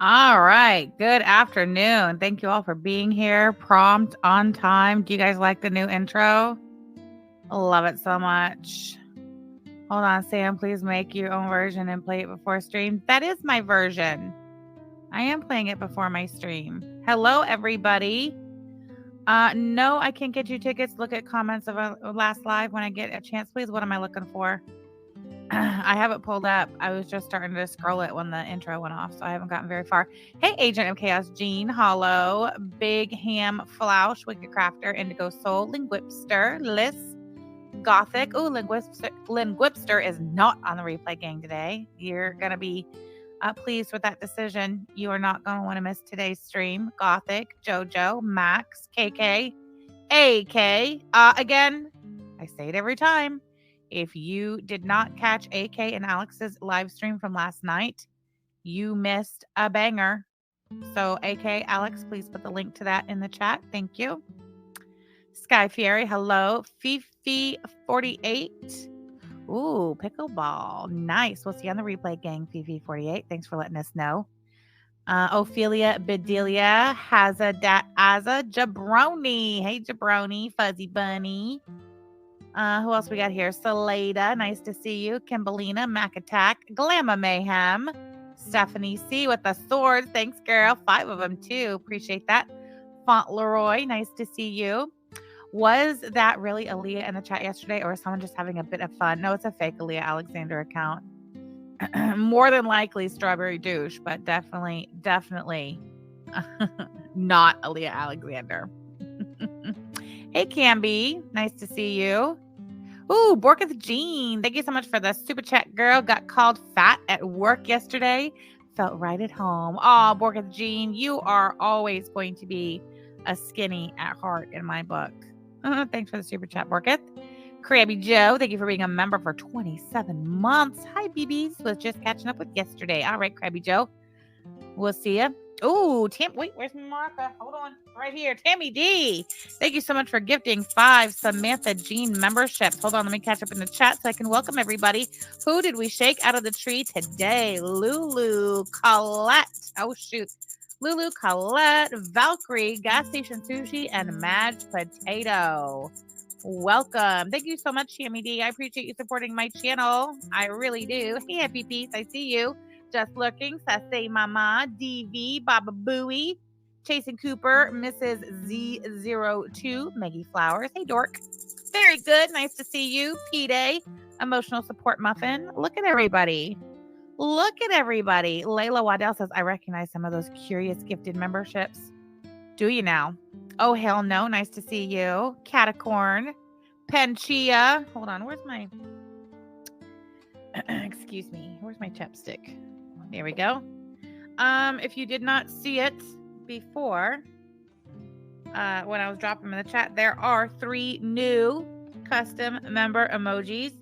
All right. Good afternoon. Thank you all for being here. Prompt on time. Do you guys like the new intro? Love it so much. Hold on, Sam. Please make your own version and play it before stream. That is my version. I am playing it before my stream. Hello, everybody. No, I can't get you tickets. Look at comments of a last live when I get a chance, please. What am I looking for? I have it pulled up. I was just starting to scroll it when the intro went off, so I haven't gotten very far. Hey, Agent of Chaos, Jean, Hollow, Big Ham, Flausch, Wicked Crafter, Indigo Soul, Linguipster, Liz, Gothic. Oh, Linguipster is not on the replay gang today. You're going to be pleased with that decision. You are not going to want to miss today's stream. Gothic, Jojo, Max, KK, AK. Again, I say it every time. If you did not catch AK and Alex's live stream from last night, you missed a banger. So AK, Alex, please put the link to that in the chat. Thank you. Sky Fieri, hello. Fifi48. Ooh, pickleball. Nice. We'll see you on the replay, gang. Fifi48. Thanks for letting us know. Ophelia Bedelia has a Jabroni. Hey, Jabroni. Fuzzy Bunny. Who else we got here? Salada, nice to see you. Kimberlina, Mac Attack, Glamma Mayhem, Stephanie C with the swords. Thanks, girl. 5 of them too. Appreciate that. Fauntleroy, nice to see you. Was that really Aaliyah in the chat yesterday, or is someone just having a bit of fun? No, it's a fake Aaliyah Alexander account. More than likely Strawberry Douche, but definitely not Aaliyah Alexander. Hey, Camby. Nice to see you. Ooh, Borketh Jean. Thank you so much for the super chat, girl. Got called fat at work yesterday. Felt right at home. Oh, Borketh Jean, you are always going to be a skinny at heart in my book. Thanks for the super chat, Borketh. Krabby Joe, thank you for being a member for 27 months. Hi, BBs. Was just catching up with yesterday. All right, Krabby Joe. We'll see you. Ooh, wait, where's Martha? Hold on. Right here. Tammy D. Thank you so much for gifting 5 Samantha Jean memberships. Hold on, let me catch up in the chat so I can welcome everybody. Who did we shake out of the tree today? Lulu, Colette. Oh, shoot. Lulu, Colette, Valkyrie, Gas Station Sushi, and Madge Potato. Welcome. Thank you so much, Tammy D. I appreciate you supporting my channel. I really do. Hey, Happy Peace. I see you. Just Looking, Sassy Mama, DV, Baba Booey, Chasing Cooper, Mrs. Z02, Maggie Flowers. Hey, Dork. Very good. Nice to see you. P-Day, Emotional Support Muffin. Look at everybody. Look at everybody. Layla Waddell says, I recognize some of those curious gifted memberships. Do you now? Oh, hell no. Nice to see you. Catacorn, Penchia. Hold on. Where's my... Excuse me. Where's my chapstick? There we go. If you did not see it before, when I was dropping them in the chat, there are 3 new custom member emojis.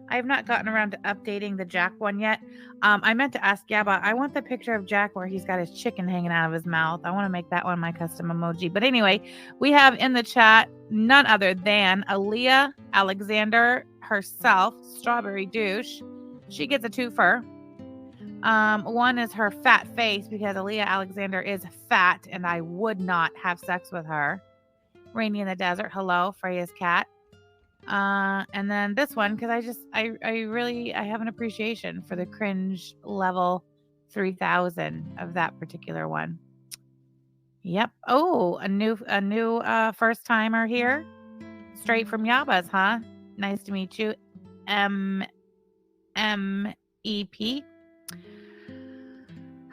I have not gotten around to updating the Jack one yet. I meant to ask Gabba. I want the picture of Jack where he's got his chicken hanging out of his mouth. I want to make that one my custom emoji. But anyway, we have in the chat none other than Aaliyah Alexander herself, Strawberry Douche. She gets a twofer. One is her fat face because Aaliyah Alexander is fat and I would not have sex with her. Rainy in the Desert. Hello, Freya's cat. And then this one, because I have an appreciation for the cringe level 3000 of that particular one. Yep. Oh, a new first timer here. Straight from Yabba's, huh? Nice to meet you. MEP.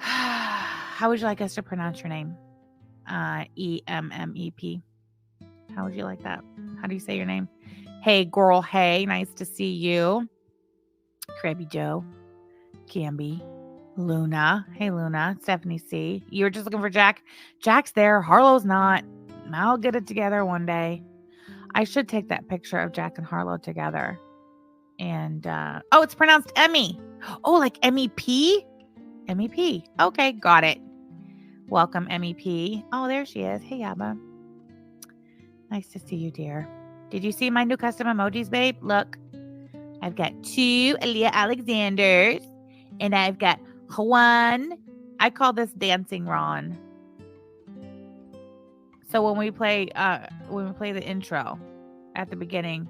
How would you like us to pronounce your name? EMMEP. How would you like that? How do you say your name? Hey, girl. Hey, nice to see you. Krabby Joe. Camby. Luna. Hey, Luna. Stephanie C. You were just looking for Jack. Jack's there. Harlow's not. I'll get it together one day. I should take that picture of Jack and Harlow together. And, oh, it's pronounced Emmy. Oh, like MEP? MEP. Okay, got it. Welcome, MEP. Oh, there she is. Hey, Yabba. Nice to see you, dear. Did you see my new custom emojis, babe? Look. I've got 2 Aaliyah Alexanders. And I've got Juan I call this dancing Ron. So when we play the intro at the beginning,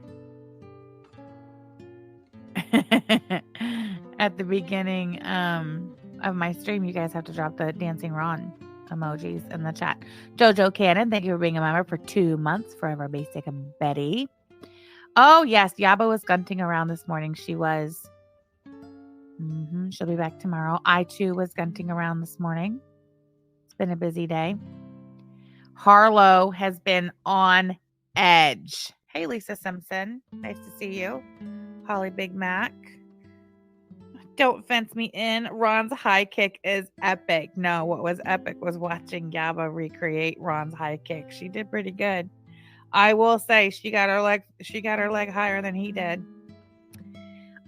at the beginning of my stream, you guys have to drop the dancing Ron emojis in the chat. Jojo Cannon, thank you for being a member for 2 months. Forever Basic and Betty. Oh yes, Yaba was gunting around this morning. She was. She'll be back tomorrow. I too was gunting around this morning. It's been a busy day. Harlow has been on edge. Hey, Lisa Simpson. Nice to see you. Holly Big Mac. Don't fence me in. Ron's high kick is epic. No, what was epic was watching Yaba recreate Ron's high kick. She did pretty good. I will say she got her leg higher than he did.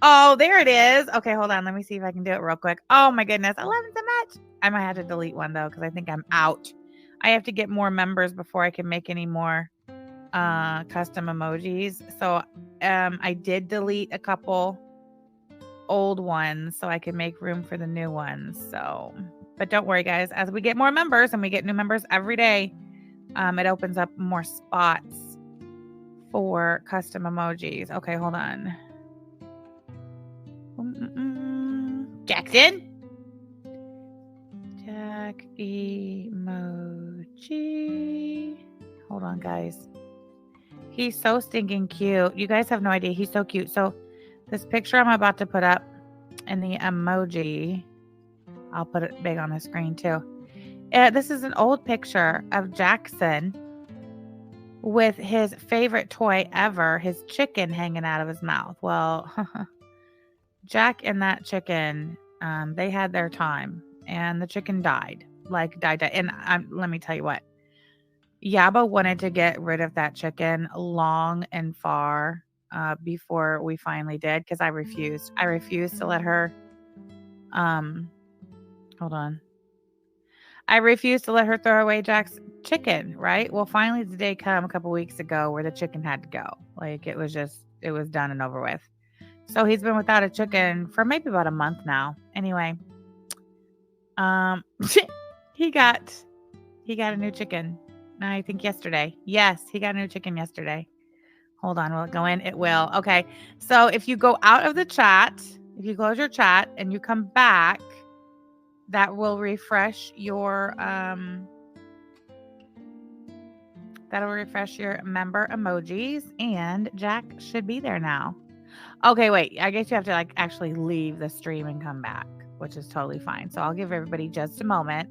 Oh, there it is. Okay, hold on. Let me see if I can do it real quick. Oh my goodness. I love it so much. I might have to delete one though, because I think I'm out. I have to get more members before I can make any more custom emojis. So I did delete a couple old ones so I can make room for the new ones. So, but don't worry guys, as we get more members, and we get new members every day, it opens up more spots for custom emojis. Okay, hold on. Jackson. Jack emoji. Hold on, guys. He's so stinking cute. You guys have no idea. He's so cute. So this picture I'm about to put up in the emoji, I'll put it big on the screen too. This is an old picture of Jackson with his favorite toy ever, his chicken hanging out of his mouth. Well, Jack and that chicken, they had their time, and the chicken died. Died. And let me tell you what, Yaba wanted to get rid of that chicken long and far before we finally did, because I refused. I refused to let her, hold on. I refused to let her throw away Jack's chicken, right? Well, finally the day came a couple weeks ago where the chicken had to go. It was done and over with. So he's been without a chicken for maybe about a month now. Anyway, he got a new chicken. I think yesterday. Yes, he got a new chicken yesterday. Hold on, will it go in? It will. Okay. So if you go out of the chat, if you close your chat and you come back, that will refresh your member emojis, and Jack should be there now. Okay, wait. I guess you have to actually leave the stream and come back, which is totally fine. So I'll give everybody just a moment.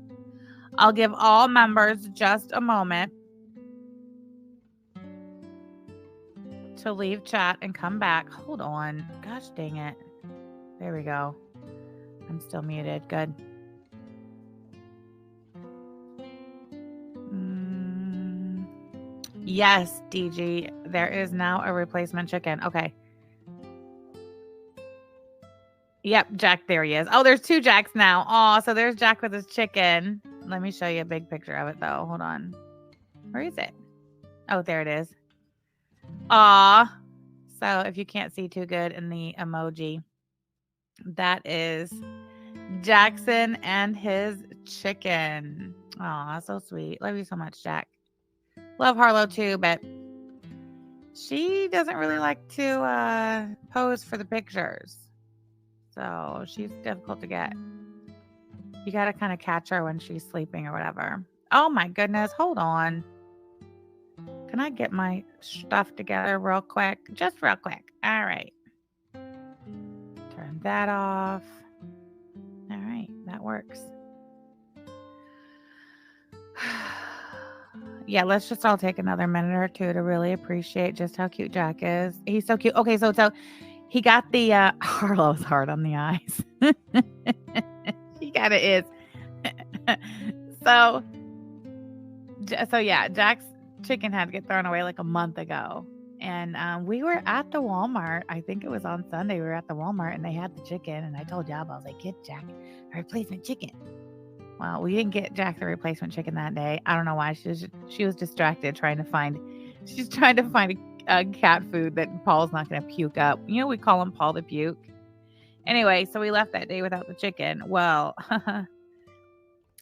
I'll give all members just a moment to leave chat and come back. Hold on. Gosh dang it. There we go. I'm still muted. Good. Yes, DG. There is now a replacement chicken. Okay. Yep, Jack, there he is. Oh, there's 2 Jacks now. Oh, so there's Jack with his chicken. Let me show you a big picture of it, though. Hold on. Where is it? Oh, there it is. Aw. So if you can't see too good in the emoji, that is Jackson and his chicken. Aw, so sweet. Love you so much, Jack. Love Harlow, too, but she doesn't really like to pose for the pictures. So she's difficult to get. You got to kind of catch her when she's sleeping or whatever. Oh my goodness. Hold on. Can I get my stuff together real quick? Just real quick. All right. Turn that off. All right. That works. Yeah, let's just all take another minute or two to really appreciate just how cute Jack is. He's so cute. Okay, so he got the Harlow's hard on the eyes. He kind of is. So yeah, Jack's chicken had to get thrown away a month ago. And we were at the Walmart. I think it was on Sunday. We were at the Walmart and they had the chicken. And I told Yaba, I was like, get Jack a replacement chicken. Well, we didn't get Jack the replacement chicken that day. I don't know why. She was distracted trying to find a cat food that Paul's not going to puke up. You know, we call him Paul the Puke. Anyway, so we left that day without the chicken. Well,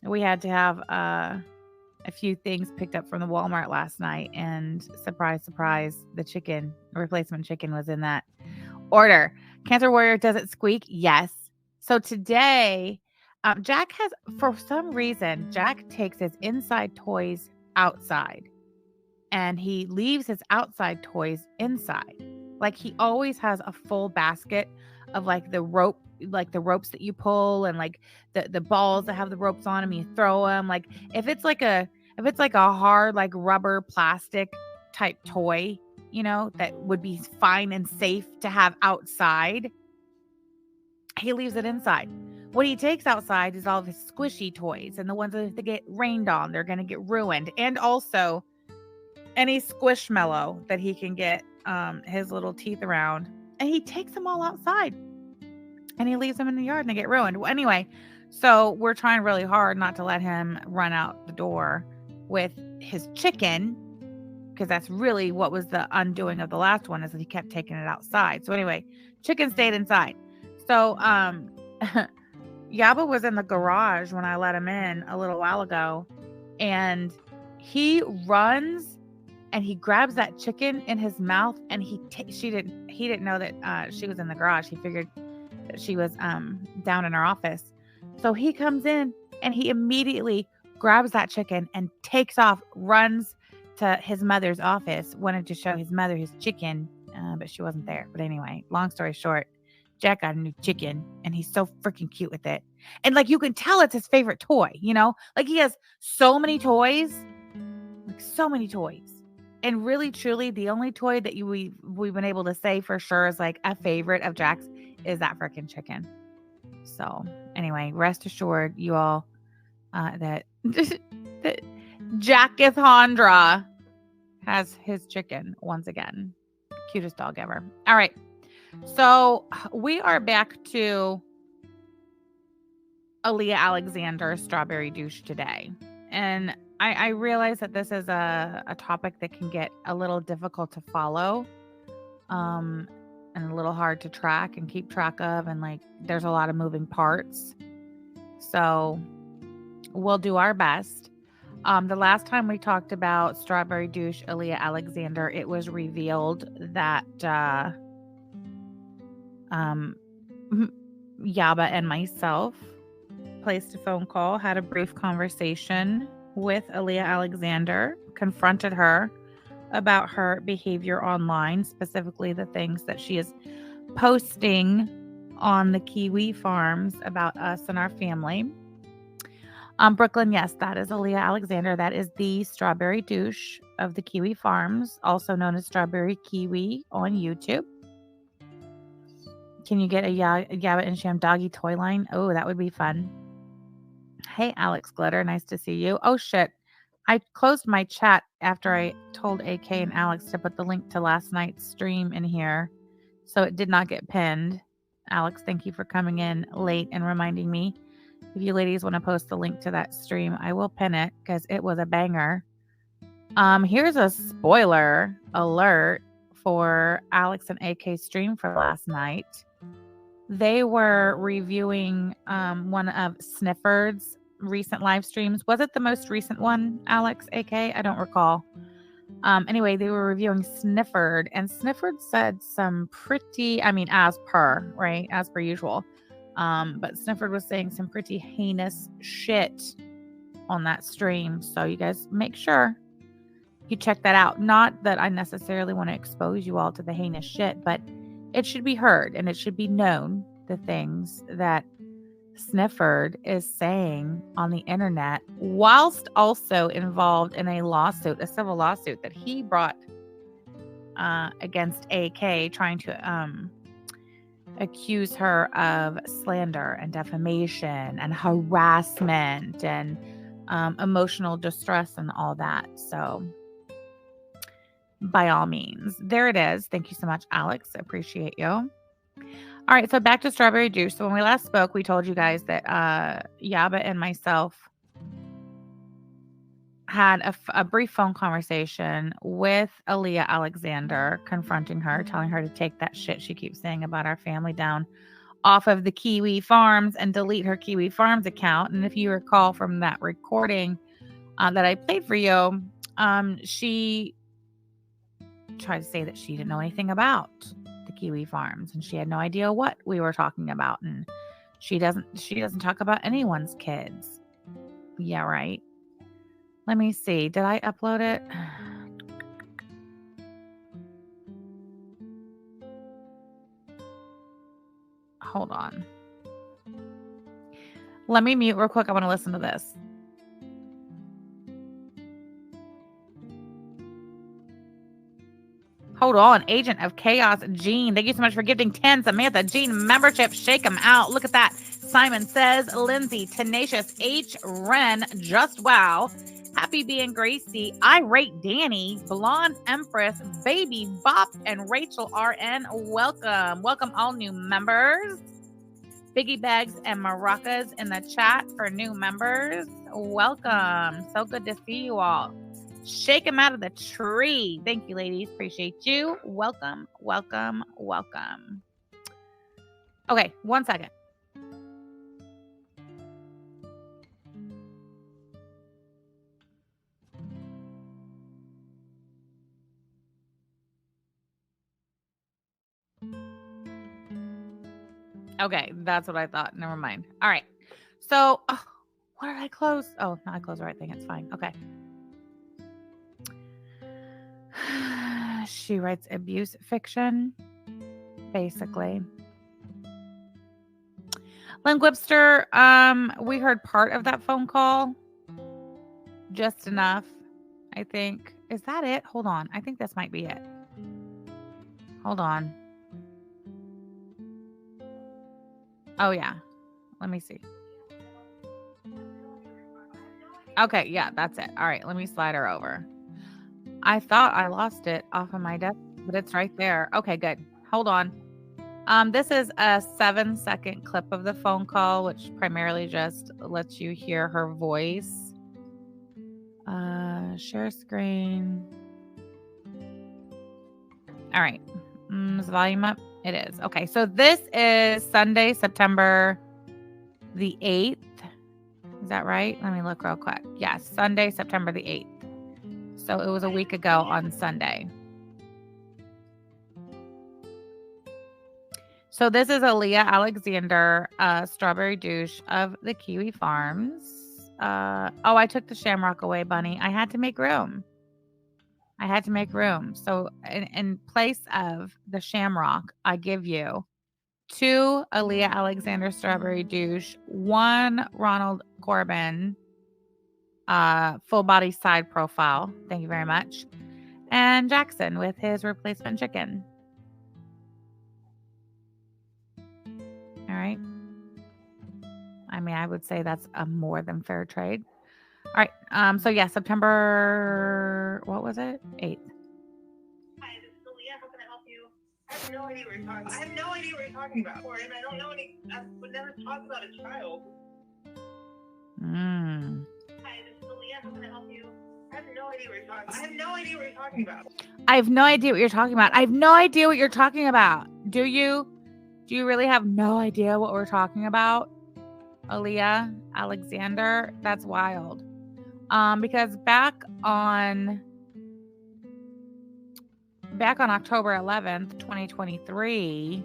We had to have a few things picked up from the Walmart last night, and surprise, surprise, the replacement chicken was in that order. Cancer Warrior, does it squeak? Yes. So today, Jack has, for some reason, Jack takes his inside toys outside and he leaves his outside toys inside. Like he always has a full basket of like the ropes that you pull, and like the balls that have the ropes on them, you throw them. Like if it's like a hard like rubber plastic type toy, that would be fine and safe to have outside, he leaves it inside. What he takes outside is all of his squishy toys, and the ones that if they get rained on, they're going to get ruined. And also any squishmallow that he can get his little teeth around. And he takes them all outside and he leaves them in the yard and they get ruined. Well, anyway, so we're trying really hard not to let him run out the door with his chicken, because that's really what was the undoing of the last one, is that he kept taking it outside. So anyway, chicken stayed inside. So Yaba was in the garage when I let him in a little while ago, and he runs and he grabs that chicken in his mouth, and he didn't know that she was in the garage. He figured that she was down in her office. So he comes in and he immediately grabs that chicken and takes off, runs to his mother's office, wanted to show his mother his chicken, but she wasn't there. But anyway, long story short, Jack got a new chicken and he's so freaking cute with it. And like you can tell it's his favorite toy, Like he has so many toys, like so many toys. And really, truly, the only toy that we've been able to say for sure is like a favorite of Jack's is that freaking chicken. So anyway, rest assured, you all, that Jacketh Hondra has his chicken once again. Cutest dog ever. All right. So we are back to Aaliyah Alexander's Strawberry Douche today. And I realize that this is a topic that can get a little difficult to follow, and a little hard to track and keep track of. And like, there's a lot of moving parts. So we'll do our best. The last time we talked about Strawberry Douche Aaliyah Alexander, it was revealed that Yaba and myself placed a phone call, had a brief conversation with Aaliyah Alexander, confronted her about her behavior online, specifically the things that she is posting on the Kiwi farms about us and our family. Brooklyn, yes, that is Aaliyah Alexander. That is the Strawberry Douche of the Kiwi farms, also known as Strawberry Kiwi on YouTube. Can you get a Yaba and Sham doggy toy line? Oh, that would be fun. Hey, Alex Glitter. Nice to see you. Oh, shit. I closed my chat after I told AK and Alex to put the link to last night's stream in here, so it did not get pinned. Alex, thank you for coming in late and reminding me. If you ladies want to post the link to that stream, I will pin it because it was a banger. Here's a spoiler alert for Alex and AK stream for last night. They were reviewing one of Snifford's recent live streams. Was it the most recent one, Alex, AK? I don't recall. Anyway, they were reviewing Snifford, and Snifford said some pretty, as per usual. But Snifford was saying some pretty heinous shit on that stream. So you guys make sure you check that out. Not that I necessarily want to expose you all to the heinous shit, but it should be heard and it should be known the things that Snifford is saying on the internet, whilst also involved in a civil lawsuit that he brought against AK, trying to accuse her of slander and defamation and harassment and emotional distress and all that. So by all means, there it is. Thank you so much, Alex. I appreciate you. All right, so back to Strawberry Douche. So when we last spoke, we told you guys that Yaba and myself had a brief phone conversation with Aaliyah Alexander, confronting her, telling her to take that shit she keeps saying about our family down off of the Kiwi Farms and delete her Kiwi Farms account. And if you recall from that recording that I played for you, she tried to say that she didn't know anything about the Kiwi Farms and she had no idea what we were talking about. And she doesn't talk about anyone's kids. Yeah, right. Let me see. Did I upload it? Hold on. Let me mute real quick. I want to listen to this. Hold on. Agent of Chaos, Jean. Thank you so much for gifting 10 Samantha Jean membership. Shake them out. Look at that. Simon Says, Lindsay, Tenacious, H. Ren, Just Wow, Happy Being Gracie, Irate Danny, Blonde Empress, Baby Bop, and Rachel RN. Welcome. Welcome all new members. Biggie Bags and Maracas in the chat for new members. Welcome. So good to see you all. Shake them out of the tree. Thank you, ladies. Appreciate you. Welcome, welcome, welcome. Okay, 1 second. Okay, that's what I thought. Never mind. All right. So, what did I close? Oh, no, I closed the right thing. It's fine. Okay. She writes abuse fiction, basically. Linguipster, we heard part of that phone call. Just enough, I think. Is that it? Hold on. I think this might be it. Hold on. Oh, yeah. Let me see. Okay, yeah, that's it. All right, let me slide her over. I thought I lost it off of my desk, but it's right there. Okay, good. Hold on. This is a 7-second clip of the phone call, which primarily just lets you hear her voice. Share screen. All right. Is the volume up? It is. Okay, so this is Sunday, September the 8th. Is that right? Let me look real quick. Yes, Sunday, September the 8th. So it was a week ago on Sunday. So this is Aaliyah Alexander, Strawberry Douche of the Kiwi Farms. Oh, I took the Shamrock away, Bunny. I had to make room. So in place of the Shamrock, I give you 2 Aaliyah Alexander Strawberry Douche, 1 Ronald Corbin full body side profile. Thank you very much. And Jackson with his replacement chicken. All right. I mean, I would say that's a more than fair trade. All right. So yeah, September, what was it? 8th. Hi, this is Aaliyah. How can I help you? I have no idea what you're talking about. I have no idea what you're talking about. And I don't know I would never talk about a child. Hi, this is Aaliyah. How can I help you? I have no idea what you're talking about. I have no idea what you're talking about. I have no idea what you're talking about. I have no idea what you're talking about. Do you? Do you really have no idea what we're talking about? Aaliyah Alexander? That's wild. Because back on October 11th, 2023,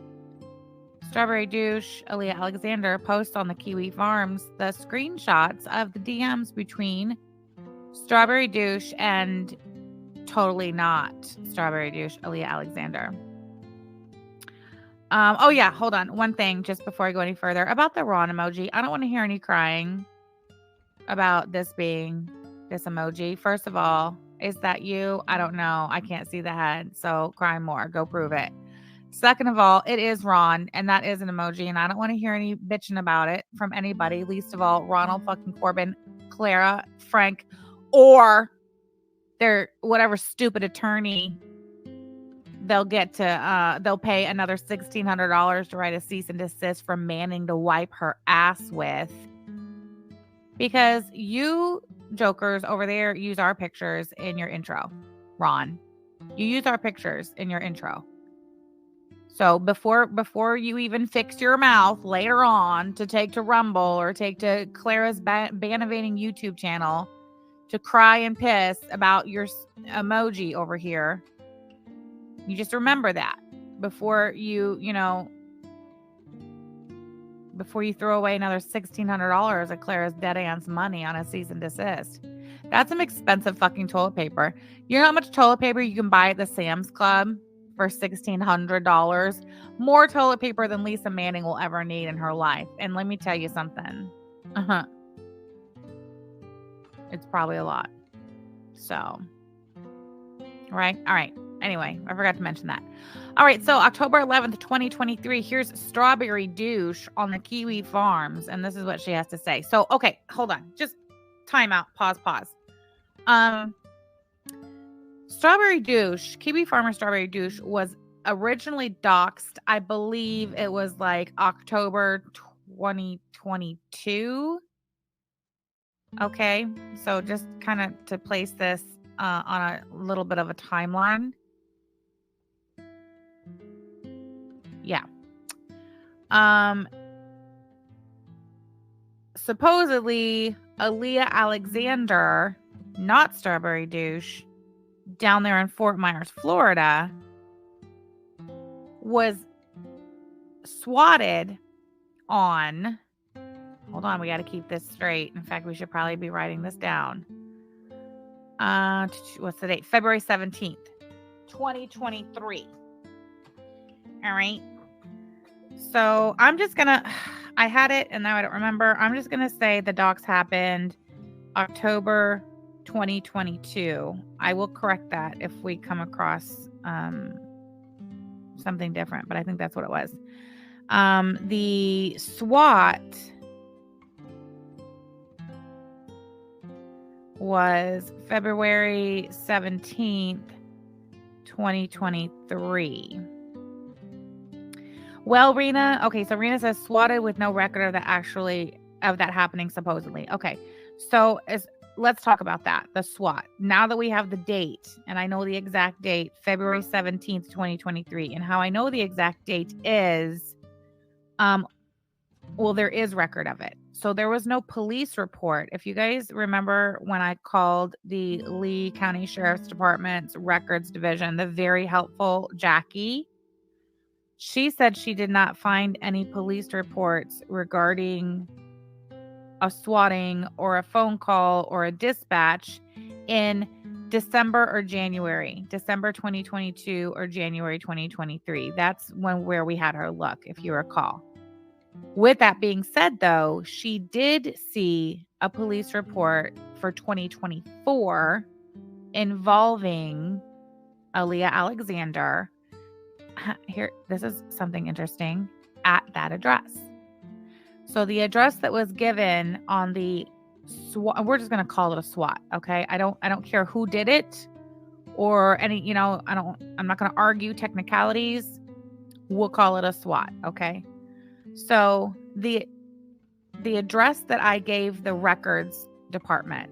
Strawberry Douche Aaliyah Alexander posts on the Kiwi Farms the screenshots of the DMs between Strawberry Douche and totally not Strawberry Douche Aaliyah Alexander. Oh yeah, hold on. One thing just before I go any further about the Ron emoji. I don't want to hear any crying about this being this emoji. First of all, is that you? I don't know. I can't see the head. So cry more. Go prove it. Second of all, it is Ron, and that is an emoji, and I don't want to hear any bitching about it from anybody. Least of all, Ronald fucking Corbin, Clara, Frank, or their whatever stupid attorney they'll get to they'll pay another $1,600 to write a cease and desist from Manning to wipe her ass with. Because you jokers over there use our pictures in your intro, Ron. You use our pictures in your intro. So before you even fix your mouth later on to take to Rumble or take to Clara's Banavating YouTube channel to cry and piss about your emoji over here, you just remember that before before you throw away another $1,600 of Clara's dead aunt's money on a cease and desist. That's some expensive fucking toilet paper. You know how much toilet paper you can buy at the Sam's Club for $1,600? More toilet paper than Lisa Manning will ever need in her life. And let me tell you something. It's probably a lot. So, right? All right. Anyway, I forgot to mention that. All right, so October 11th, 2023, here's Strawberry Douche on the Kiwi Farms, and this is what she has to say. So, okay, hold on. Just time out. Pause. Strawberry Douche, Kiwi Farmer Strawberry Douche was originally doxxed. I believe it was like October 2022. Okay, so just kind of to place this on a little bit of a timeline. Yeah. Supposedly, Aaliyah Alexander, not Strawberry Douche, down there in Fort Myers, Florida, was swatted on. Hold on, we got to keep this straight. In fact, we should probably be writing this down. What's the date? February 17th, 2023. All right. So I'm just going to, I had it and now I don't remember. I'm just going to say the docs happened October 2022. I will correct that if we come across something different, but I think that's what it was. The SWAT was February 17th, 2023. Well, Rena, okay, so Rena says swatted with no record of that happening supposedly. Okay, so let's talk about that, the SWAT. Now that we have the date, and I know the exact date, February 17th, 2023, and how I know the exact date is, well, there is record of it. So there was no police report. If you guys remember when I called the Lee County Sheriff's Department's Records Division, the very helpful Jackie, she said she did not find any police reports regarding a swatting or a phone call or a dispatch in December or January, December 2022 or January 2023. That's where we had her look, if you recall. With that being said, though, she did see a police report for 2024 involving Aaliyah Alexander. Here, this is something interesting, at that address. So the address that was given on the SWAT, we're just going to call it a SWAT, okay? I don't care who did it or any, I'm not going to argue technicalities. We'll call it a SWAT, okay? So the address that I gave the records department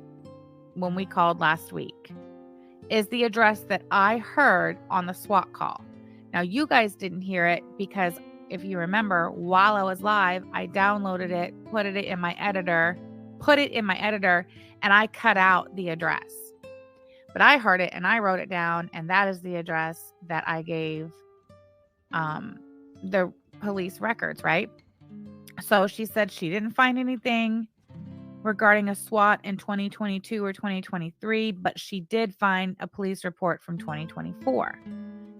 when we called last week is the address that I heard on the SWAT call. Now, you guys didn't hear it because if you remember, while I was live, I downloaded it, put it in my editor, and I cut out the address. But I heard it and I wrote it down, and that is the address that I gave the police records, right? So she said she didn't find anything regarding a SWAT in 2022 or 2023, but she did find a police report from 2024.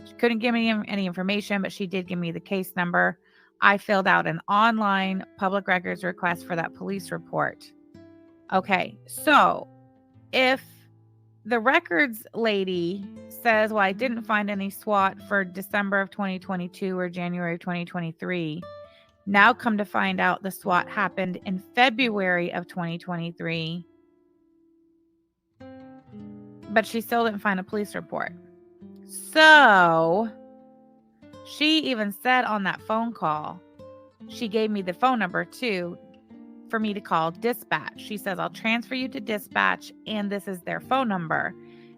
She couldn't give me any information, but she did give me the case number. I filled out an online public records request for that police report. Okay, so if the records lady says, well, I didn't find any SWAT for December of 2022 or January of 2023, now come to find out the SWAT happened in February of 2023, but she still didn't find a police report. So she even said on that phone call, she gave me the phone number too for me to call dispatch. She says, I'll transfer you to dispatch, and this is their phone number.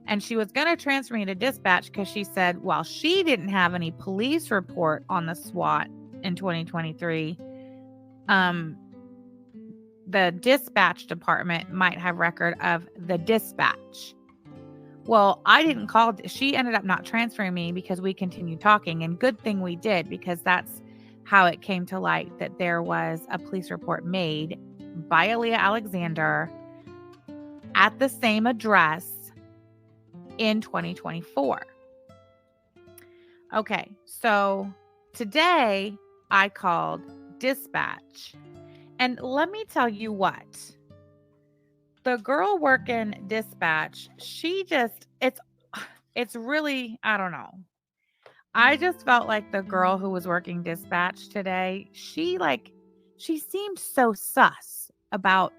And she was going to transfer me to dispatch because she said, while she didn't have any police report on the SWAT in 2023, the dispatch department might have record of the dispatch. Well, I didn't call. She ended up not transferring me because we continued talking. And good thing we did, because that's how it came to light that there was a police report made by Aaliyah Alexander at the same address in 2024. Okay, so today I called dispatch. And let me tell you what. The girl working dispatch, it's really, I don't know. I just felt like the girl who was working dispatch today, she seemed so sus about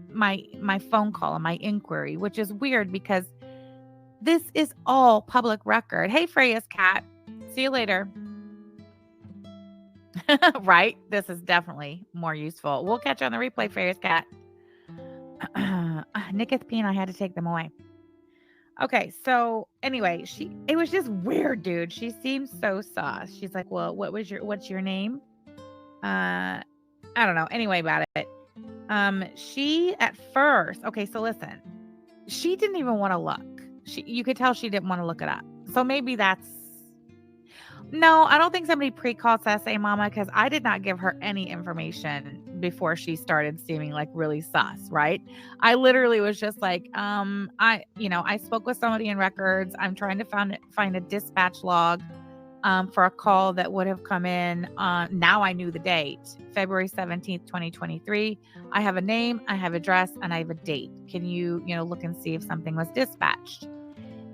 my phone call and my inquiry, which is weird because this is all public record. Hey, Freya's cat. See you later. Right? This is definitely more useful. We'll catch you on the replay, Freya's cat. Nicketh Peen, I had to take them away. Okay, so anyway, it was just weird, dude. She seemed so sus. She's like, well, what's your name? I don't know. Anyway, about it. She at first, okay, so listen, she didn't even want to look. You could tell she didn't want to look it up. So maybe no, I don't think somebody pre-called SA Mama, because I did not give her any information before she started seeming like really sus, right? I literally was just like, I spoke with somebody in records. I'm trying to find a dispatch log for a call that would have come in. Now I knew the date, February 17th, 2023. I have a name, I have address, and I have a date. Can you, look and see if something was dispatched?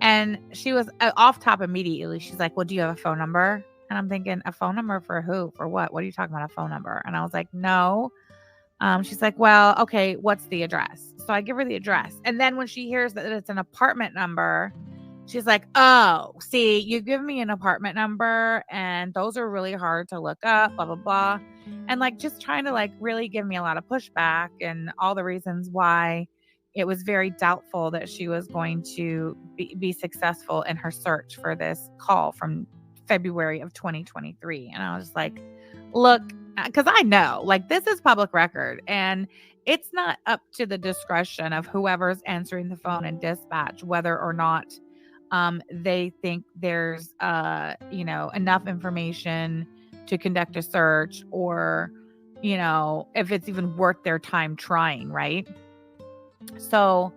And she was off top immediately. She's like, well, do you have a phone number? And I'm thinking, a phone number for who? For what? What are you talking about, a phone number? And I was like, no. She's like, well, okay, what's the address? So I give her the address. And then when she hears that it's an apartment number, she's like, oh, see, you give me an apartment number and those are really hard to look up, blah, blah, blah. And just trying to really give me a lot of pushback and all the reasons why it was very doubtful that she was going to be successful in her search for this call from February of 2023. And I was just like, look, because I know this is public record and it's not up to the discretion of whoever's answering the phone in dispatch, whether or not they think there's, enough information to conduct a search or, if it's even worth their time trying, right? So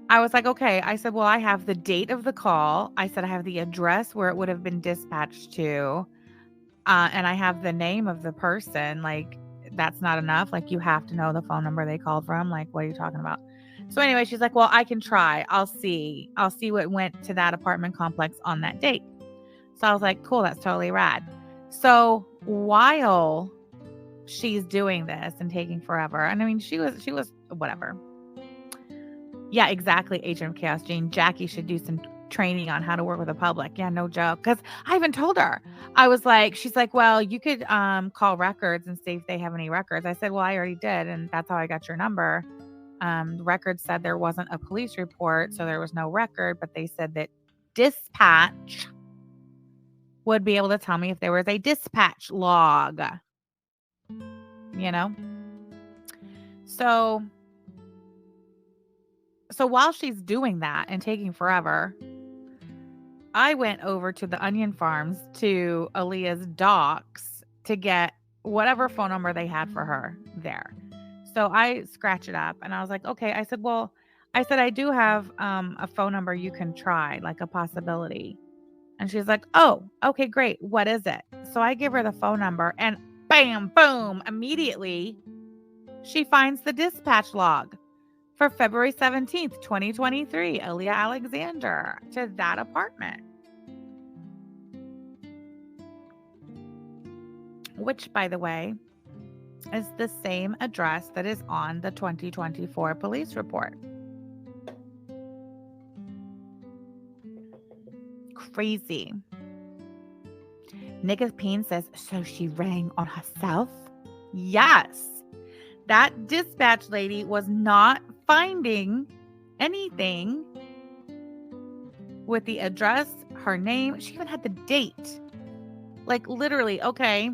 I was like, okay. I said, well, I have the date of the call. I said, I have the address where it would have been dispatched to. And I have the name of the person. That's not enough. You have to know the phone number they called from. What are you talking about? So anyway, she's like, well, I can try. I'll see what went to that apartment complex on that date. So I was like, cool. That's totally rad. So while she's doing this and taking forever, and I mean, she was whatever. Yeah, exactly. Agent of Chaos, Jane. Jackie should do some training on how to work with the public. Yeah, no joke. Because I even told her, I was like, she's like, well, you could call records and see if they have any records. I said, well, I already did. And that's how I got your number. Records said there wasn't a police report, so there was no record, but they said that dispatch would be able to tell me if there was a dispatch log, So while she's doing that and taking forever, I went over to the Onion Farms to Aaliyah's docks to get whatever phone number they had for her there. So I scratch it up and I was like, okay. I said, I do have a phone number you can try, a possibility. And she's like, oh, okay, great. What is it? So I give her the phone number and bam, boom, immediately she finds the dispatch log for February 17th, 2023, Aaliyah Alexander to that apartment. Which, by the way, is the same address that is on the 2024 police report. Crazy. Nicketh Peen says, so she rang on herself? Yes. That dispatch lady was not finding anything with the address, her name. She even had the date. Like literally, okay.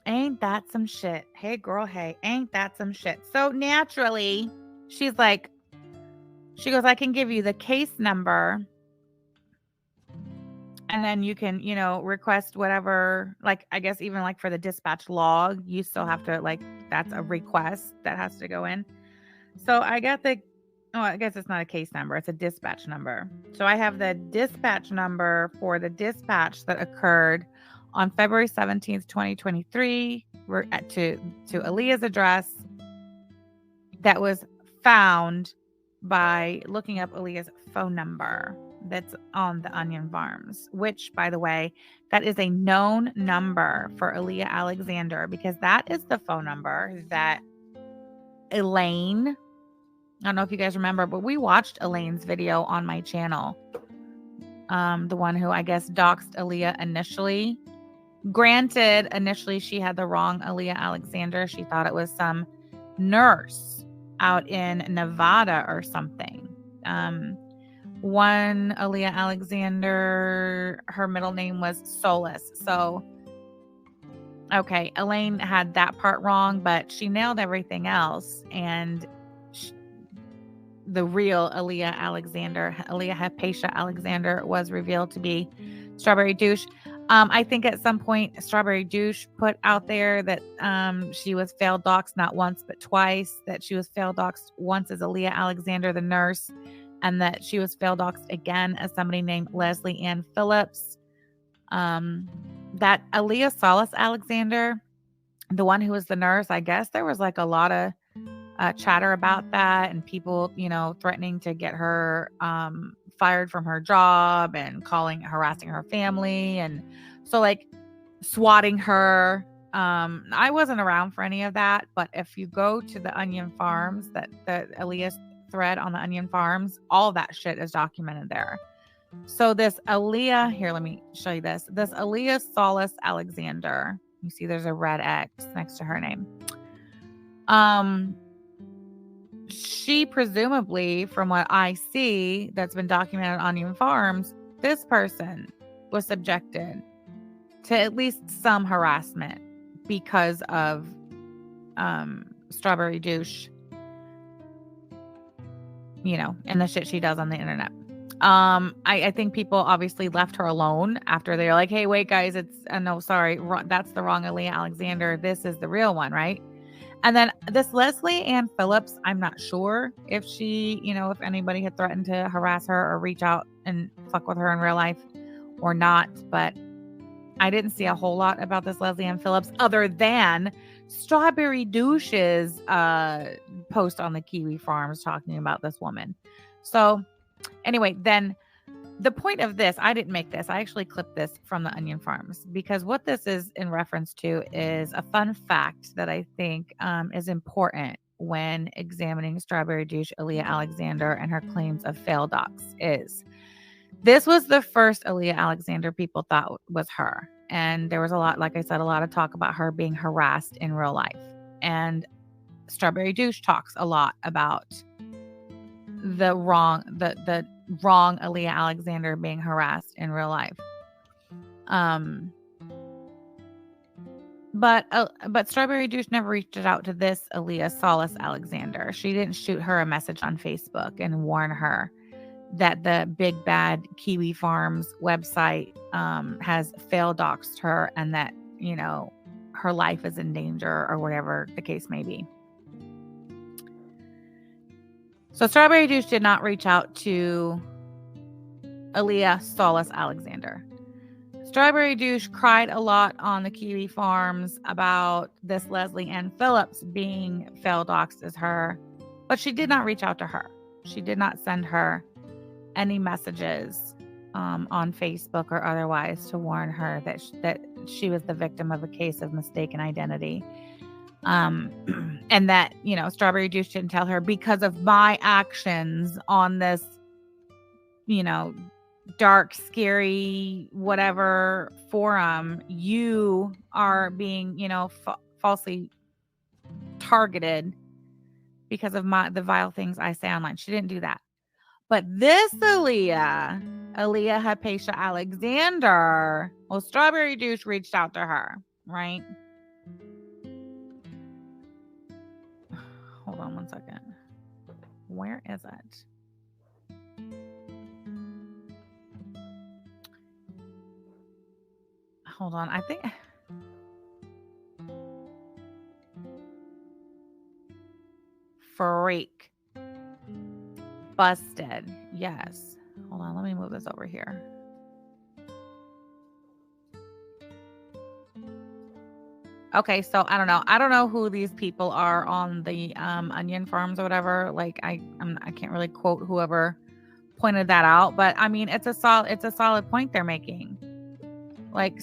Ain't that some shit? Hey, girl, hey, ain't that some shit? So naturally, she's like, she goes, I can give you the case number and then you can, request whatever, like, I guess even like for the dispatch log, you still have to, like, that's a request that has to go in. So I got I guess it's not a case number, it's a dispatch number. So I have the dispatch number for the dispatch that occurred on February 17th, 2023, to Aaliyah's address that was found by looking up Aaliyah's phone number that's on the Onion Farms, which, by the way, that is a known number for Aaliyah Alexander because that is the phone number that Elaine, I don't know if you guys remember, but we watched Elaine's video on my channel. The one who I guess doxed Aaliyah initially. Granted, initially she had the wrong Aaliyah Alexander. She thought it was some nurse out in Nevada or something. One Aaliyah Alexander, her middle name was Solace. So, okay, Elaine had that part wrong, but she nailed everything else. And the real Aaliyah Alexander, Aaliyah Hypatia Alexander, was revealed to be Strawberry Douche. I think at some point Strawberry Douche put out there that she was failed doxed not once but twice, that she was failed doxed once as Aaliyah Alexander, the nurse, and that she was failed doxed again as somebody named Leslie Ann Phillips. That Aaliyah Solace Alexander, the one who was the nurse, I guess there was like a lot of chatter about that and people, threatening to get her fired from her job and harassing her family. And so like swatting her. I wasn't around for any of that, but if you go to the Onion Farms, that the Aaliyah thread on the Onion Farms, all that shit is documented there. So this Aaliyah, here, let me show you this. This Aaliyah Solace Alexander, you see there's a red X next to her name. She presumably, from what I see that's been documented on Onion Farms, this person was subjected to at least some harassment because of Strawberry Douche, and the shit she does on the internet. I think people obviously left her alone after they're like, hey, wait, guys, no, sorry, that's the wrong Aaliyah Alexander. This is the real one, right? And then this Leslie Ann Phillips, I'm not sure if she, if anybody had threatened to harass her or reach out and fuck with her in real life or not. But I didn't see a whole lot about this Leslie Ann Phillips other than Strawberry Douche's post on the Kiwi Farms talking about this woman. So anyway, then the point of this, I didn't make this. I actually clipped this from the Onion Farms because what this is in reference to is a fun fact that I think is important when examining Strawberry Douche Aaliyah Alexander and her claims of failed docs. This was the first Aaliyah Alexander people thought was her. And there was a lot, like I said, a lot of talk about her being harassed in real life. And Strawberry Douche talks a lot about the wrong Aaliyah Alexander being harassed in real life. But Strawberry Douche never reached out to this Aaliyah Solace Alexander. She didn't shoot her a message on Facebook and warn her that the Big Bad Kiwi Farms website has failed doxed her and that, her life is in danger or whatever the case may be. So Strawberry Douche did not reach out to Aaliyah Solace Alexander. Strawberry Douche cried a lot on the Kiwi Farms about this Leslie Ann Phillips being failed doxed as her, but she did not reach out to her. She did not send her any messages on Facebook or otherwise to warn her that she was the victim of a case of mistaken identity. And that, Strawberry Douche didn't tell her because of my actions on this, dark, scary, whatever forum, you are being, falsely targeted because of the vile things I say online. She didn't do that. But this Aaliyah Hypatia Alexander, well, Strawberry Douche reached out to her, right? Hold on one second. Where is it? Hold on. I think freak. Busted. Yes. Hold on. Let me move this over here. Okay, so I don't know. I don't know who these people are on the onion farms or whatever. Like I can't really quote whoever pointed that out, but I mean it's a solid point they're making. Like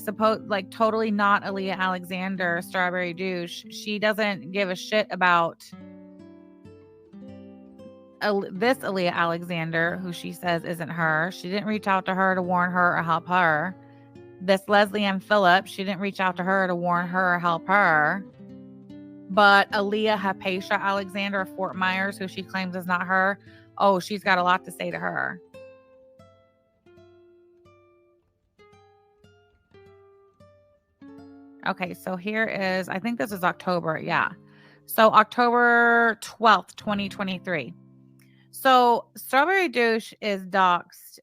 totally not Aaliyah Alexander, Strawberry Douche. She doesn't give a shit about this Aaliyah Alexander, who she says isn't her. She didn't reach out to her to warn her or help her. This Leslie Ann Phillips, she didn't reach out to her to warn her or help her. But Aaliyah Hypatia Alexander of Fort Myers, who she claims is not her, oh, she's got a lot to say to her. Okay, so here is, I think this is October. Yeah. So October 12th, 2023. So Strawberry Douche is doxxed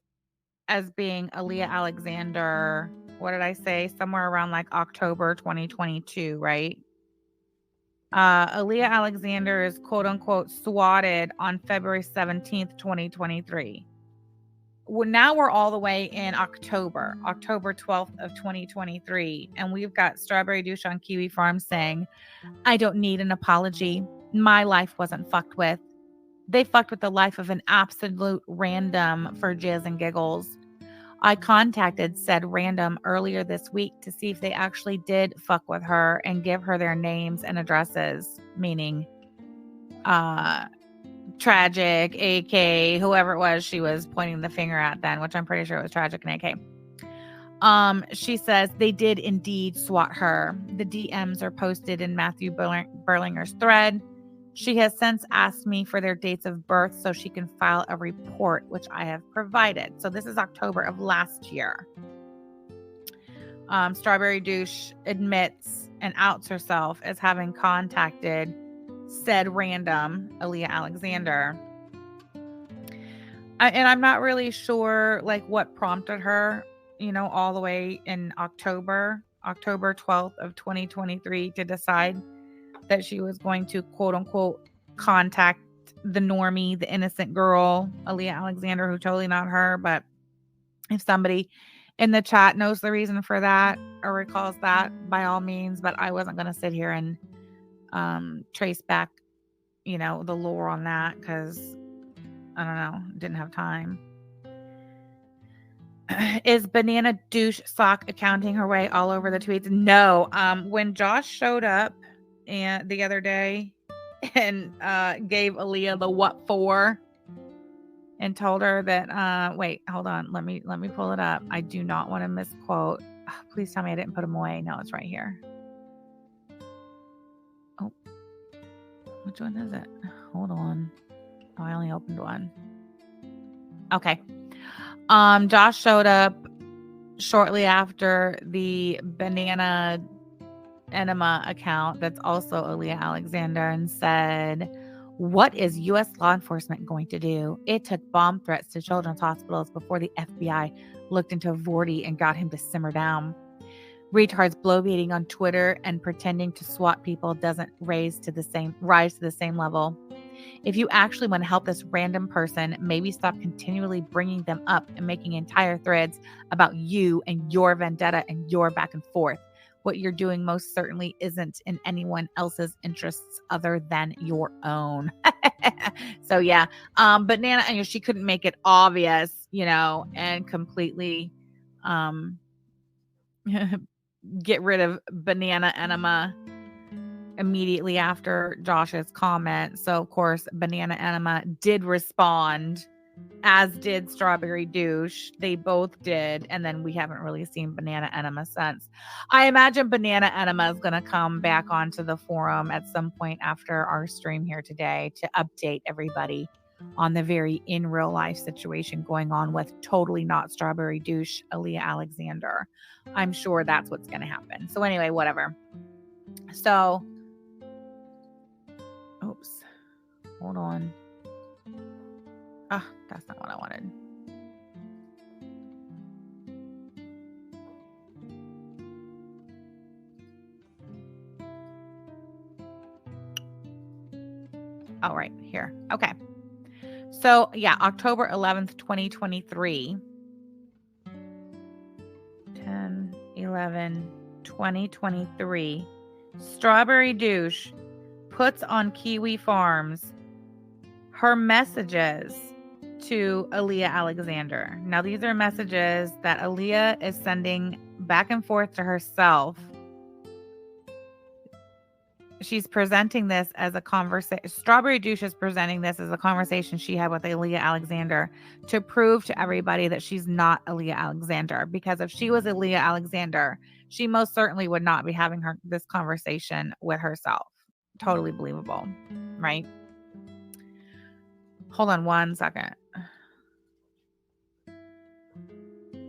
as being Aaliyah Alexander. What did I say? Somewhere around like October 2022, right? Aaliyah Alexander is quote unquote swatted on February 17th, 2023. Well, now we're all the way in October 12th of 2023. And we've got Strawberry Douche on Kiwi Farm saying, I don't need an apology. My life wasn't fucked with. They fucked with the life of an absolute random for jizz and giggles. I contacted said random earlier this week to see if they actually did fuck with her and give her their names and addresses, meaning Tragic, AK, whoever it was she was pointing the finger at then, which I'm pretty sure it was Tragic and AK. She says they did indeed swat her. The DMs are posted in Matthew Berlinger's thread. She has since asked me for their dates of birth so she can file a report, which I have provided. So this is October of last year. Strawberry Douche admits and outs herself as having contacted said random Aaliyah Alexander. And I'm not really sure like what prompted her, all the way in October 12th of 2023 to decide that she was going to quote unquote contact the normie, the innocent girl, Aaliyah Alexander, who totally not her. But if somebody in the chat knows the reason for that or recalls that, by all means. But I wasn't going to sit here and trace back, the lore on that because I don't know, didn't have time. Is Banana Douche Sock accounting her way all over the tweets? No. When Josh showed up the other day and gave Aaliyah the what for and told her that wait, hold on, let me pull it up. I do not want to misquote. Please tell me I didn't put them away. No, it's right here. Oh, which one is it? Hold on. Oh, I only opened one. Okay. Josh showed up shortly after the Banana Enema account that's also Aaliyah Alexander and said, what is U.S. law enforcement going to do? It took bomb threats to children's hospitals before the FBI looked into Vorty and got him to simmer down. Retards bloviating on Twitter and pretending to swat people doesn't rise to the same level. If you actually want to help this random person, maybe stop continually bringing them up and making entire threads about you and your vendetta and your back and forth. What you're doing most certainly isn't in anyone else's interests other than your own. So yeah, Banana, she couldn't make it obvious, and completely get rid of Banana Enema immediately after Josh's comment. So of course, Banana Enema did respond, as did Strawberry Douche. They both did. And then we haven't really seen Banana Enema since. I imagine Banana Enema is going to come back onto the forum at some point after our stream here today to update everybody on the very in real life situation going on with totally not strawberry douche Aaliyah Alexander. I'm sure that's what's going to happen. So anyway, whatever. So, oops, hold on. Ah, that's not what I wanted. Oh, right here. Okay. So, yeah, October 11th, 2023. 10, 11, 2023. Strawberry Douche puts on Kiwi Farms her messages to Aaliyah Alexander. Now, these are messages that Aaliyah is sending back and forth to herself. She's presenting this as a conversation. Strawberry Douche is presenting this as a conversation she had with Aaliyah Alexander to prove to everybody that she's not Aaliyah Alexander. Because if she was Aaliyah Alexander, she most certainly would not be having this conversation with herself. Totally believable, right? Hold on one second.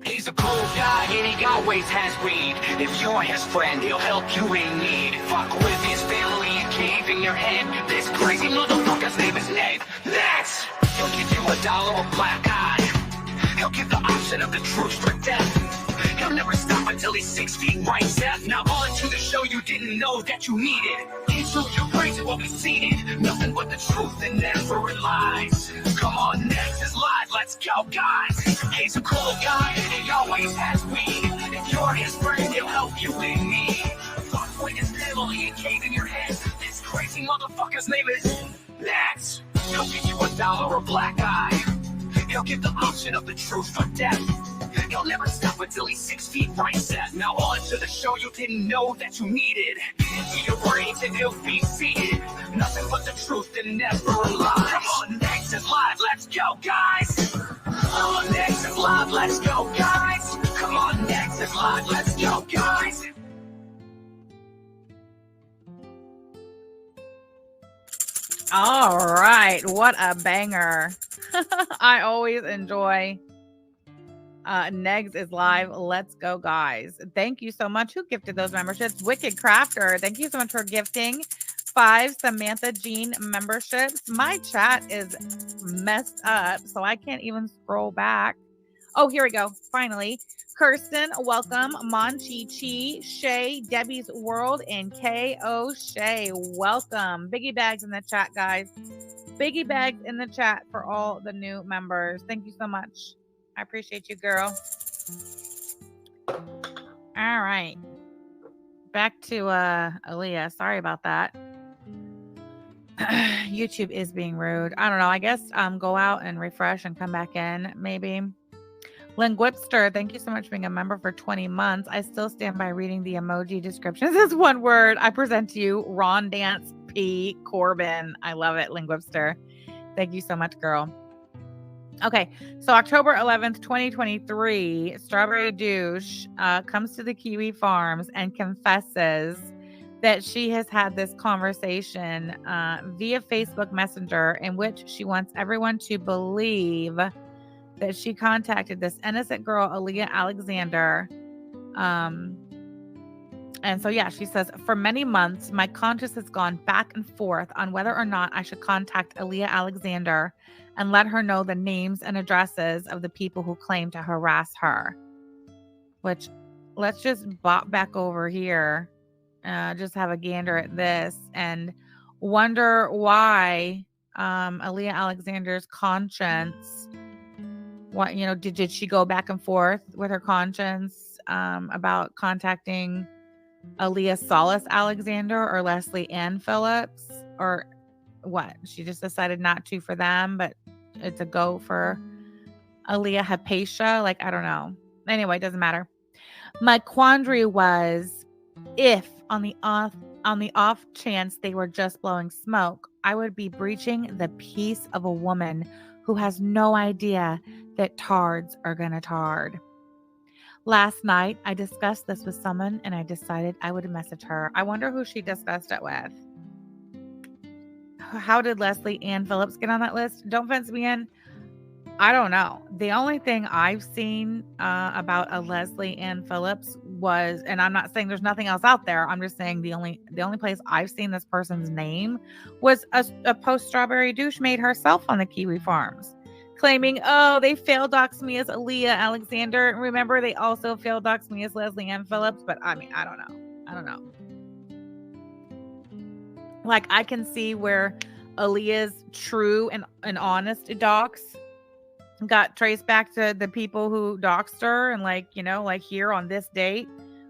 He's a cool guy and he always has weed. If you're his friend, he'll help you in need. Fuck with his family and cave in your head. This crazy motherfucker's name is Ned. That's he'll give you $1 or black eye. He'll give the option of the truth for death. He'll never stop until he's 6 feet right set. Now on to the show you didn't know that you needed. He's so your crazy will be seated. Nothing but the truth and never lies. Come on, next is live. Let's go, guys. He's a cool guy and he always has weed. If you're his friend, he'll help you in need. Fuck with his family and cave in your head. This crazy motherfucker's name is Nets. He'll give you $1 or black eye. He'll give the option of the truth for death. He'll never stop until he's 6 feet right set. Now on to the show you didn't know that you needed. Into your brains and he'll be seated. Nothing but the truth and never lies. Come on, next is live, let's go, guys. Come on, next is live, let's go, guys. Come on, next is live, let's go, guys. All right, what a banger. I always enjoy Negs is live. Let's go, guys. Thank you so much. Who gifted those memberships? Wicked Crafter. Thank you so much for gifting 5 Samantha Jean memberships. My chat is messed up, so I can't even scroll back. Oh, here we go. Finally. Kirsten, welcome. Monchi Chi, Shay, Debbie's World, and K.O. Shay, welcome. Biggie bags in the chat, guys. Biggie bags in the chat for all the new members. Thank you so much. I appreciate you, girl. All right. Back to Aaliyah. Sorry about that. YouTube is being rude. I don't know. I guess go out and refresh and come back in, maybe. Linguipster, thank you so much for being a member for 20 months. I still stand by reading the emoji descriptions as one word. I present to you Ron Dance P. Corbin. I love it, Linguipster. Thank you so much, girl. Okay, so October 11th, 2023, Strawberry Douche comes to the Kiwi Farms and confesses that she has had this conversation via Facebook Messenger in which she wants everyone to believe that she contacted this innocent girl, Aaliyah Alexander. And so, yeah, she says, for many months, my conscience has gone back and forth on whether or not I should contact Aaliyah Alexander and let her know the names and addresses of the people who claim to harass her. Which, let's just bop back over here, just have a gander at this and wonder why Aaliyah Alexander's conscience, what, you know, did she go back and forth with her conscience about contacting Aaliyah Solace Alexander or Leslie Ann Phillips, or what? She just decided not to for them, but it's a go for Aaliyah Hypatia. Like, I don't know. Anyway, it doesn't matter. My quandary was, if on the off chance they were just blowing smoke, I would be breaching the peace of a woman who has no idea that tards are gonna tard. Last night, I discussed this with someone and I decided I would message her. I wonder who she discussed it with. how did Leslie Ann Phillips get on that list? Don't fence me in. I don't know. The only thing I've seen about a Leslie Ann Phillips was, and I'm not saying there's nothing else out there. I'm just saying the only place I've seen this person's name was a post Strawberry Douche made herself on the Kiwi Farms, claiming, oh, they fail doxed me as Aaliyah Alexander. Remember, they also fail doxed me as Leslie Ann Phillips. But I mean, I don't know. Like, I can see where Aaliyah's true and honest docs got traced back to the people who doxed her, and like, you know, like here on this date,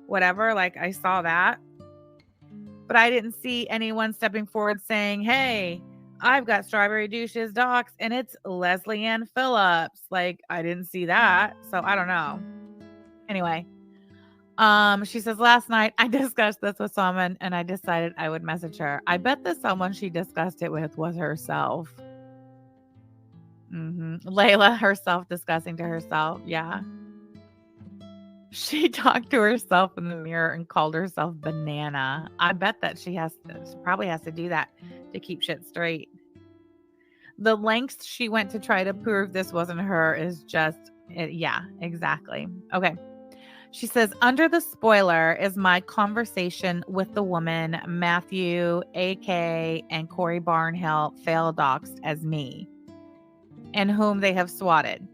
whatever, like I saw that. But I didn't see anyone stepping forward saying, hey, I've got Strawberry Douche's docs and it's Leslie Ann Phillips. Like, I didn't see that. So I don't know. Anyway, she says, last night I discussed this with someone and I decided I would message her. I bet the someone she discussed it with was herself. Layla herself discussing to herself. Yeah. She talked to herself in the mirror and called herself banana. I bet that she probably has to do that to keep shit straight. The lengths she went to try to prove this wasn't her is just, yeah, exactly. Okay. She says, under the spoiler is my conversation with the woman Matthew, AK, and Corey Barnhill fail doxed as me, and whom they have swatted.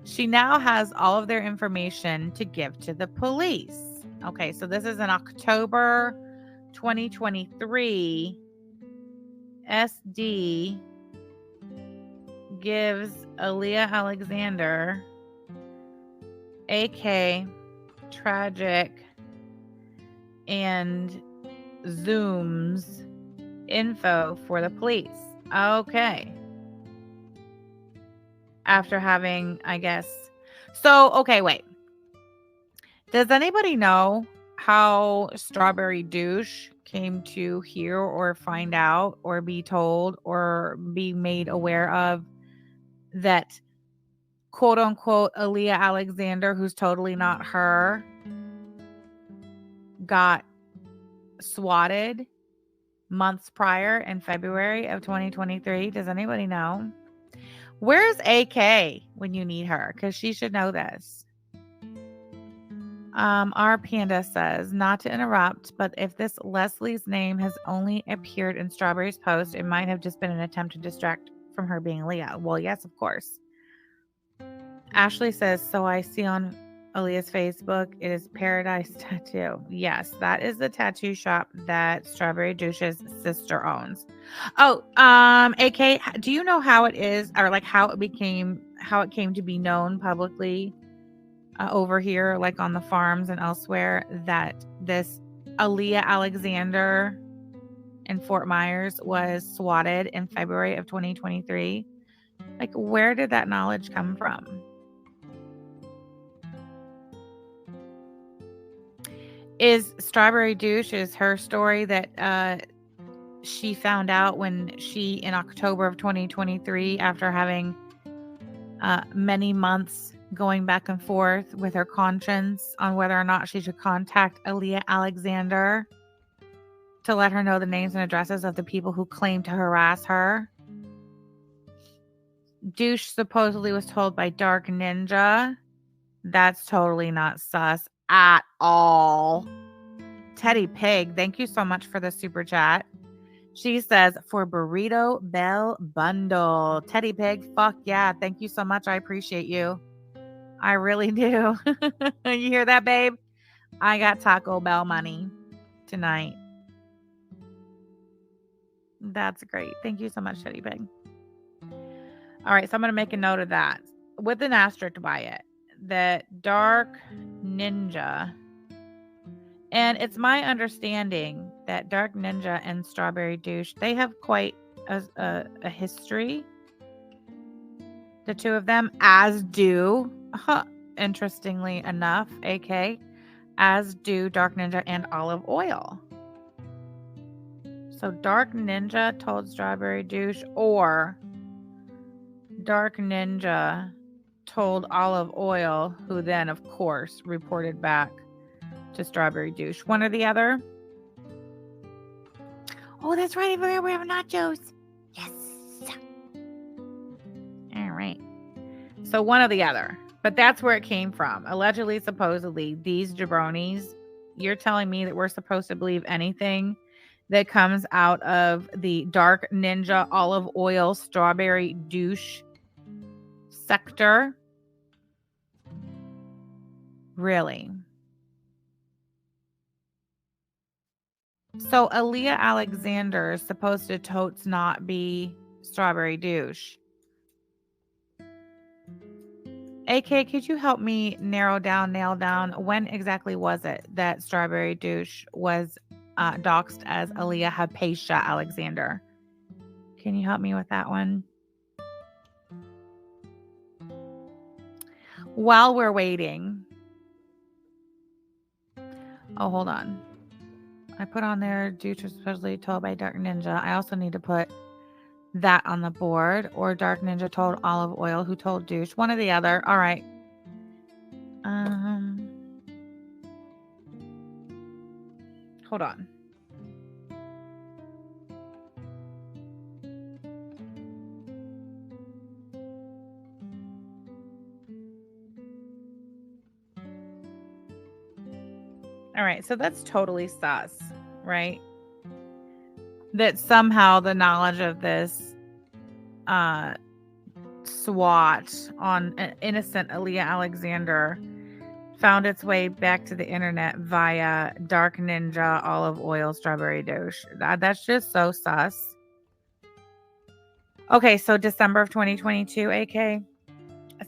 She now has all of their information to give to the police. Okay, so this is in October 2023. SD gives Aaliyah Alexander, AK, Tragic, and Zoom's info for the police. Okay. After having, I guess. So, okay, wait. Does anybody know how Strawberry Douche came to hear or find out or be told or be made aware of that quote unquote Aaliyah Alexander, who's totally not her, got swatted months prior in February of 2023? Does anybody know? Where's AK when you need her? Because she should know this. Our Panda says, not to interrupt, but if this Leslie's name has only appeared in Strawberry's post, it might have just been an attempt to distract from her being Aaliyah. Well, yes, of course. Ashley says, so I see on Aaliyah's Facebook, it is Paradise Tattoo. Yes, that is the tattoo shop that Strawberry Douche's sister owns. Oh, AK, do you know how it is, or like how it came to be known publicly over here, like on the farms and elsewhere, that this Aaliyah Alexander in Fort Myers was swatted in February of 2023? Like, where did that knowledge come from? Is Strawberry Douche, is her story that she found out when she, in October of 2023, after having many months going back and forth with her conscience on whether or not she should contact Aaliyah Alexander to let her know the names and addresses of the people who claimed to harass her. Douche supposedly was told by Dark Ninja. That's totally not sus at all. Teddy Pig, thank you so much for the super chat. She says, for Burrito Bell Bundle. Teddy Pig, fuck yeah. Thank you so much. I appreciate you. I really do. You hear that, babe? I got Taco Bell money tonight. That's great. Thank you so much, Teddy Pig. All right, so I'm going to make a note of that with an asterisk by it. That Dark Ninja, and it's my understanding that Dark Ninja and Strawberry Douche, they have quite a history, the two of them, as do, interestingly enough, AK, as do Dark Ninja and Olive Oil. So Dark Ninja told Strawberry Douche, or Dark Ninja told Olive Oil, who then, of course, reported back to Strawberry Douche. One or the other. Oh, that's right. We're having nachos. Yes. All right. So one or the other. But that's where it came from. Allegedly, supposedly, these jabronis, you're telling me that we're supposed to believe anything that comes out of the Dark Ninja olive oil strawberry douche sector? Really? So Aaliyah Alexander is supposed to totes not be strawberry douche. AK, could you help me nail down when exactly was it that Strawberry Douche was doxxed as Aaliyah Hypatia Alexander? Can you help me with that one? While we're waiting. Oh, hold on. I put on there Douche was supposedly told by Dark Ninja. I also need to put that on the board, or Dark Ninja told Olive Oil who told Douche. One or the other. All right. Hold on. All right, so that's totally sus, right? That somehow the knowledge of this swat on an innocent Aaliyah Alexander found its way back to the internet via Dark Ninja Olive Oil Strawberry Douche. That's just so sus. Okay, so December of 2022, AK.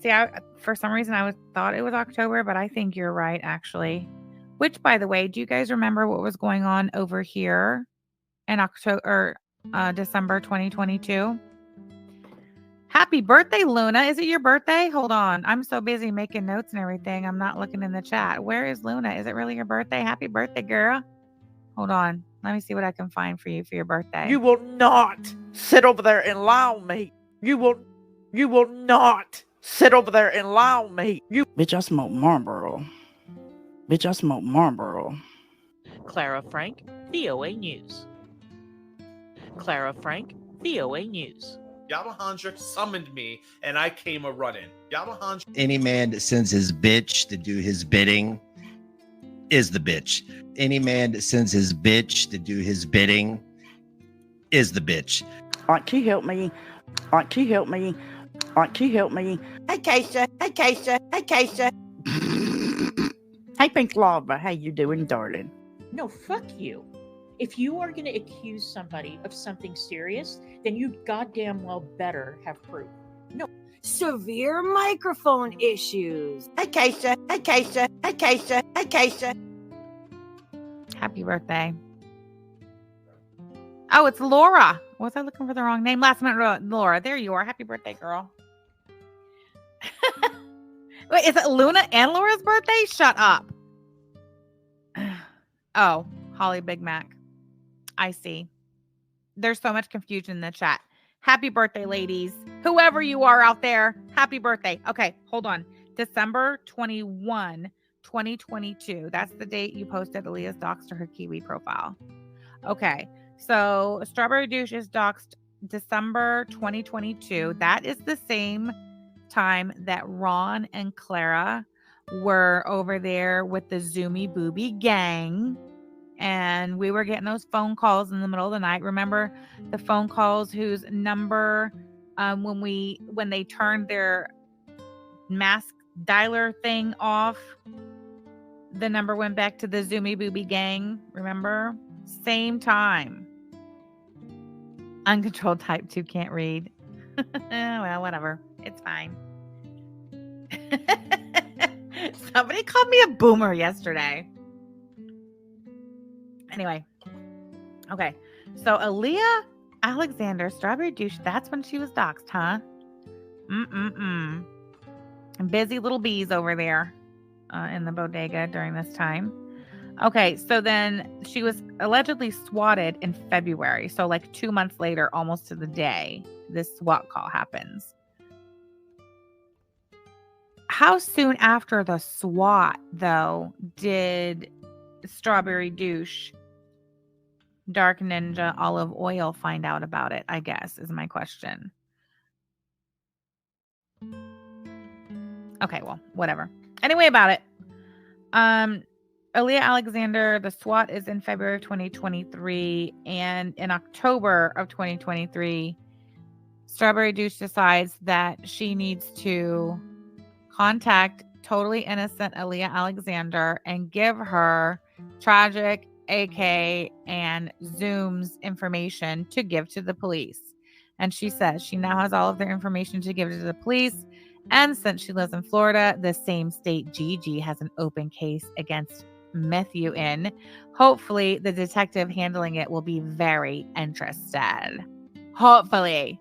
See, for some reason I thought it was October, but I think you're right, actually. Which, by the way, do you guys remember what was going on over here in October, December 2022? Happy birthday, Luna. Is it your birthday? Hold on. I'm so busy making notes and everything. I'm not looking in the chat. Where is Luna? Is it really your birthday? Happy birthday, girl. Hold on. Let me see what I can find for you for your birthday. You will not sit over there and lie on me. You will not sit over there and lie on me. Bitch, I smoke Marlboro. Bitch, I smoke Marlboro. Clara Frank, VOA News. Clara Frank, VOA News. Yamahandra summoned me and I came a running. Yamahandra. Any man that sends his bitch to do his bidding is the bitch. Any man that sends his bitch to do his bidding is the bitch. Aunt, can you help me? Aunt, can you help me? Aunt, can you help me? Hey, Keisha. Hey, Keisha. Hey, Keisha. Hey, Pink Lava. How you doing, darling? No, fuck you. If you are going to accuse somebody of something serious, then you goddamn well better have proof. No. Severe microphone issues. Hey, Keisha. Hey, Keisha. Hey, Keisha. Hey, Keisha. Happy birthday. Oh, it's Laura. Was I looking for the wrong name? Last minute, Laura. There you are. Happy birthday, girl. Wait, is it Luna and Laura's birthday? Shut up. Oh, Holly Big Mac. I see. There's so much confusion in the chat. Happy birthday, ladies. Whoever you are out there, happy birthday. Okay, hold on. December 21, 2022. That's the date you posted Aaliyah's docs to her Kiwi profile. Okay, so Strawberry Douche is doxed December 2022. That is the same time that Ron and Clara were over there with the Zoomy Booby gang. And we were getting those phone calls in the middle of the night. Remember the phone calls whose number, when they turned their mask dialer thing off, the number went back to the Zoomy Booby gang. Remember? Same time. Uncontrolled type 2 can't read. Well, whatever. It's fine. Somebody called me a boomer yesterday. Anyway. Okay. So Aaliyah Alexander, Strawberry Douche, that's when she was doxxed, huh? And busy little bees over there in the bodega during this time. Okay, so then she was allegedly swatted in February. So like 2 months later, almost to the day, this SWAT call happens. How soon after the SWAT, though, did Strawberry Douche Dark Ninja Olive Oil find out about it, I guess, is my question. Okay, well, whatever. Anyway, about it. Aaliyah Alexander, the SWAT is in February of 2023, and in October of 2023, Strawberry Douche decides that she needs to contact totally innocent Aaliyah Alexander and give her Tragic, AK, and Zoom's information to give to the police. And she says she now has all of their information to give to the police. And since she lives in Florida, the same state Gigi has an open case against Matthew in. Hopefully, the detective handling it will be very interested. Hopefully,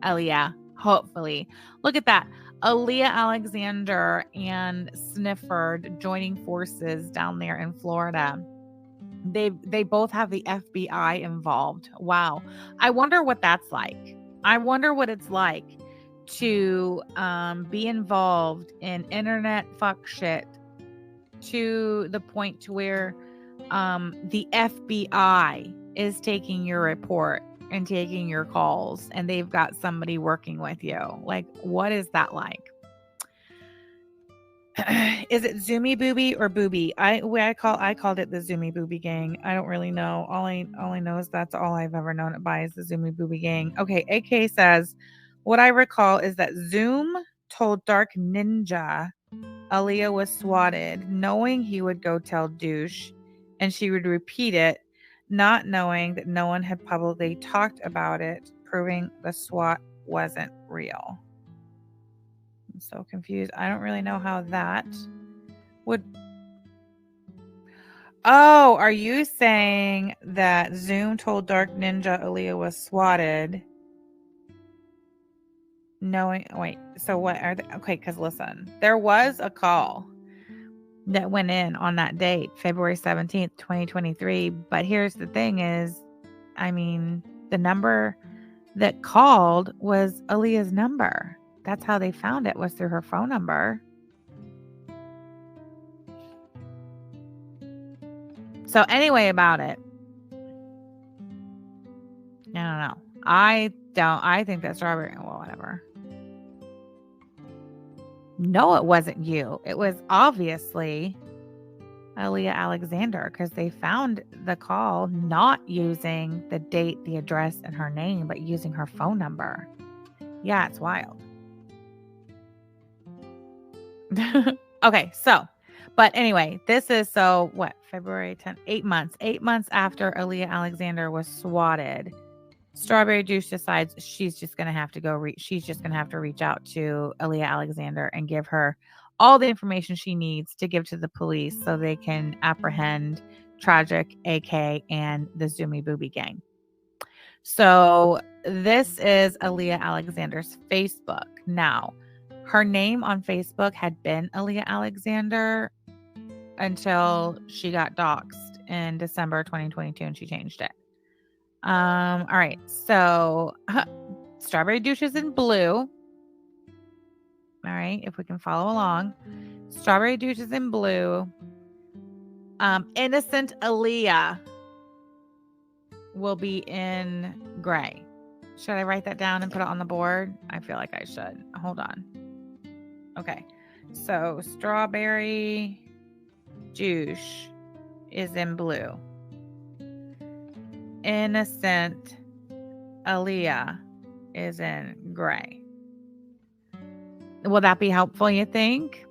Aaliyah. Hopefully. Look at that. Aaliyah Alexander and Snifford joining forces down there in Florida. They both have the FBI involved. Wow. I wonder what that's like. I wonder what it's like to be involved in internet fuck shit to the point to where the FBI is taking your report and taking your calls, and they've got somebody working with you. Like, what is that like? Is it Zoomy Booby or Booby? I called it the Zoomy Booby Gang. I don't really know. All I know is that's all I've ever known it by is the Zoomy Booby Gang. Okay, AK says, what I recall is that Zoom told Dark Ninja Aaliyah was swatted, knowing he would go tell Douche, and she would repeat it, not knowing that no one had publicly talked about it, proving the SWAT wasn't real. I'm so confused. I don't really know how that would... Oh, are you saying that Zoom told Dark Ninja Aaliyah was swatted? Knowing... Wait, so what are they... Okay, because listen, there was a call that went in on that date, February 17th, 2023. But here's the thing is, I mean, the number that called was Aaliyah's number. That's how they found it, was through her phone number. So anyway, about it. I don't know. I think that Strawberry, well, whatever. No, it wasn't you. It was obviously Aaliyah Alexander, because they found the call not using the date, the address, and her name, but using her phone number. Yeah, it's wild. Okay, so, but anyway, this is February 10th, 8 months. 8 months after Aaliyah Alexander was swatted, Strawberry Douche decides she's just going to have to reach out to Aaliyah Alexander and give her all the information she needs to give to the police so they can apprehend Tragic, AK, and the Zoomy Booby Gang. So this is Aaliyah Alexander's Facebook. Now, her name on Facebook had been Aaliyah Alexander until she got doxxed in December 2022 and she changed it. All right, so Strawberry Douche is in blue. All right, if we can follow along. Strawberry Douche is in blue. Innocent Aaliyah will be in gray. Should I write that down and put it on the board? I feel like I should. Hold on. Okay, so Strawberry Douche is in blue. Innocent Aaliyah is in gray. Will that be helpful, you think?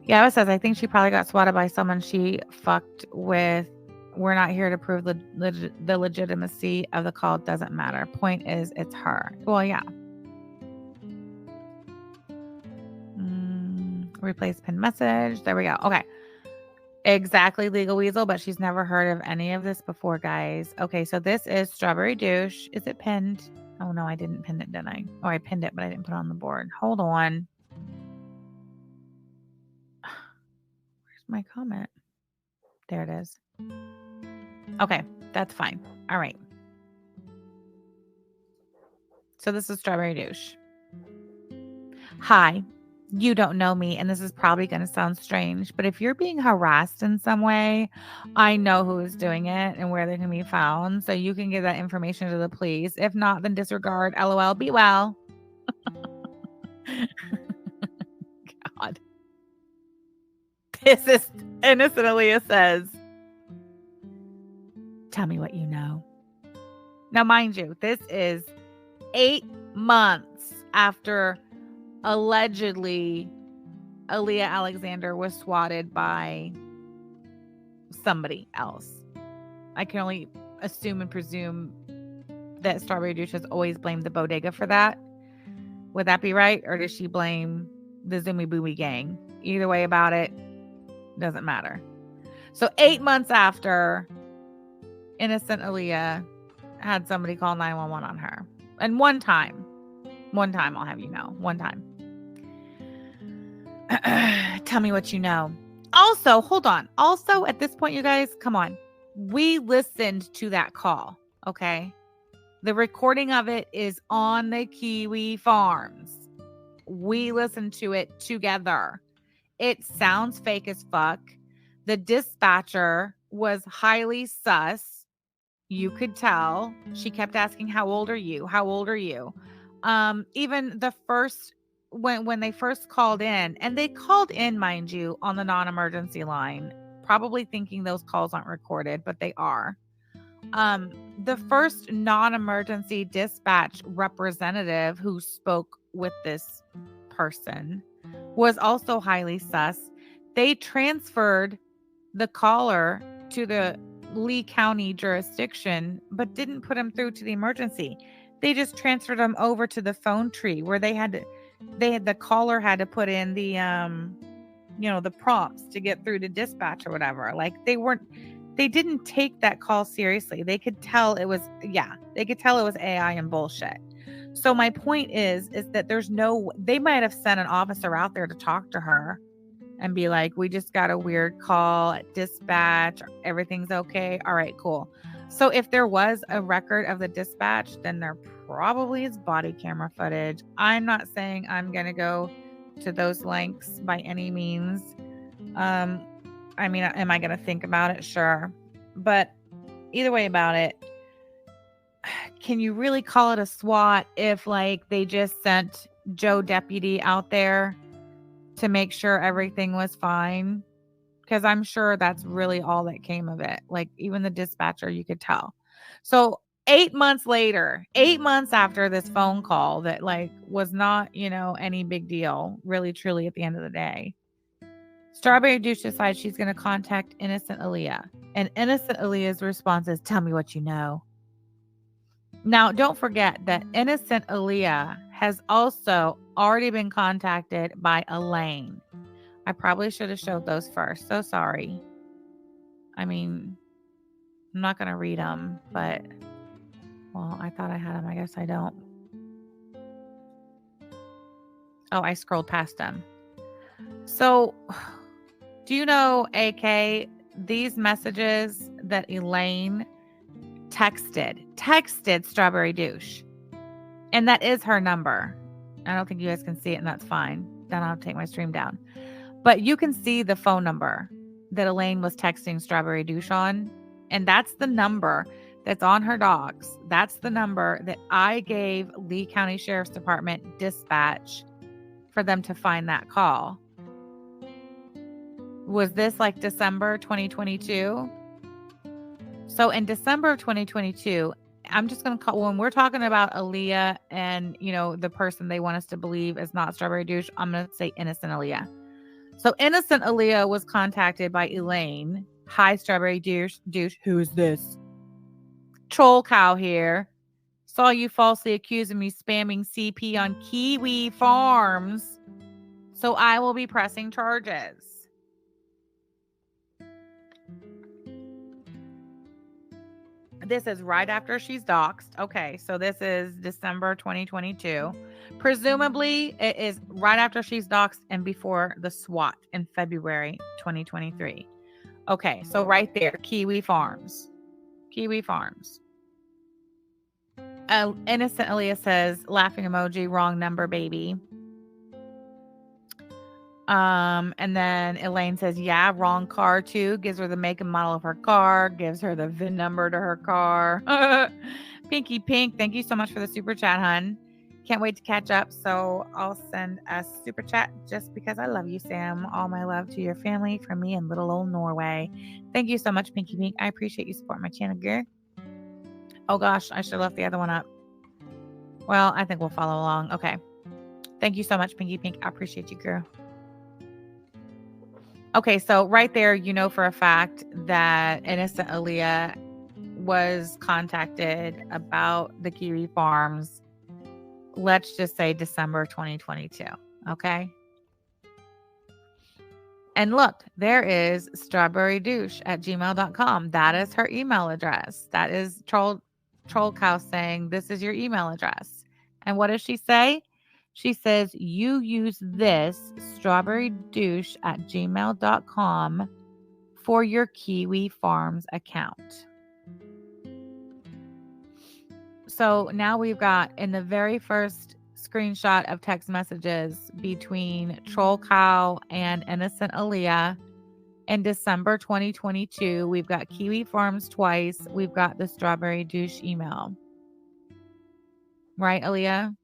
Yeah, it says, I think she probably got swatted by someone she fucked with. We're not here to prove the legitimacy of the call. It doesn't matter. Point is, it's her. Well, yeah. Replace pin message. There we go. Okay. Exactly, Legal Weasel, but she's never heard of any of this before, guys. Okay, so this is Strawberry Douche. Is it pinned? Oh, no, I didn't pin it, didn't I? Oh, I pinned it, but I didn't put it on the board. Hold on. Where's my comment? There it is. Okay, that's fine. All right. So this is Strawberry Douche. Hi. you don't know me, and this is probably going to sound strange, but if you're being harassed in some way, I know who is doing it and where they can be found. So you can give that information to the police. If not, then disregard. LOL. Be well. God. This is Innocent Aaliyah says, tell me what you know. Now, mind you, this is 8 months after allegedly Aaliyah Alexander was swatted by somebody else. I can only assume and presume that Strawberry Douche has always blamed the bodega for that. Would that be right? Or does she blame the Zoomy Boomy gang? Either way about it, doesn't matter. So 8 months after, Innocent Aaliyah had somebody call 911 on her. And one time, I'll have you know, one time. Tell me what you know. Also, hold on. Also, at this point, you guys, come on. We listened to that call, okay? The recording of it is on the Kiwi Farms. We listened to it together. It sounds fake as fuck. The dispatcher was highly sus. You could tell. She kept asking, how old are you? How old are you? Even the first, when they first called in, and they called in, mind you, on the non-emergency line, probably thinking those calls aren't recorded, but they are. The first non-emergency dispatch representative who spoke with this person was also highly sus. They transferred the caller to the Lee County jurisdiction, but didn't put him through to the emergency. They just transferred him over to the phone tree where the caller had to put in the the prompts to get through to dispatch or whatever. Like they didn't take that call seriously. They could tell it was AI and bullshit. So my point is that they might have sent an officer out there to talk to her and be like, we just got a weird call at dispatch. Everything's okay. All right, cool. So if there was a record of the dispatch, then there probably is body camera footage. I'm not saying I'm going to go to those lengths by any means. I mean, am I going to think about it? Sure. But either way about it, can you really call it a SWAT if like they just sent Joe Deputy out there to make sure everything was fine? Because I'm sure that's really all that came of it. Like even the dispatcher, you could tell. So 8 months later, 8 months after this phone call that like was not, any big deal, really, truly at the end of the day, Strawberry Douche decides she's going to contact Innocent Aaliyah. And Innocent Aaliyah's response is, tell me what you know. Now, don't forget that Innocent Aaliyah has also already been contacted by Elaine. I probably should have showed those first. So sorry. I mean, I'm not going to read them, but, well, I thought I had them. I guess I don't. Oh, I scrolled past them. So, do you know, AK, these messages that Elaine texted Strawberry Douche, and that is her number. I don't think you guys can see it, and that's fine. Then I'll take my stream down. But you can see the phone number that Elaine was texting Strawberry Douche on, and that's the number that's on her docs. That's the number that I gave Lee County Sheriff's Department dispatch for them to find that call. Was this like December 2022? So in December of 2022, I'm just going to call, when we're talking about Aaliyah and, the person they want us to believe is not Strawberry Douche, I'm going to say Innocent Aaliyah. So Innocent Aaliyah was contacted by Elaine. Hi, Strawberry Douche. Who is this? Troll Cow here. Saw you falsely accusing me spamming CP on Kiwi Farms. So I will be pressing charges. This is right after she's doxxed. Okay, so this is December 2022. Presumably, it is right after she's doxxed and before the SWAT in February 2023. Okay, so right there, Kiwi Farms. Kiwi Farms. Innocent Aaliyah says, laughing emoji, wrong number, baby. And then Elaine says, yeah, wrong car too. Gives her the make and model of her car. Gives her the VIN number to her car. Pinky Pink, thank you so much for the super chat, hun. Can't wait to catch up. So I'll send a super chat just because I love you, Sam. All my love to your family from me in little old Norway. Thank you so much, Pinky Pink. I appreciate you supporting my channel, girl. Oh gosh, I should have left the other one up. Well, I think we'll follow along. Okay. Thank you so much, Pinky Pink. I appreciate you, girl. Okay, so right there, you know for a fact that innocent Aaliyah was contacted about the Kiwi Farms. Let's just say December 2022. Okay. And look, there is strawberrydouche@gmail.com. That is her email address. That is Troll Cow saying, this is your email address. And what does she say? She says, you use this strawberrydouche@gmail.com for your Kiwi Farms account. So now we've got in the very first screenshot of text messages between Troll Cow and innocent Aaliyah in December 2022, we've got Kiwi Farms twice. We've got the Strawberry Douche email. Right, Aaliyah?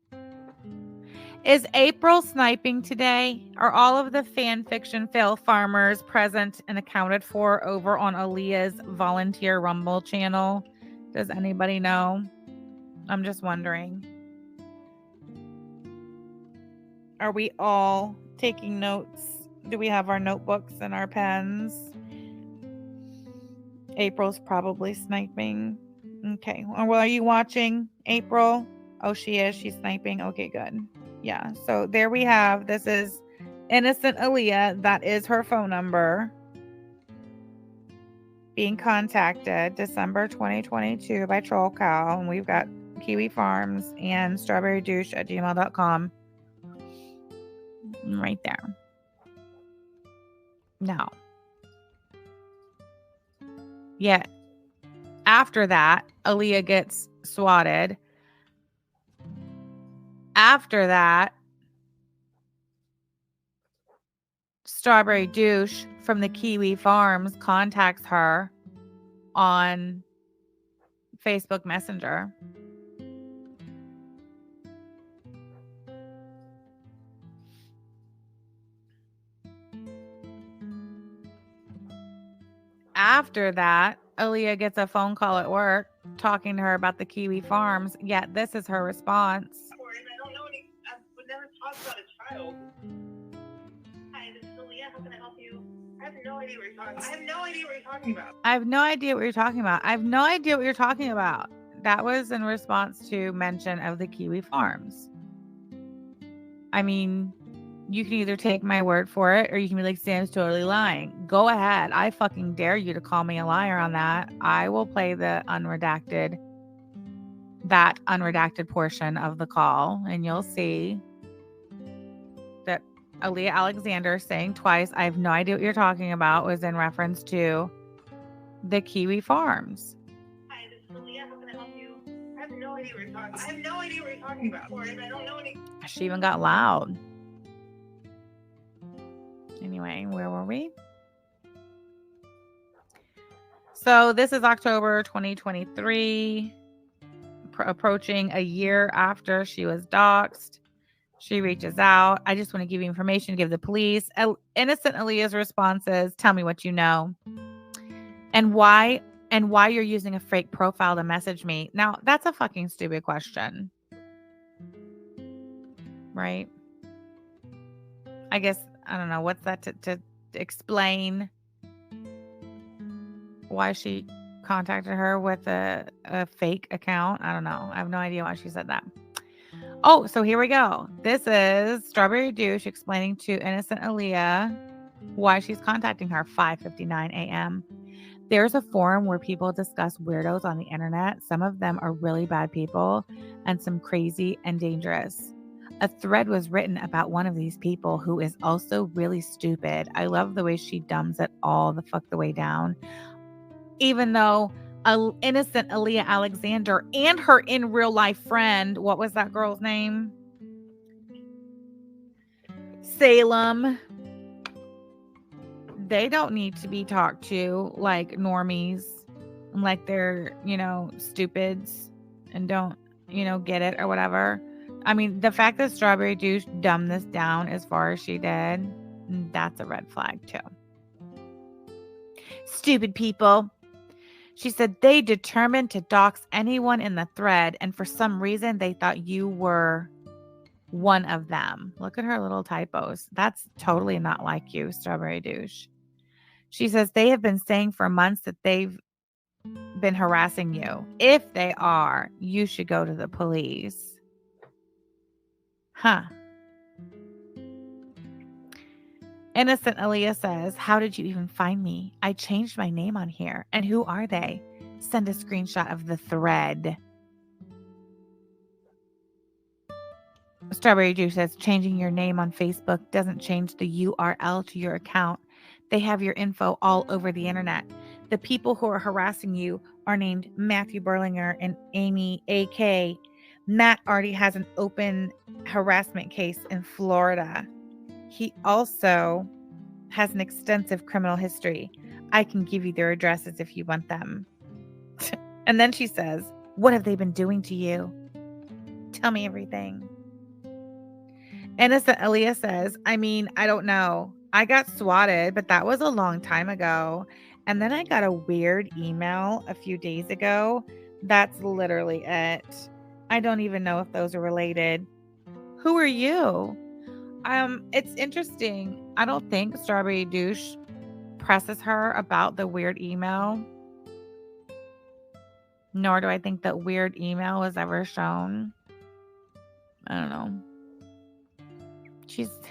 Is April sniping today? Are all of the fan fiction fail farmers present and accounted for over on Aaliyah's Volunteer Rumble channel? Does anybody know? I'm just wondering. Are we all taking notes? Do we have our notebooks and our pens? April's probably sniping. Okay. Well, are you watching, April? Oh, she is. She's sniping. Okay, good. Yeah. So there we have. This is innocent Aaliyah. That is her phone number. Being contacted December 2022 by Troll Cow. And we've got Kiwi Farms and strawberrydouche@gmail.com. Right there. Now. Yet, after that, Aaliyah gets swatted. After that, Strawberry Douche from the Kiwi Farms contacts her on Facebook Messenger. After that, Aaliyah gets a phone call at work talking to her about the Kiwi Farms. Yet this is her response. I don't know any. I would never talk about a child. Hi, this is Aaliyah. How can I help you? I have no idea what you're talking about. I have no idea what you're talking about. I have no idea what you're talking about. I have no idea what you're talking about. That was in response to mention of the Kiwi Farms. I mean, you can either take my word for it or you can be like, Sam's totally lying. Go ahead. I fucking dare you to call me a liar on that. I will play that unredacted portion of the call and you'll see that Aaliyah Alexander saying twice, I have no idea what you're talking about, was in reference to the Kiwi Farms. Hi, this is Aaliyah. How can I help you? I have no idea what you're talking about. I have no idea what you're talking about. I don't know any. She even got loud. Anyway, where were we? So this is October 2023, approaching a year after she was doxxed. She reaches out. I just want to give you information, give the police. Innocent Aaliyah's response is, tell me what you know. And why you're using a fake profile to message me. Now, that's a fucking stupid question. Right? I guess, I don't know, what's that to explain why she contacted her with a fake account? I don't know. I have no idea why she said that. Oh, so here we go. This is Strawberry Douche explaining to innocent Aaliyah why she's contacting her. 5:59 a.m. There's a forum where people discuss weirdos on the internet. Some of them are really bad people and some crazy and dangerous. A thread was written about one of these people who is also really stupid. I love the way she dumbs it all the fuck the way down. Even though innocent Aaliyah Alexander and her in real life friend, what was that girl's name? Salem, they don't need to be talked to like normies, like they're, stupids and don't, get it or whatever. I mean, the fact that Strawberry Douche dumbed this down as far as she did, that's a red flag too. Stupid people. She said they determined to dox anyone in the thread, and for some reason they thought you were one of them. Look at her little typos. That's totally not like you, Strawberry Douche. She says they have been saying for months that they've been harassing you. If they are, you should go to the police. Huh. Innocent Aaliyah says, how did you even find me? I changed my name on here. And who are they? Send a screenshot of the thread. Strawberry Juice says, changing your name on Facebook doesn't change the URL to your account. They have your info all over the internet. The people who are harassing you are named Matthew Berlinger and Amy A.K. Matt already has an open harassment case in Florida. He also has an extensive criminal history. I can give you their addresses if you want them. And then she says, what have they been doing to you? Tell me everything. Innocent Aaliyah says, I mean, I don't know. I got swatted, but that was a long time ago. And then I got a weird email a few days ago. That's literally it. I don't even know if those are related. Who are you? It's interesting. I don't think Strawberry Douche presses her about the weird email. Nor do I think that weird email was ever shown. I don't know.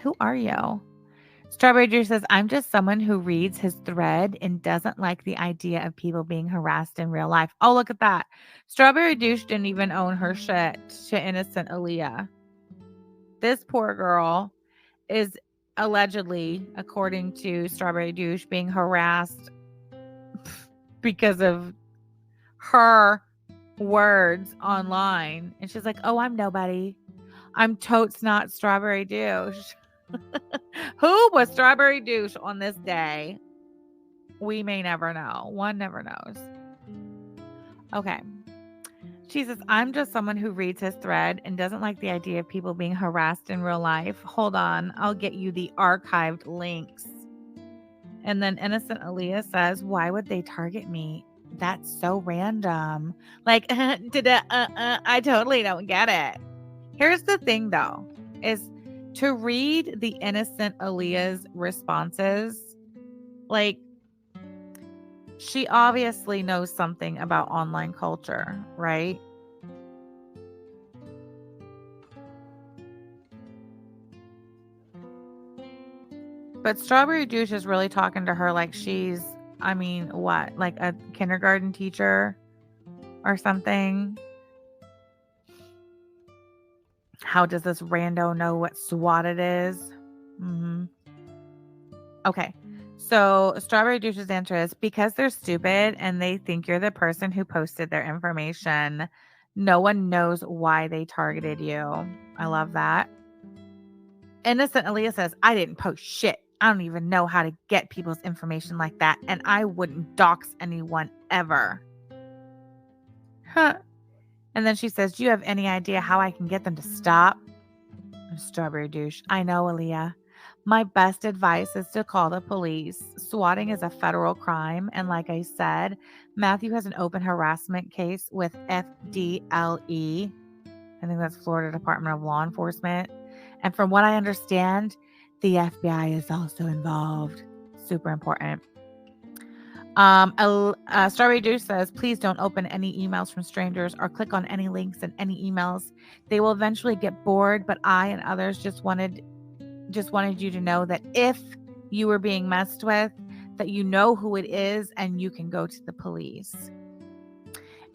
Who are you? Strawberry Juice says, I'm just someone who reads his thread and doesn't like the idea of people being harassed in real life. Oh, look at that. Strawberry Douche didn't even own her shit to Innocent Aaliyah. This poor girl is allegedly, according to Strawberry Douche, being harassed because of her words online. And she's like, oh, I'm nobody. I'm totes not Strawberry Douche. Who was Strawberry Douche on this day? We may never know. One never knows. Okay. She says, I'm just someone who reads his thread and doesn't like the idea of people being harassed in real life. Hold on. I'll get you the archived links. And then Innocent Aaliyah says, why would they target me? That's so random. Like, I totally don't get it. Here's the thing, though, is to read the Innocent Aaliyah's responses, like, she obviously knows something about online culture, right? But Strawberry Douche is really talking to her like she's, what? Like a kindergarten teacher or something? How does this rando know what SWAT it is? Mm-hmm. Okay. So Strawberry Douche's answer is because they're stupid and they think you're the person who posted their information. No one knows why they targeted you. I love that. Innocent Aaliyah says, I didn't post shit. I don't even know how to get people's information like that. And I wouldn't dox anyone ever. Huh. And then she says, do you have any idea how I can get them to stop? Strawberry Douche. I know, Aaliyah. My best advice is to call the police. Swatting is a federal crime. And like I said, Matthew has an open harassment case with FDLE. I think that's Florida Department of Law Enforcement. And from what I understand, the FBI is also involved. Super important. Strawberry Juice says, please don't open any emails from strangers or click on any links in any emails. They will eventually get bored, but I and others just wanted you to know that if you were being messed with, that you know who it is and you can go to the police.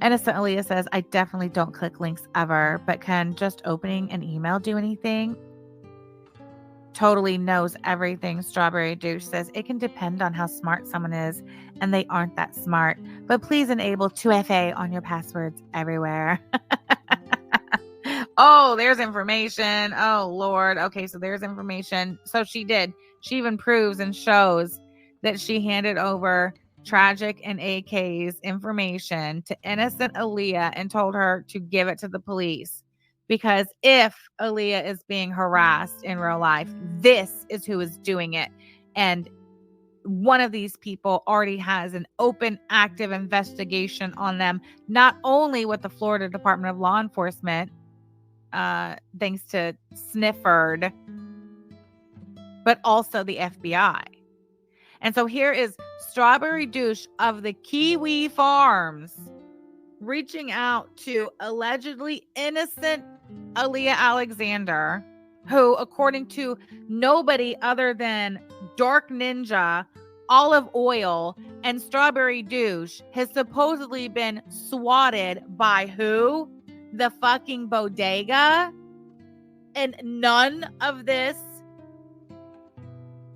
Innocent Aaliyah says, I definitely don't click links ever, but can just opening an email do anything? Totally knows everything. Strawberry Douche says, it can depend on how smart someone is, and they aren't that smart. But please enable 2FA on your passwords everywhere. Oh, there's information. Oh, Lord. Okay, so there's information. So she did. She even proves and shows that she handed over Tragic and AK's information to innocent Aaliyah and told her to give it to the police. Because if Aaliyah is being harassed in real life, this is who is doing it. And one of these people already has an open, active investigation on them, not only with the Florida Department of Law Enforcement, thanks to Snifford, but also the FBI. And so here is Strawberry Douche of the Kiwi Farms reaching out to allegedly innocent Aaliyah Alexander, who, according to nobody other than Dark Ninja, Olive Oil, and Strawberry Douche, has supposedly been swatted by who? The fucking bodega. And none of this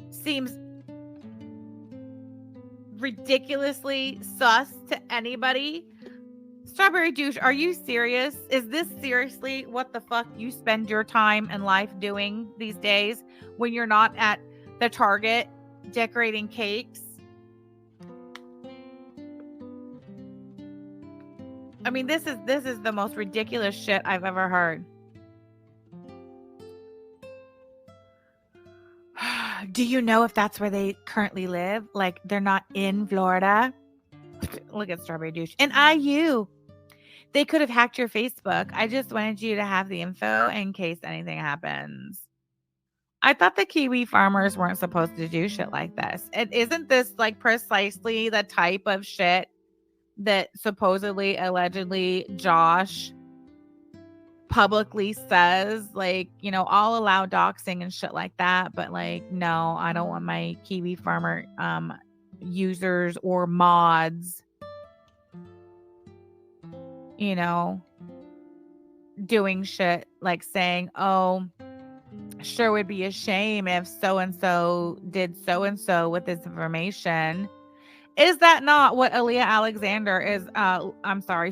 seems ridiculously sus to anybody. Strawberry Douche, are you serious? Is this seriously what the fuck you spend your time and life doing these days when you're not at the Target decorating cakes? I mean, this is the most ridiculous shit I've ever heard. Do you know if that's where they currently live? Like, they're not in Florida? Look at Strawberry Douche. And IU. They could have hacked your Facebook. I just wanted you to have the info in case anything happens. I thought the Kiwi farmers weren't supposed to do shit like this. And isn't this like precisely the type of shit that supposedly, allegedly, Josh publicly says, like, you know, I'll allow doxing and shit like that, but like, no, I don't want my Kiwi farmer users or mods, you know, doing shit like saying, oh, sure would be a shame if so-and-so did so-and-so with this information. Is that not what Aaliyah Alexander is,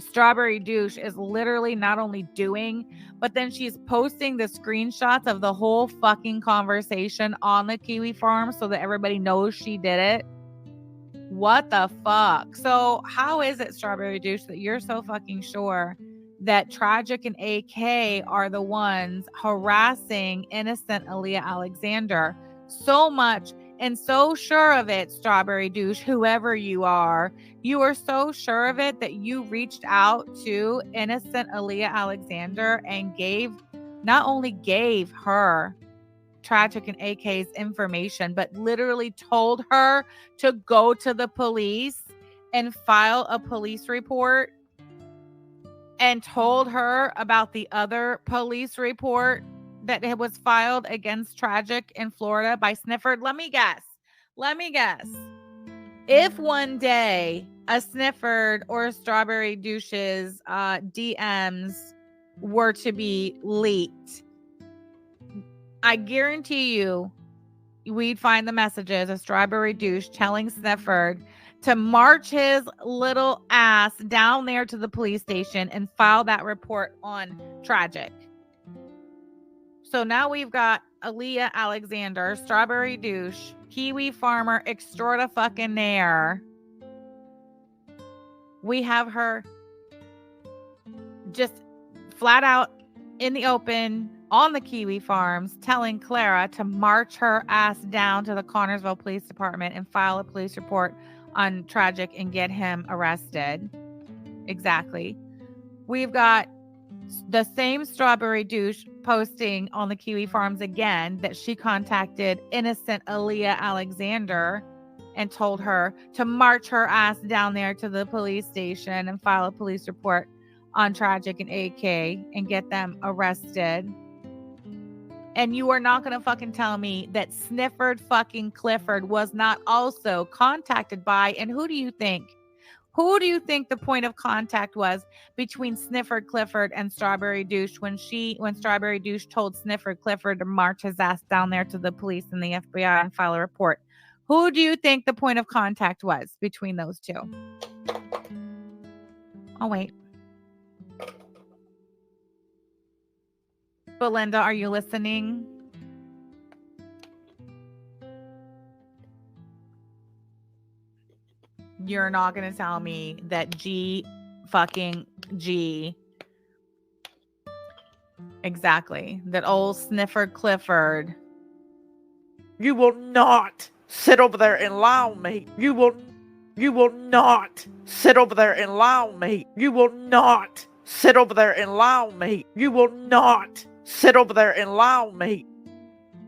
Strawberry Douche is literally not only doing, but then she's posting the screenshots of the whole fucking conversation on the Kiwi farm so that everybody knows she did it? What the fuck? So how is it, Strawberry Douche, that you're so fucking sure that Tragic and AK are the ones harassing innocent Aaliyah Alexander so much and so sure of it, Strawberry Douche, whoever you are so sure of it that you reached out to innocent Aaliyah Alexander and not only gave her Tragic and AK's information, but literally told her to go to the police and file a police report, and told her about the other police report that was filed against Tragic in Florida by Snifford. Let me guess. If one day a Snifford or Strawberry Douche's DMs were to be leaked, I guarantee you we'd find the messages of Strawberry Douche telling Snifford to march his little ass down there to the police station and file that report on Tragic. So now we've got Aaliyah Alexander, Strawberry Douche, Kiwi farmer extraordinaire. We have her just flat out in the open on the Kiwi farms telling Clara to march her ass down to the Connersville Police Department and file a police report on Tragic and get him arrested. Exactly. We've got the same Strawberry Douche posting on the Kiwi farms again that she contacted innocent Aaliyah Alexander and told her to march her ass down there to the police station and file a police report on Tragic and AK and get them arrested. And you are not going to fucking tell me that Snifford fucking Clifford was not also contacted by, and who do you think the point of contact was between Snifford Clifford and Strawberry Douche when Strawberry Douche told Snifford Clifford to march his ass down there to the police and the FBI and file a report? Who do you think the point of contact was between those two? Oh, wait. Belinda, are you listening? you're not going to tell me that G fucking G. Exactly. That old sniffer Clifford. You will not sit over there and lie on me. You will not sit over there and lie on me. You will not sit over there and lie on me. You will not sit over there and lie on me.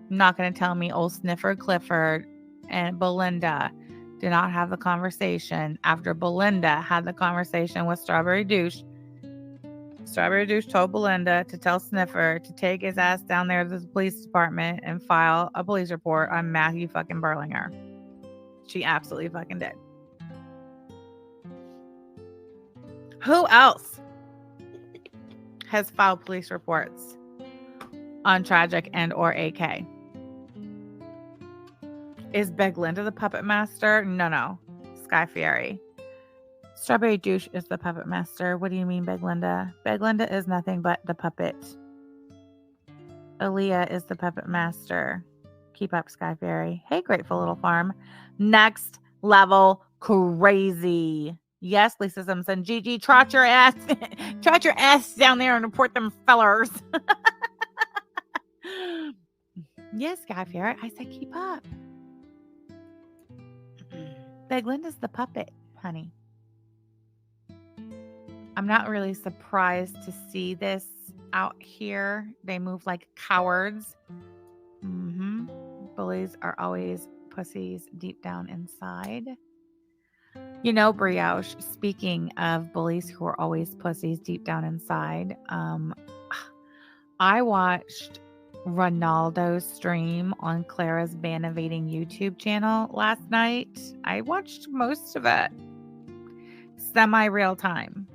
Not going to tell me old sniffer Clifford and Belinda did not have the conversation after Belinda had the conversation with Strawberry Douche. Strawberry Douche told Belinda to tell Sniffer to take his ass down there to the police department and file a police report on Matthew fucking Berlinger. She absolutely fucking did. Who else has filed police reports on Tragic and or AK? Is Beglinda the puppet master? No. Sky Fury. Strawberry Douche is the puppet master. What do you mean, Beglinda? Beglinda is nothing but the puppet. Aaliyah is the puppet master. Keep up, Sky Fairy. Hey, Grateful Little Farm. Next level crazy. Yes, Lisa Simpson. Gigi, trot your ass down there and report them fellers. Yes, Sky Fairy. I said keep up. Beglinda's the puppet, honey. I'm not really surprised to see this out here. They move like cowards. Bullies are always pussies deep down inside. You know, Brioche, speaking of bullies who are always pussies deep down inside, I watched Ronaldo's stream on Clara's Ban Evading YouTube channel last night. I watched most of it. Semi-real time.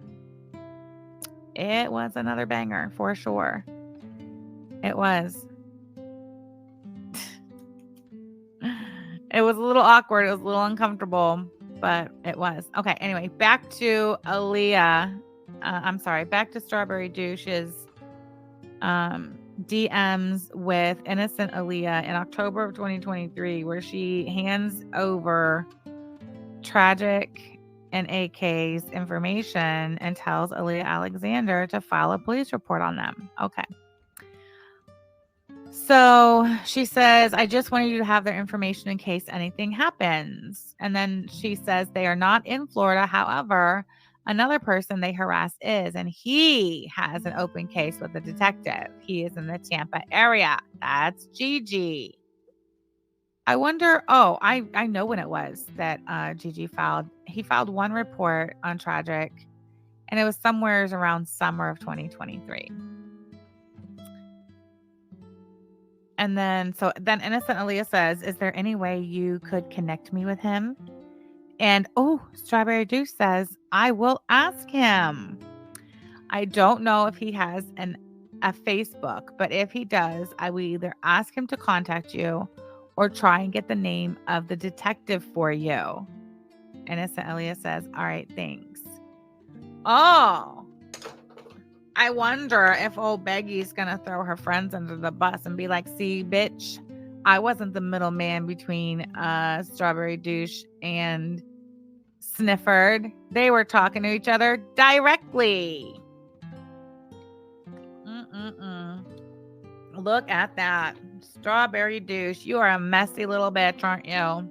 It was another banger for sure. It was. It was a little awkward. It was a little uncomfortable, but it was. Okay, anyway, back to Aaliyah. Back to Strawberry Douche's DMs with innocent Aaliyah in October of 2023, where she hands over Tragic and AK's information and tells Aaliyah Alexander to file a police report on them. Okay. So she says, I just wanted you to have their information in case anything happens. And then she says they are not in Florida. However, another person they harass is, and he has an open case with a detective. He is in the Tampa area. That's Gigi. I wonder, I know when it was that Gigi filed. He filed one report on Tragic, and it was somewhere around summer of 2023. And then innocent Aaliyah says, is there any way you could connect me with him? And Strawberry Douche says, I will ask him. I don't know if he has a Facebook, but if he does, I will either ask him to contact you or try and get the name of the detective for you. Innocent Aaliyah says, all right, thanks. Oh, I wonder if old Beggy's going to throw her friends under the bus and be like, see, bitch, I wasn't the middleman between Strawberry Douche and Snifford. They were talking to each other directly. Look at that. Strawberry Douche, you are a messy little bitch, aren't you?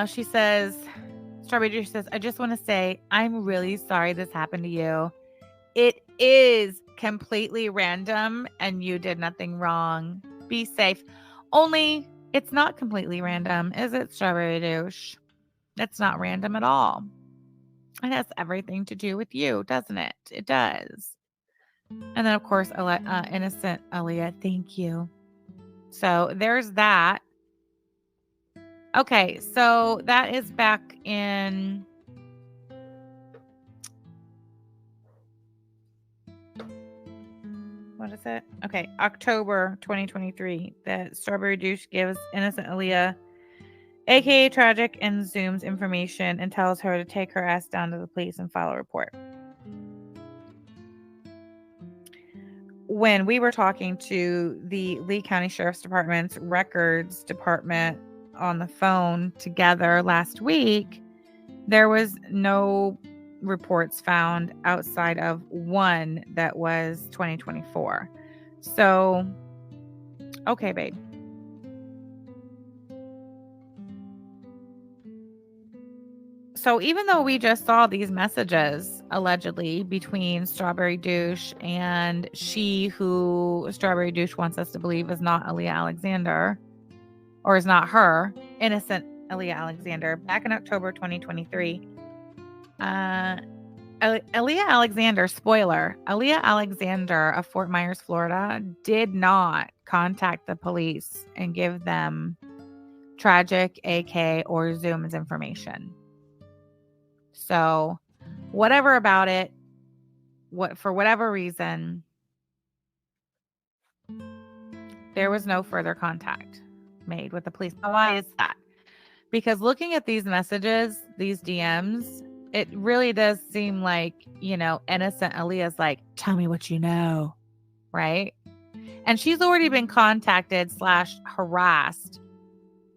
She says, Strawberry Douche says, I just want to say, I'm really sorry this happened to you. It is completely random and you did nothing wrong. Be safe. Only it's not completely random, is it, Strawberry Douche? It's not random at all. It has everything to do with you, doesn't it? It does. And then, of course, innocent Aaliyah, thank you. So there's that. Okay, so that is back in what is it? Okay, October 2023. That Strawberry Douche gives innocent Aaliyah, aka Tragic, and Zoom's information and tells her to take her ass down to the police and file a report. When we were talking to the Lee County Sheriff's Department's records department on the phone together last week, there was no reports found outside of one that was 2024. So, okay, babe. So even though we just saw these messages allegedly between Strawberry Douche and she who Strawberry Douche wants us to believe is not Aaliyah Alexander, or is not her, innocent Aaliyah Alexander, back in October 2023, Aaliyah Alexander, spoiler, Aaliyah Alexander of Fort Myers, Florida, did not contact the police and give them Tragic, AK, or Zoom's information. So, whatever about it, for whatever reason, there was no further contact made with the police. Now, why is that? Because looking at these messages, these DMs, it really does seem like, innocent Aaliyah's like, tell me what you know, right? And she's already been contacted / harassed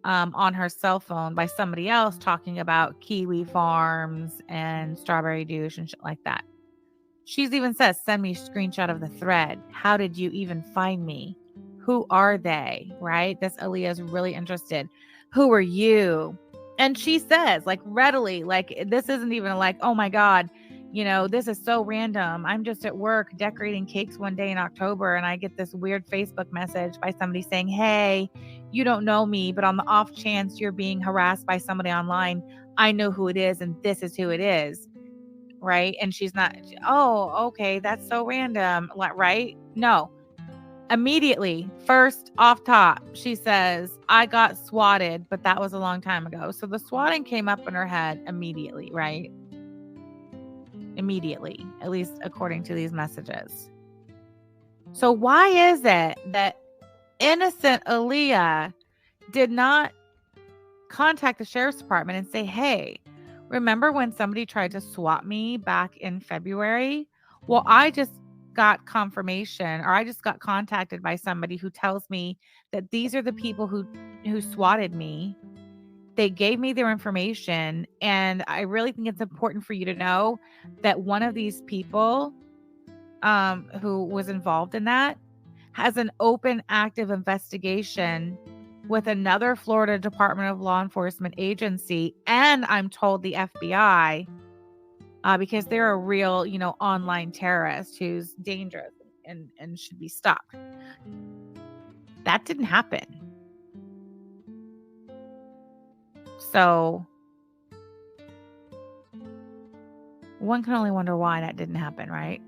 on her cell phone by somebody else talking about Kiwi Farms and Strawberry Douche and shit like that. She's even says, send me a screenshot of the thread. How did you even find me? Who are they? Right? This Aaliyah's really interested. Who are you? And she says, like, readily, like, this isn't even like, oh my God, this is so random. I'm just at work decorating cakes one day in October, and I get this weird Facebook message by somebody saying, hey, you don't know me, but on the off chance you're being harassed by somebody online, I know who it is, and this is who it is. Right? And she's not, oh, okay, that's so random, right? No. Immediately, first off top, she says, I got swatted, but that was a long time ago. So the swatting came up in her head immediately, right? Immediately, at least according to these messages. So why is it that innocent Aaliyah did not contact the sheriff's department and say, hey, remember when somebody tried to swat me back in February? Well, I just got confirmation, or I just got contacted by somebody who tells me that these are the people who swatted me. They gave me their information, and I really think it's important for you to know that one of these people who was involved in that has an open, active investigation with another Florida Department of Law Enforcement agency, and I'm told the FBI, because they're a real, online terrorist who's dangerous and should be stopped. That didn't happen. So one can only wonder why that didn't happen, right?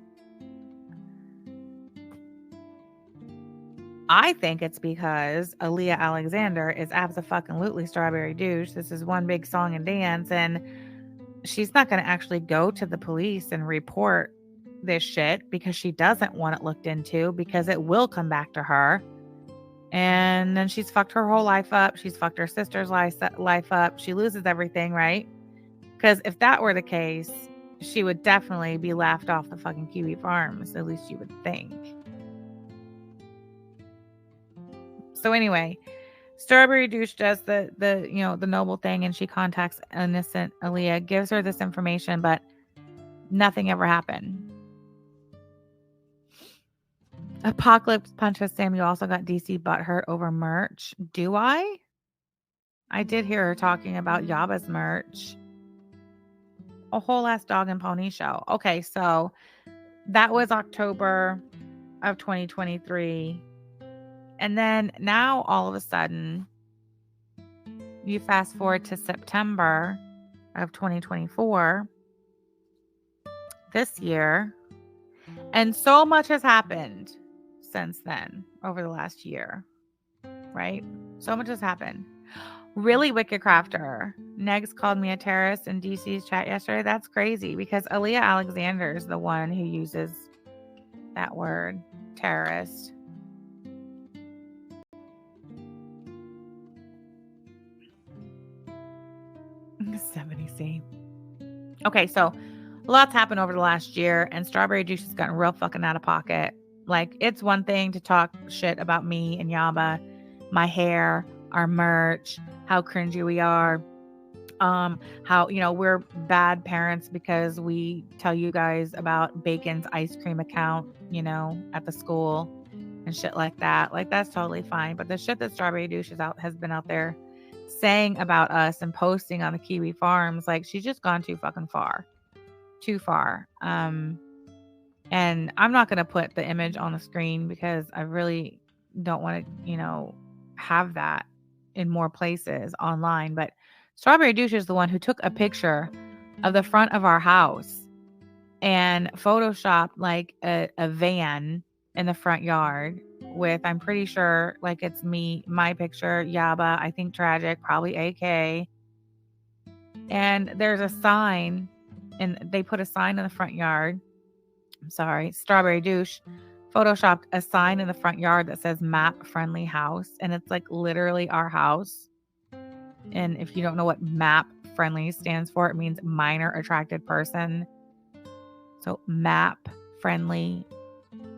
I think it's because Aaliyah Alexander is abso-fucking-lutely Strawberry Douche. This is one big song and dance, and she's not going to actually go to the police and report this shit because she doesn't want it looked into, because it will come back to her. And then she's fucked her whole life up. She's fucked her sister's life up. She loses everything, right? Because if that were the case, she would definitely be laughed off the fucking Kiwi Farms. At least you would think. So anyway, Strawberry Douche does the noble thing, and she contacts innocent Aaliyah, gives her this information, but nothing ever happened. Apocalypse Punches Sam, you also got DC butthurt over merch. Do I? I did hear her talking about Yaba's merch. A whole ass dog and pony show. Okay, so that was October of 2023. And then now all of a sudden, you fast forward to September of 2024, this year, and so much has happened since then over the last year, right? So much has happened. Really, Wicked Crafter. Negs called me a terrorist in DC's chat yesterday. That's crazy, because Aaliyah Alexander is the one who uses that word, terrorist. C. Okay, so a lot's happened over the last year, and Strawberry Douche has gotten real fucking out of pocket. Like, it's one thing to talk shit about me and Yaba, my hair, our merch, how cringy we are. How, we're bad parents because we tell you guys about Bacon's ice cream account, at the school and shit like that. Like, that's totally fine. But the shit that Strawberry Douche has been out there saying about us and posting on the Kiwi Farms, like, she's just gone too fucking far. Too far. And I'm not going to put the image on the screen because I really don't want to, have that in more places online. But Strawberry Douche is the one who took a picture of the front of our house and photoshopped like a van in the front yard with, I'm pretty sure, like, it's me, my picture, Yaba, I think Tragic, probably AK. And there's a sign, and they put a sign in the front yard. I'm sorry, Strawberry Douche photoshopped a sign in the front yard that says map friendly house. And it's like literally our house. And if you don't know what map friendly stands for, it means minor attracted person. So map friendly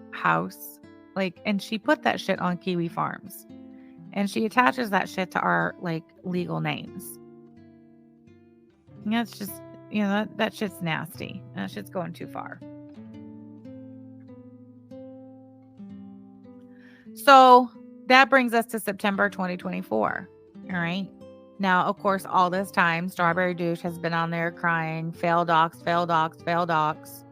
house. Like, and she put that shit on Kiwi Farms. And she attaches that shit to our like legal names. And that's just, that shit's nasty. That shit's going too far. So that brings us to September 2024. All right. Now, of course, all this time, Strawberry Douche has been on there crying, fail docs, fail docs, fail docs.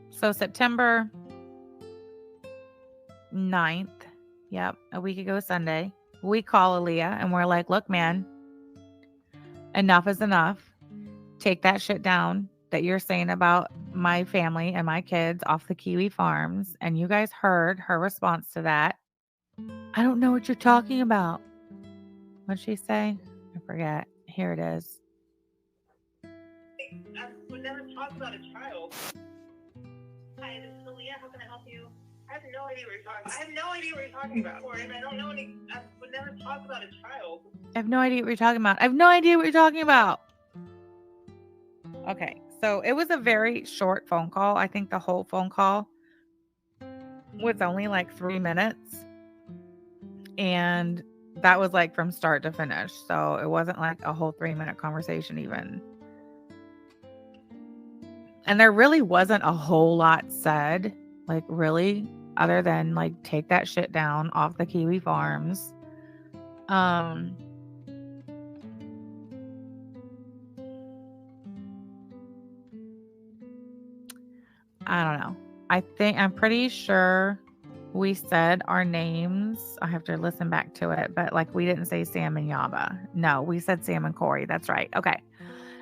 So September 9th, yep, a week ago Sunday, we call Aaliyah and we're like, look, man, enough is enough. Take that shit down that you're saying about my family and my kids off the Kiwi Farms. And you guys heard her response to that. I don't know what you're talking about. What'd she say? I forget. Here it is. I would never talk about a child. Hi, this is Aaliyah. How can I help you? I have no idea what you're talking about. I have no idea what you're talking about. And I don't know any. I would never talk about a child. I have no idea what you're talking about. I have no idea what you're talking about. Okay, so it was a very short phone call. I think the whole phone call was only like 3 minutes. And that was like from start to finish. So it wasn't like a whole 3-minute conversation even. And there really wasn't a whole lot said, like, really, other than like, take that shit down off the Kiwi Farms. I don't know. I'm pretty sure we said our names. I have to listen back to it, but like, we didn't say Sam and Yaba. No, we said Sam and Corey. That's right. Okay.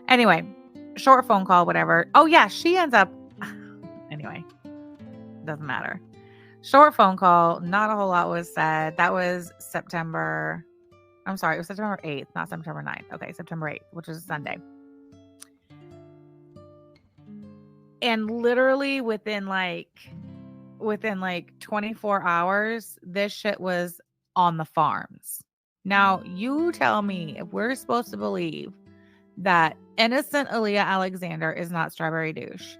Anyway, short phone call, whatever. Oh yeah, she ends up. Anyway, doesn't matter. Short phone call. Not a whole lot was said. That was September. I'm sorry. It was September 8th, not September 9th. Okay. September 8th, which is a Sunday. And literally within like 24 hours, this shit was on the farms. Now, you tell me if we're supposed to believe that innocent Aaliyah Alexander is not Strawberry Douche.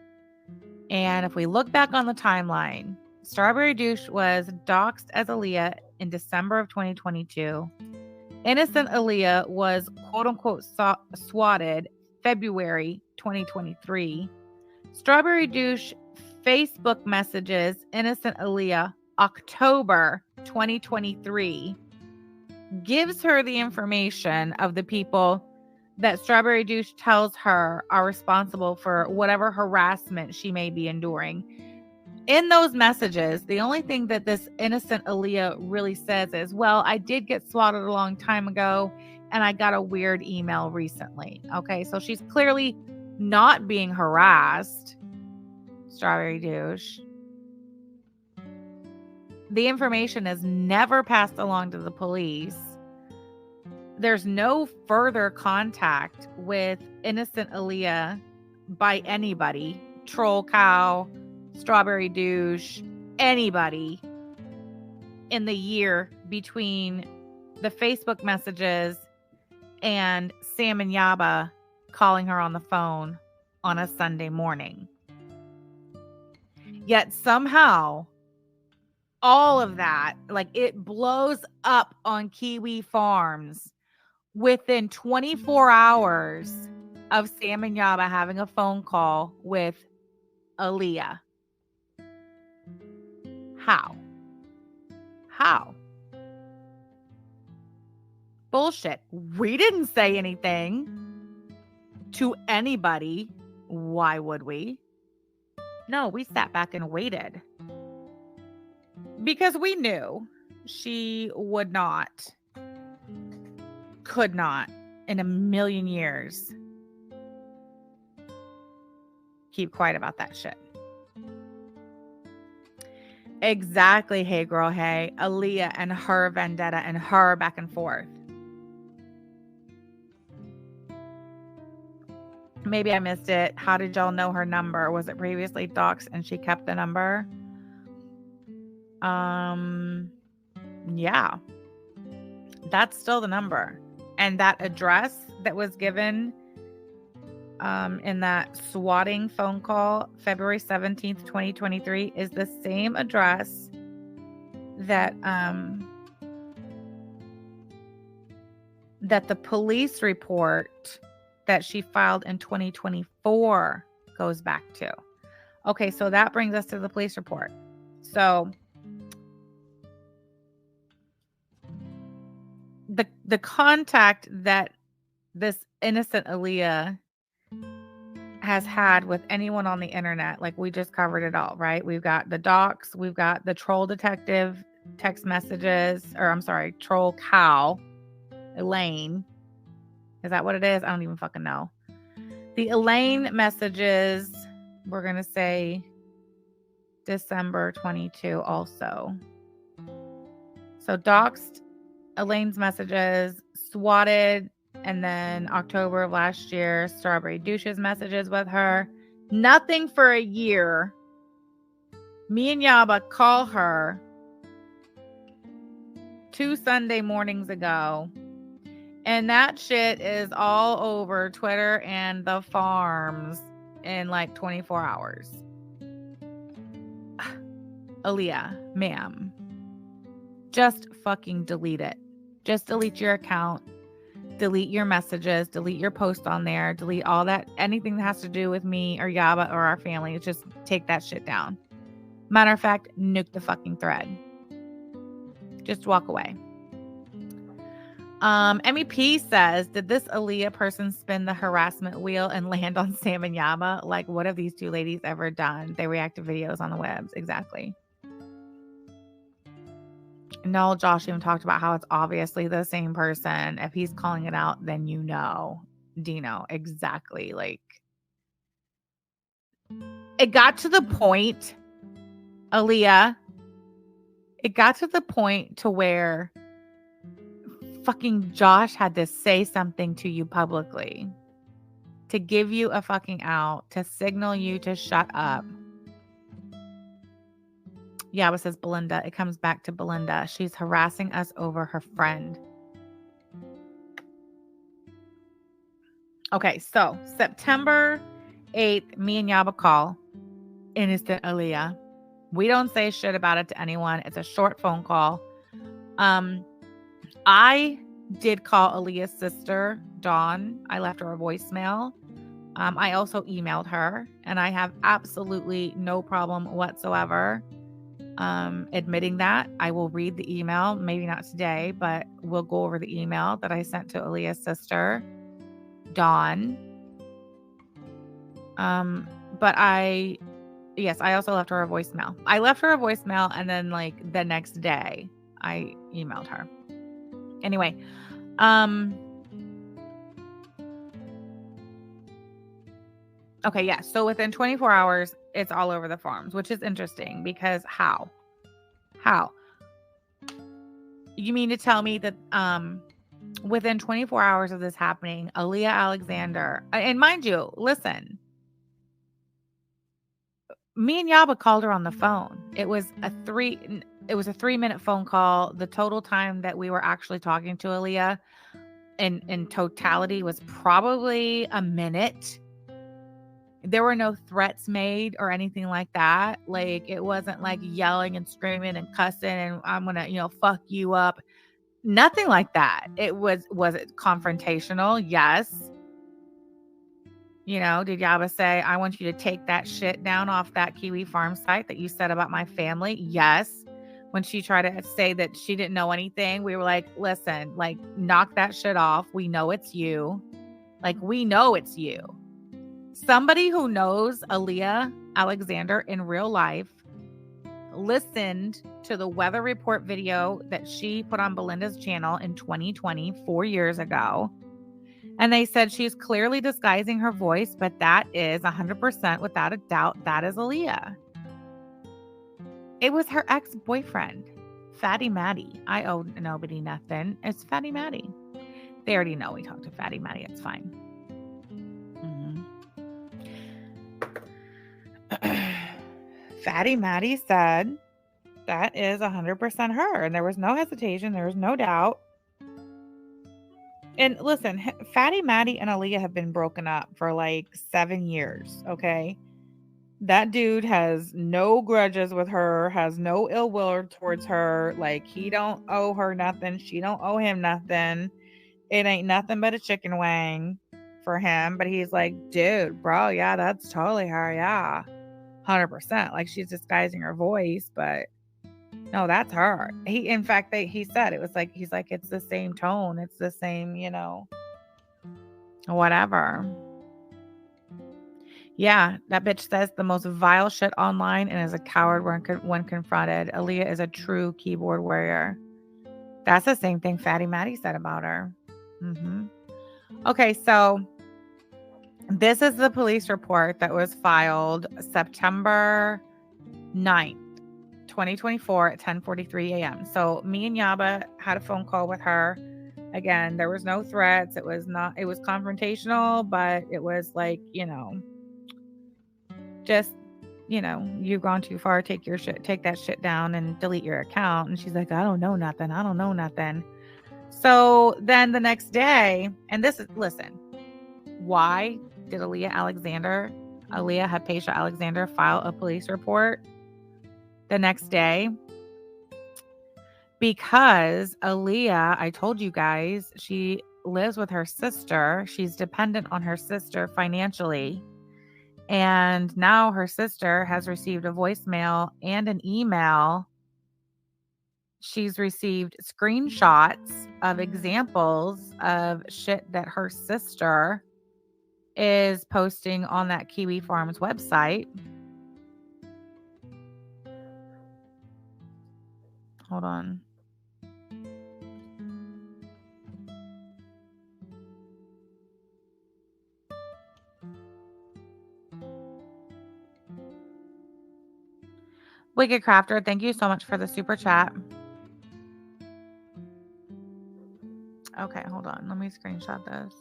And if we look back on the timeline, Strawberry Douche was doxxed as Aaliyah in December of 2022. Innocent Aaliyah was quote unquote swatted February 2023. Strawberry Douche Facebook messages innocent Aaliyah October 2023, gives her the information of the people that Strawberry Douche tells her are responsible for whatever harassment she may be enduring. In those messages, the only thing that this innocent Aaliyah really says is, well, I did get swatted a long time ago and I got a weird email recently. Okay, so she's clearly not being harassed. Strawberry Douche. The information is never passed along to the police. There's no further contact with innocent Aaliyah by anybody. Troll Cow, Strawberry Douche, anybody in the year between the Facebook messages and Sam and Yaba calling her on the phone on a Sunday morning. Yet somehow all of that, like, it blows up on Kiwi Farms within 24 hours of Sam and Yaba having a phone call with Aaliyah. How? Bullshit. We didn't say anything to anybody. Why would we? No, we sat back and waited. Because we knew she would not, could not, in a million years, keep quiet about that shit. Exactly. Hey, girl. Hey. Aaliyah and her vendetta and her back and forth. Maybe I missed it. How did y'all know her number? Was it previously doxed and she kept the number? Yeah. That's still the number. And that address that was given in that swatting phone call, February 17th, 2023, is the same address that that the police report that she filed in 2024 goes back to. Okay, so that brings us to the police report. So the contact that this innocent Aaliyah has had with anyone on the internet, like, we just covered it all, right? We've got the docs, we've got the troll detective text messages, or I'm sorry, troll cow, Elaine. Is that what it is? I don't even fucking know. The Elaine messages, we're going to say December 22 also. So doxed Elaine's messages, swatted, and then October of last year, Strawberry Douche's messages with her. Nothing for a year. Me and Yaba call her 2 Sunday mornings ago. And that shit is all over Twitter and the farms in like 24 hours. Aaliyah, ma'am, just fucking delete it. Just delete your account. Delete your messages. Delete your post on there. Delete all that. Anything that has to do with me or Yaba or our family. Just take that shit down. Matter of fact, nuke the fucking thread. Just walk away. MEP says, did this Aaliyah person spin the harassment wheel and land on Sam and Yaba? Like, what have these two ladies ever done? They react to videos on the webs. Exactly. No, Josh even talked about how it's obviously the same person. If he's calling it out, then you know. Dino, exactly. Like, it got to the point, Aaliyah, it got to the point to where fucking Josh had to say something to you publicly to give you a fucking out, to signal you to shut up. Yaba says, Belinda, it comes back to Belinda. She's harassing us over her friend. Okay, so September 8th, me and Yaba call innocent Aaliyah. We don't say shit about it to anyone. It's a short phone call. I did call Aaliyah's sister, Dawn. I left her a voicemail. I also emailed her, and I have absolutely no problem whatsoever admitting that. I will read the email, maybe not today, but we'll go over the email that I sent to Aaliyah's sister, Dawn. But I also left her a voicemail. I left her a voicemail, and then like the next day I emailed her. Anyway, okay, yeah. So within 24 hours, it's all over the farms, which is interesting because how? You mean to tell me that within 24 hours of this happening, Aaliyah Alexander, and mind you, listen, me and Yaba called her on the phone. It was a 3-minute phone call. The total time that we were actually talking to Aaliyah in totality was probably a minute. There were no threats made or anything like that. Like, it wasn't like yelling and screaming and cussing and I'm going to, fuck you up. Nothing like that. Was it confrontational? Yes. Did Yaba say, I want you to take that shit down off that Kiwi Farm site that you said about my family? Yes. When she tried to say that she didn't know anything, we were like, listen, like, knock that shit off. We know it's you. Like, we know it's you. Somebody who knows Aaliyah Alexander in real life listened to the weather report video that she put on Belinda's channel in 2020, 4 years ago. And they said she's clearly disguising her voice, but that is 100% without a doubt, that is Aaliyah. It was her ex-boyfriend, Fatty Matty. I owe nobody nothing. It's Fatty Matty. They already know we talked to Fatty Matty. It's fine. Fatty Matty said that is 100% her. And there was no hesitation. There was no doubt. And listen, Fatty Matty and Aaliyah have been broken up for like 7 years. Okay. That dude has no grudges with her, has no ill will towards her. Like, he don't owe her nothing. She don't owe him nothing. It ain't nothing but a chicken wing for him. But he's like, dude, bro, yeah, that's totally her. Yeah. 100%. Like, she's disguising her voice, but no, that's her. He said it was like, he's like, it's the same tone. It's the same, whatever. Yeah, that bitch says the most vile shit online and is a coward when confronted. Aaliyah is a true keyboard warrior. That's the same thing Fatty Matty said about her. Okay, so this is the police report that was filed September 9th, 2024 at 10:43 a.m. So me and Yaba had a phone call with her. Again, there was no threats. It was confrontational, but it was like, just, you've gone too far. Take that shit down and delete your account. And she's like, I don't know nothing. So then the next day, and listen, why did Aaliyah Hypatia Alexander file a police report the next day? Because Aaliyah, I told you guys, she lives with her sister. She's dependent on her sister financially. And now her sister has received a voicemail and an email. She's received screenshots of examples of shit that her sister is posting on that Kiwi Farms website. Hold on. Wicked Crafter, thank you so much for the super chat. Okay, hold on. Let me screenshot this.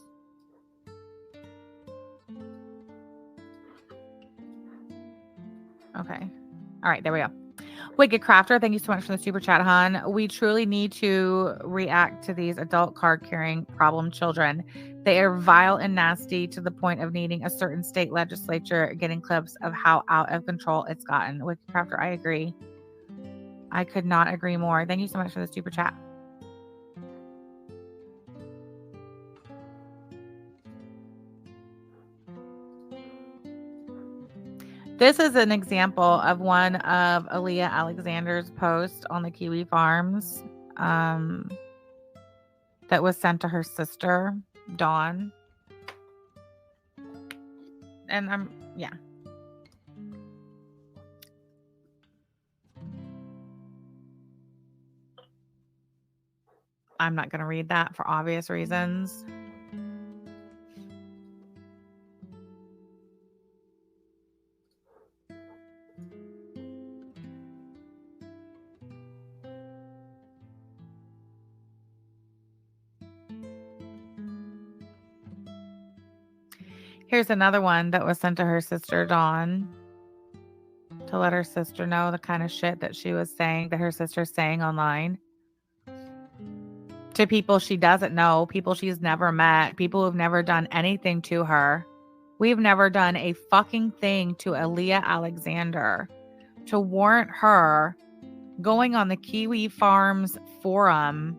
Okay. All right, there we go. Wicked Crafter, thank you so much for the super chat, hon. We truly need to react to these adult card-carrying problem children. They are vile and nasty to the point of needing a certain state legislature getting clips of how out of control it's gotten. Wicked Crafter, I agree. I could not agree more. Thank you so much for the super chat. This is an example of one of Aaliyah Alexander's posts on the Kiwi Farms that was sent to her sister, Dawn. And yeah. I'm not going to read that for obvious reasons. Here's another one that was sent to her sister, Dawn, to let her sister know the kind of shit that she was saying, that her sister's saying online. To people she doesn't know, people she's never met, people who've never done anything to her. We've never done a fucking thing to Aaliyah Alexander to warrant her going on the Kiwi Farms forum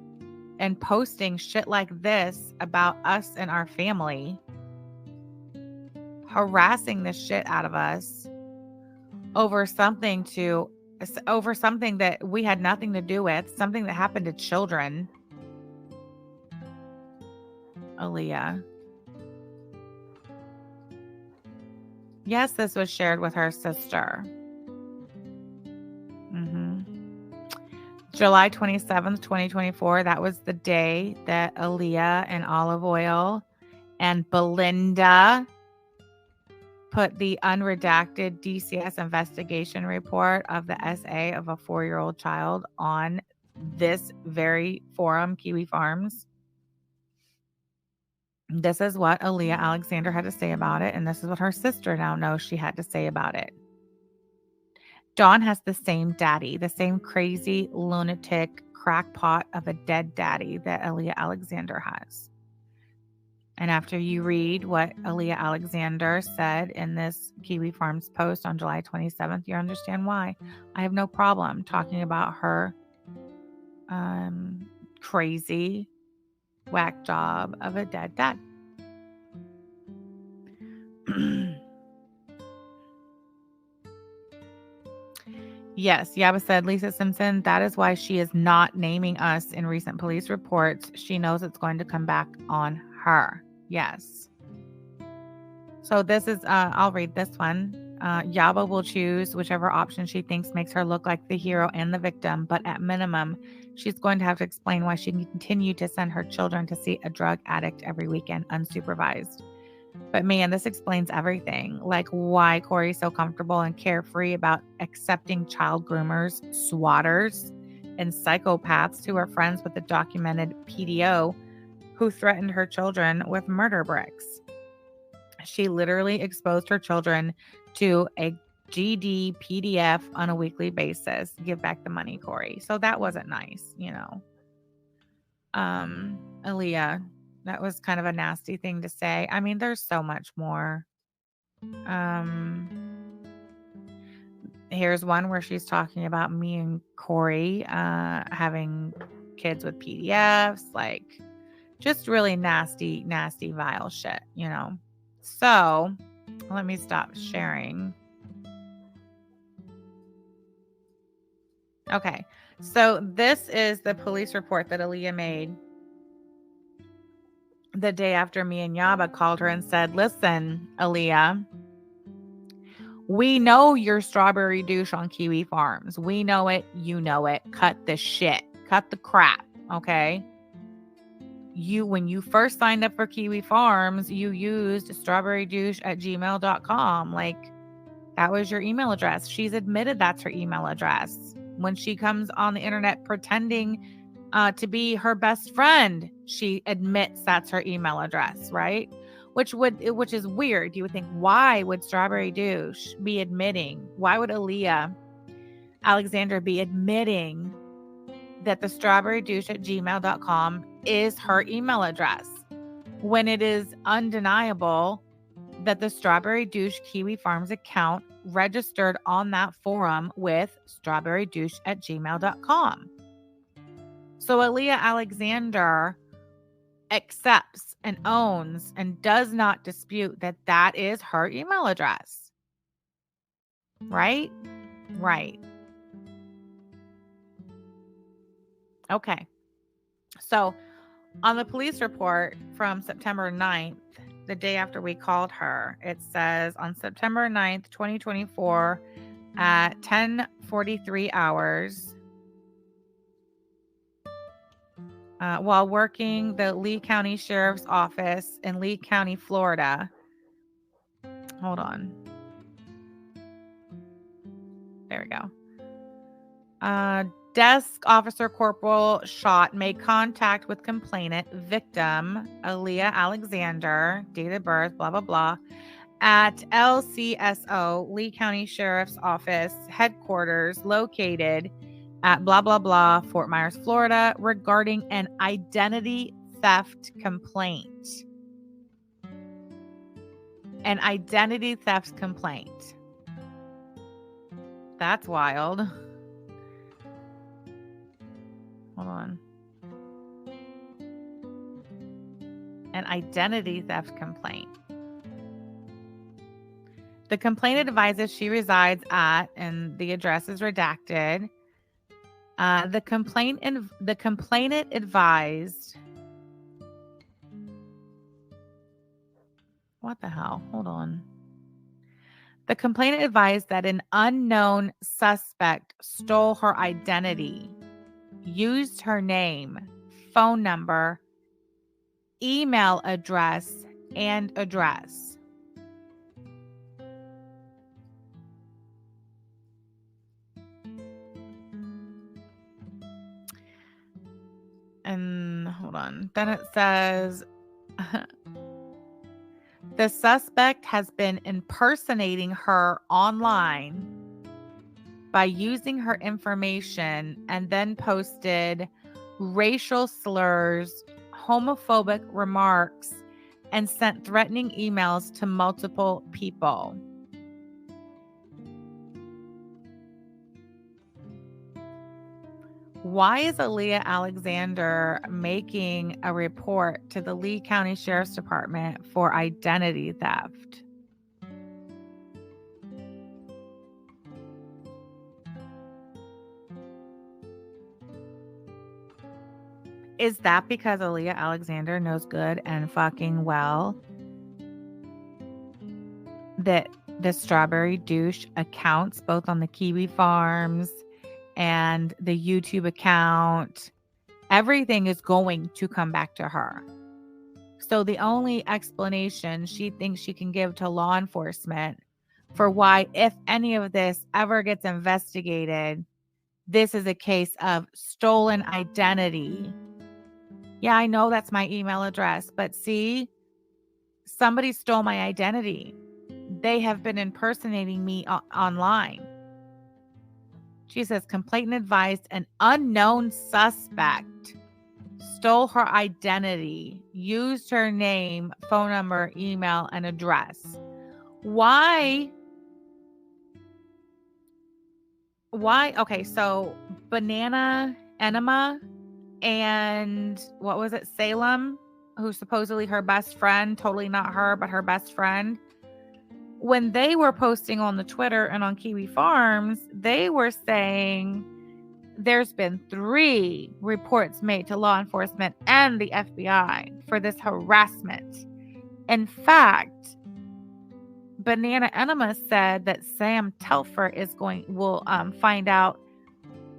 and posting shit like this about us and our family, harassing the shit out of us over something that we had nothing to do with, something that happened to children. Aaliyah. Yes, this was shared with her sister. July 27th, 2024. That was the day that Aaliyah and Olive Oil and Belinda put the unredacted DCS investigation report of the SA of a 4-year-old child on this very forum, Kiwi Farms. This is what Aaliyah Alexander had to say about it, and this is what her sister now knows she had to say about it. Dawn has the same daddy, the same crazy, lunatic, crackpot of a dead daddy that Aaliyah Alexander has. And after you read what Aaliyah Alexander said in this Kiwi Farms post on July 27th, you understand why. I have no problem talking about her crazy, whack job of a dead dad. Yes, Yaba said, Lisa Simpson, that is why she is not naming us in recent police reports. She knows it's going to come back on her. Yes. So this is, I'll read this one. Yaba will choose whichever option she thinks makes her look like the hero and the victim, but at minimum, she's going to have to explain why she continued to send her children to see a drug addict every weekend unsupervised. But man, this explains everything. Like why Corey's so comfortable and carefree about accepting child groomers, swatters, and psychopaths who are friends with the documented PDO who threatened her children with murder bricks. She literally exposed her children to a GD PDF on a weekly basis. Give back the money, Corey. So that wasn't nice, you know. Aaliyah, that was kind of a nasty thing to say. I mean, there's so much more. Here's one where she's talking about me and Corey having kids with PDFs, like just really nasty, nasty, vile shit, you know. So let me stop sharing. Okay, so this is the police report that Aaliyah made the day after me and Yaba called her and said, listen, Aaliyah, we know you're strawberry douche on Kiwi Farms. We know it. You know it. Cut the shit. Cut the crap. Okay. When you first signed up for Kiwi Farms, you used strawberrydouche@gmail.com. Like that was your email address. She's admitted that's her email address. When she comes on the internet pretending to be her best friend, she admits that's her email address, right? Which is weird. You would think, why would Strawberry Douche be admitting? Why would Aaliyah Alexander be admitting that the strawberrydouche@gmail.com is her email address when it is undeniable that the Strawberry Douche Kiwi Farms account registered on that forum with strawberrydouche@gmail.com. So Aaliyah Alexander accepts and owns and does not dispute that that is her email address. Right? Right. Okay. So on the police report from September 9th, the day after we called her, it says on September 9th, 2024 at 10:43 hours, while working the Lee County Sheriff's Office in Lee County, Florida. Hold on. There we go. Desk Officer Corporal Schott made contact with complainant victim Aaliyah Alexander, date of birth, blah, blah, blah, at LCSO, Lee County Sheriff's Office headquarters located at blah, blah, blah, Fort Myers, Florida, regarding an identity theft complaint. an identity theft complaint. That's wild. Hold on. An identity theft complaint. The complainant advises she resides at, and the address is redacted. The complainant advised. What the hell? Hold on. The complainant advised that an unknown suspect stole her identity, used her name, phone number, email address, and address. And hold on. Then it says the suspect has been impersonating her online by using her information and then posted racial slurs, homophobic remarks, and sent threatening emails to multiple people. Why is Aaliyah Alexander making a report to the Lee County Sheriff's Department for identity theft? Is that because Aaliyah Alexander knows good and fucking well that the Strawberry Douche accounts, both on the Kiwi Farms and the YouTube account, everything is going to come back to her? So the only explanation she thinks she can give to law enforcement for why, if any of this ever gets investigated, this is a case of stolen identity. Yeah, I know that's my email address, but see, somebody stole my identity. They have been impersonating me online. She says complainant advised an unknown suspect stole her identity, used her name, phone number, email, and address. Why? Okay, so Banana Enema and what was it, Salem, who's supposedly her best friend, totally not her, but her best friend. When they were posting on the Twitter and on Kiwi Farms, they were saying there's been 3 reports made to law enforcement and the FBI for this harassment. In fact, Banana Enema said that Sam Telfer will find out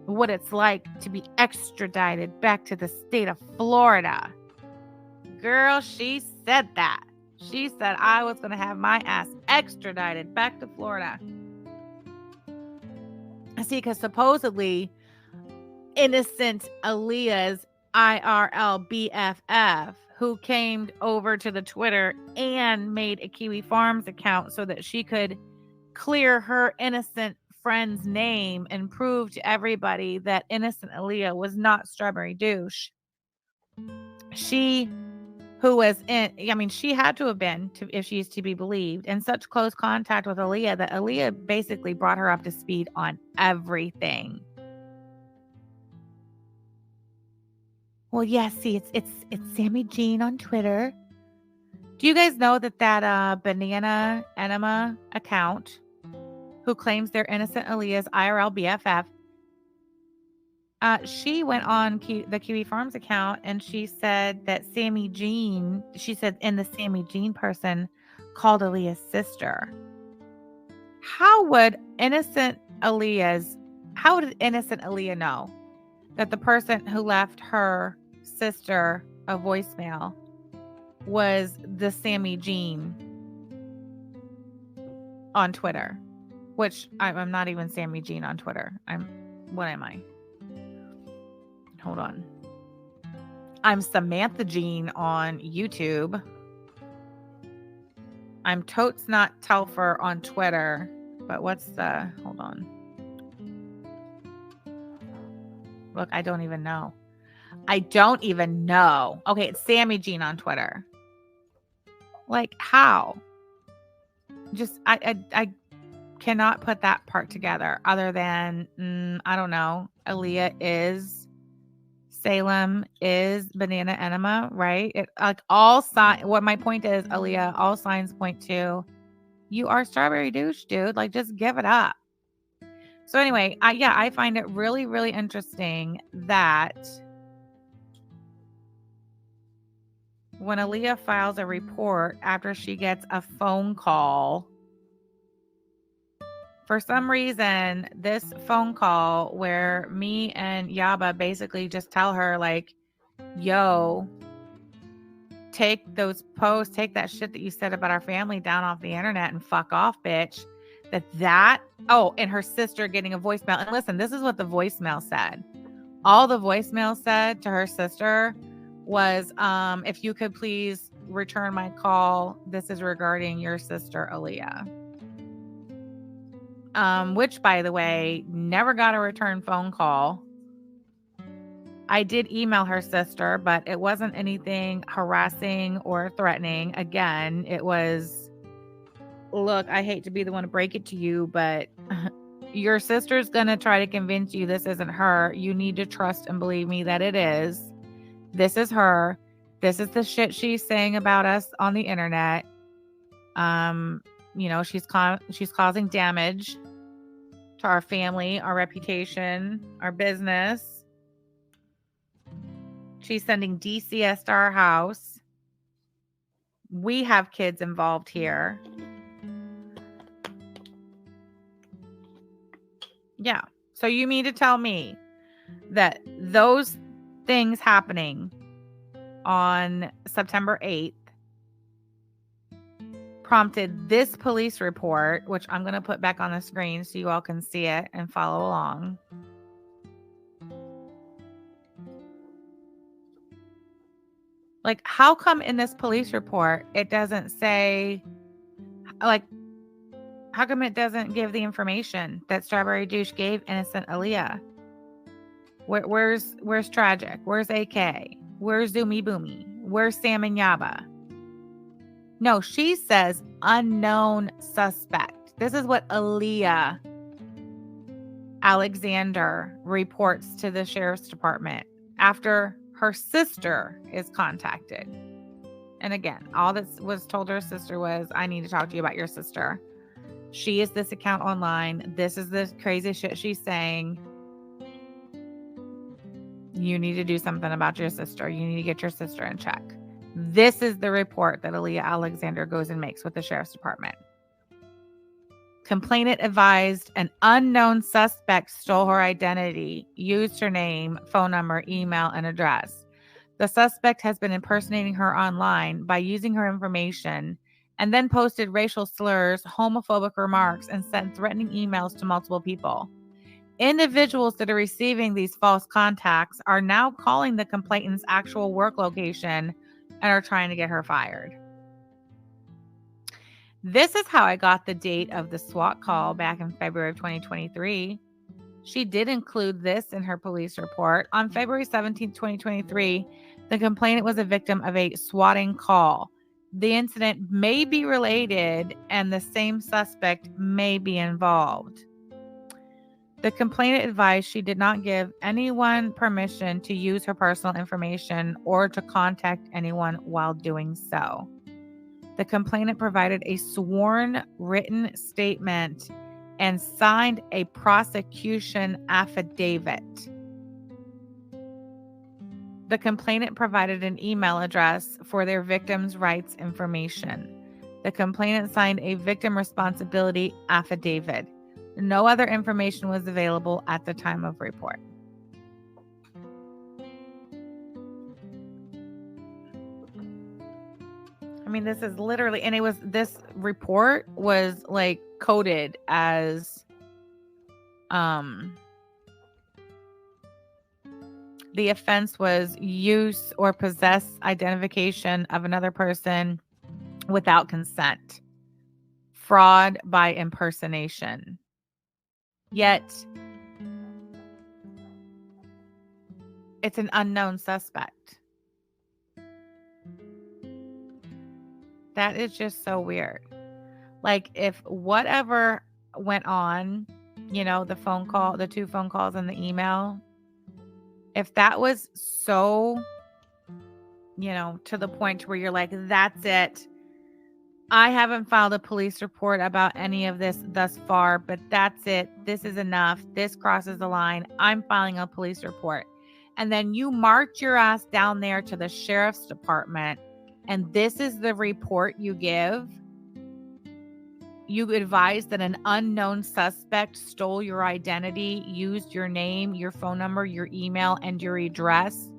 what it's like to be extradited back to the state of Florida. Girl, she said that. She said I was going to have my ass extradited back to Florida. See, because supposedly innocent Aaliyah's IRL BFF, who came over to the Twitter and made a Kiwi Farms account so that she could clear her innocent friend's name and prove to everybody that innocent Aaliyah was not Strawberry Douche. She had to have been, if she's to be believed, in such close contact with Aaliyah that Aaliyah basically brought her up to speed on everything. Well, yeah, see, it's Sammy Jean on Twitter. Do you guys know that Banana Enema account, who claims they're innocent Aaliyah's IRL BFF, she went on the Kiwi Farms account and she said that Sammy Jean, and the Sammy Jean person called Aaliyah's sister. How did innocent Aaliyah know that the person who left her sister a voicemail was the Sammy Jean on Twitter? Which I'm not even Sammy Jean on Twitter. What am I? Hold on. I'm Samantha Jean on YouTube. I'm Totes Not Telfer on Twitter. But hold on. Look, I don't even know. Okay, it's Sammy Jean on Twitter. Like, how? just I cannot put that part together other than I don't know. Aaliyah is Salem is banana enema, right? It like all sign. What my point is, Aaliyah, all signs point to you are strawberry douche, dude. Like just give it up. So anyway, I find it really, really interesting that when Aaliyah files a report after she gets a phone call, for some reason, this phone call where me and Yaba basically just tell her like, yo, take those posts, take that shit that you said about our family down off the internet and fuck off, bitch. And her sister getting a voicemail. And listen, this is what the voicemail said. All the voicemail said to her sister was, if you could please return my call. This is regarding your sister, Aaliyah. Which, by the way, never got a return phone call. I did email her sister, but it wasn't anything harassing or threatening. Again, it was, look, I hate to be the one to break it to you, but your sister's going to try to convince you this isn't her. You need to trust and believe me that it is. This is her. This is the shit she's saying about us on the internet. She's causing damage to our family, our reputation, our business. She's sending DCS to our house. We have kids involved here. Yeah. So you mean to tell me that those things happening on September 8th prompted this police report, which I'm going to put back on the screen so you all can see it and follow along. Like, how come in this police report it doesn't say, like, how come it doesn't give the information that Strawberry Douche gave innocent Aaliyah? Where's Tragic? Where's AK? Where's Zoomy Boomy? Where's Sam and Yaba? No, she says unknown suspect. This is what Aaliyah Alexander reports to the sheriff's department after her sister is contacted. And again, all that was told her sister was, I need to talk to you about your sister. She is this account online. This is the crazy shit she's saying. You need to do something about your sister. You need to get your sister in check. This is the report that Aaliyah Alexander goes and makes with the sheriff's department. Complainant advised an unknown suspect stole her identity, used her name, phone number, email, and address. The suspect has been impersonating her online by using her information and then posted racial slurs, homophobic remarks, and sent threatening emails to multiple people. Individuals that are receiving these false contacts are now calling the complainant's actual work location and are trying to get her fired. This is how I got the date of the SWAT call back in February of 2023. She did include this in her police report. On February 17, 2023, the complainant was a victim of a swatting call. The incident may be related and the same suspect may be involved. The complainant advised she did not give anyone permission to use her personal information or to contact anyone while doing so. The complainant provided a sworn written statement and signed a prosecution affidavit. The complainant provided an email address for their victims' rights information. The complainant signed a victim responsibility affidavit. No other information was available at the time of report. I mean, this is literally, and this report was like coded as, the offense was use or possess identification of another person without consent, fraud by impersonation. Yet, it's an unknown suspect. That is just so weird. Like, if whatever went on, the phone call, the 2 phone calls and the email, if that was so, to the point where you're like, that's it. I haven't filed a police report about any of this thus far, but that's it. This is enough. This crosses the line. I'm filing a police report. And then you march your ass down there to the sheriff's department, and this is the report you give. You advise that an unknown suspect stole your identity, used your name, your phone number, your email, and your address,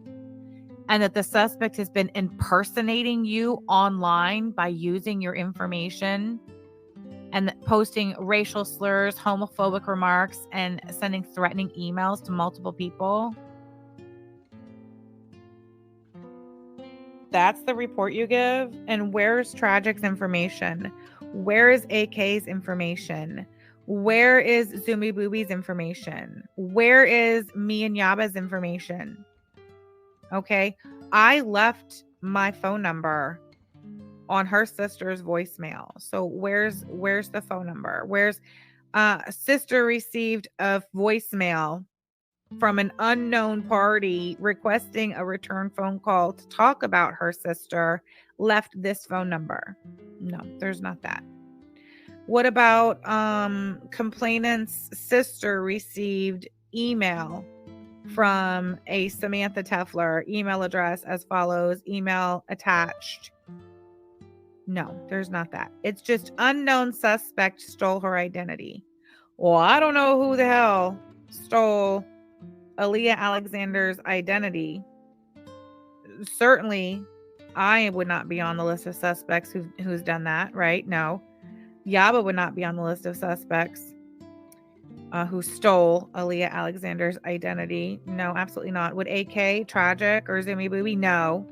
and that the suspect has been impersonating you online by using your information and posting racial slurs, homophobic remarks, and sending threatening emails to multiple people. That's the report you give? And where's Tragic's information? Where is AK's information? Where is Zoomy Booby's information? Where is me and Yaba's information? Okay. I left my phone number on her sister's voicemail. So where's the phone number? Where's sister received a voicemail from an unknown party requesting a return phone call to talk about her sister, left this phone number. No, there's not that. What about complainant's sister received email from a Samantha Tefler, email address as follows, email attached? No, there's not that. It's just unknown suspect stole her identity. Well, I don't know who the hell stole Aaliyah Alexander's identity. Certainly, I would not be on the list of suspects who's done that, right? No. Yaba would not be on the list of suspects who stole Aaliyah Alexander's identity. No, absolutely not. Would AK, Tragic, or Zoomy Booby? No.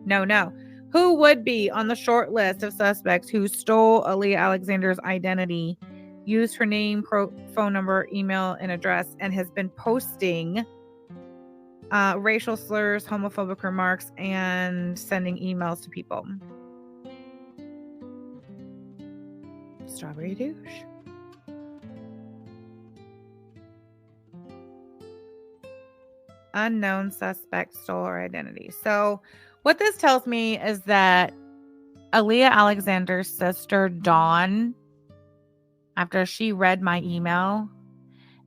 No. Who would be on the short list of suspects who stole Aaliyah Alexander's identity, used her name, phone number, email, and address, and has been posting racial slurs, homophobic remarks, and sending emails to people? Strawberry douche. Unknown suspect stole her identity. So what this tells me is that Aaliyah Alexander's sister, Dawn, after she read my email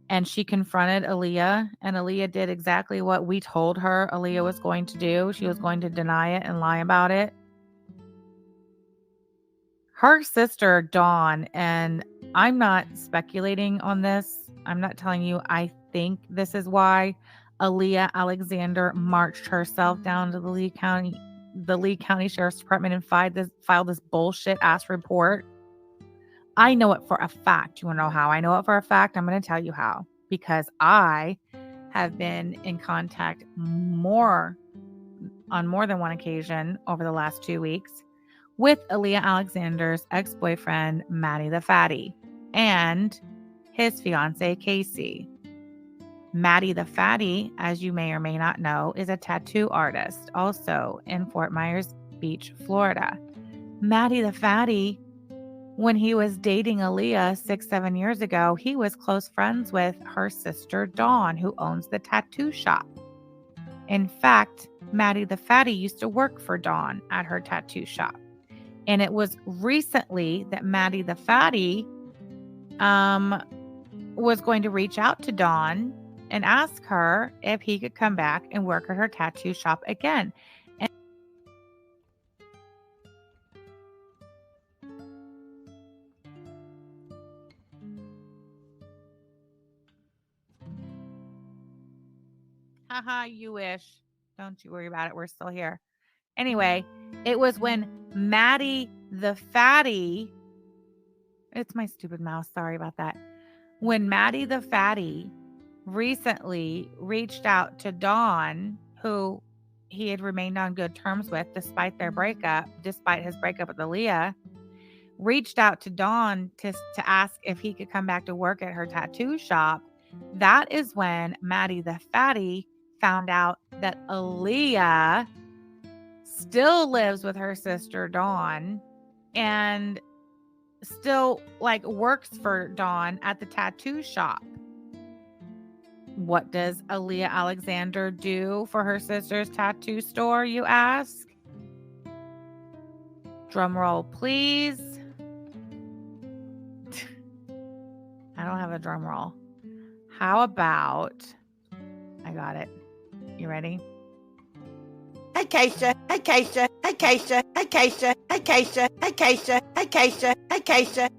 and she confronted Aaliyah, and Aaliyah did exactly what we told her Aaliyah was going to do. She was going to deny it and lie about it. Her sister, Dawn, and I'm not speculating on this. I'm not telling you I think this is why Aaliyah Alexander marched herself down to the Lee County Sheriff's Department and filed this bullshit ass report. I know it for a fact. You want to know how I know it for a fact? I'm going to tell you how. Because I have been in contact on more than one occasion over the last 2 weeks with Aaliyah Alexander's ex-boyfriend, Matty the Fatty, and his fiance, Casey. Matty the Fatty, as you may or may not know, is a tattoo artist, also in Fort Myers Beach, Florida. Matty the Fatty, when he was dating Aaliyah 6-7 years ago, he was close friends with her sister, Dawn, who owns the tattoo shop. In fact, Matty the Fatty used to work for Dawn at her tattoo shop. And it was recently that Matty the Fatty was going to reach out to Dawn and ask her if he could come back and work at her tattoo shop again. And haha, you wish. Don't you worry about it. We're still here. Anyway, it was when Matty the Fatty, it's my stupid mouse, sorry about that. When Matty the Fatty recently reached out to Dawn, who he had remained on good terms with despite his breakup with Aaliyah, reached out to Dawn to ask if he could come back to work at her tattoo shop. That is when Matty the Fatty found out that Aaliyah still lives with her sister Dawn, and still like works for Dawn at the tattoo shop. What does Aaliyah Alexander do for her sister's tattoo store, you ask? Drum roll, please. I don't have a drum roll. How about, I got it. You ready? Hey, Keisha. Hey, Keisha. Hey, Keisha. Hey, Keisha. Hey, Keisha. Hey, Keisha. Hey, Keisha. Hey, Keisha.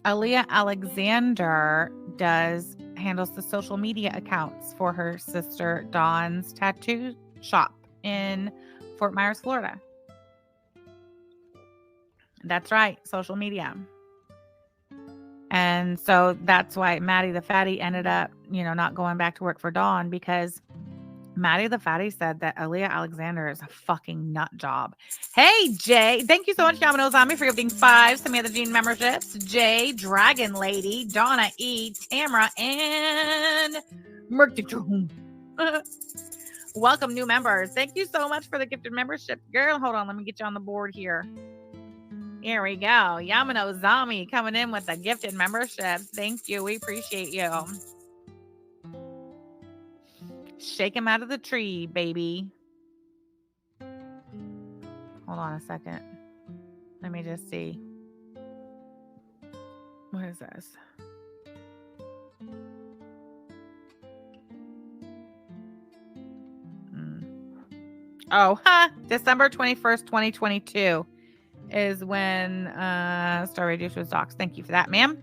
Aaliyah Alexander handles the social media accounts for her sister Dawn's tattoo shop in Fort Myers, Florida. That's right, social media. And so that's why Maddie the Fatty ended up, not going back to work for Dawn, because Maddie the Fatty said that Aaliyah Alexander is a fucking nut job. Hey, Jay. Thank you so much, Yamano Zombie, for giving 5 Some of the Gene memberships. Jay, Dragon Lady, Donna E, Tamara, and Murky. Welcome, new members. Thank you so much for the gifted membership. Girl, hold on. Let me get you on the board here. Here we go. Yamano Zombie coming in with a gifted membership. Thank you. We appreciate you. Shake him out of the tree, baby. Hold on a second. Let me just see. What is this? Oh, December 21st, 2022 is when Star Radio was docs. Thank you for that, ma'am.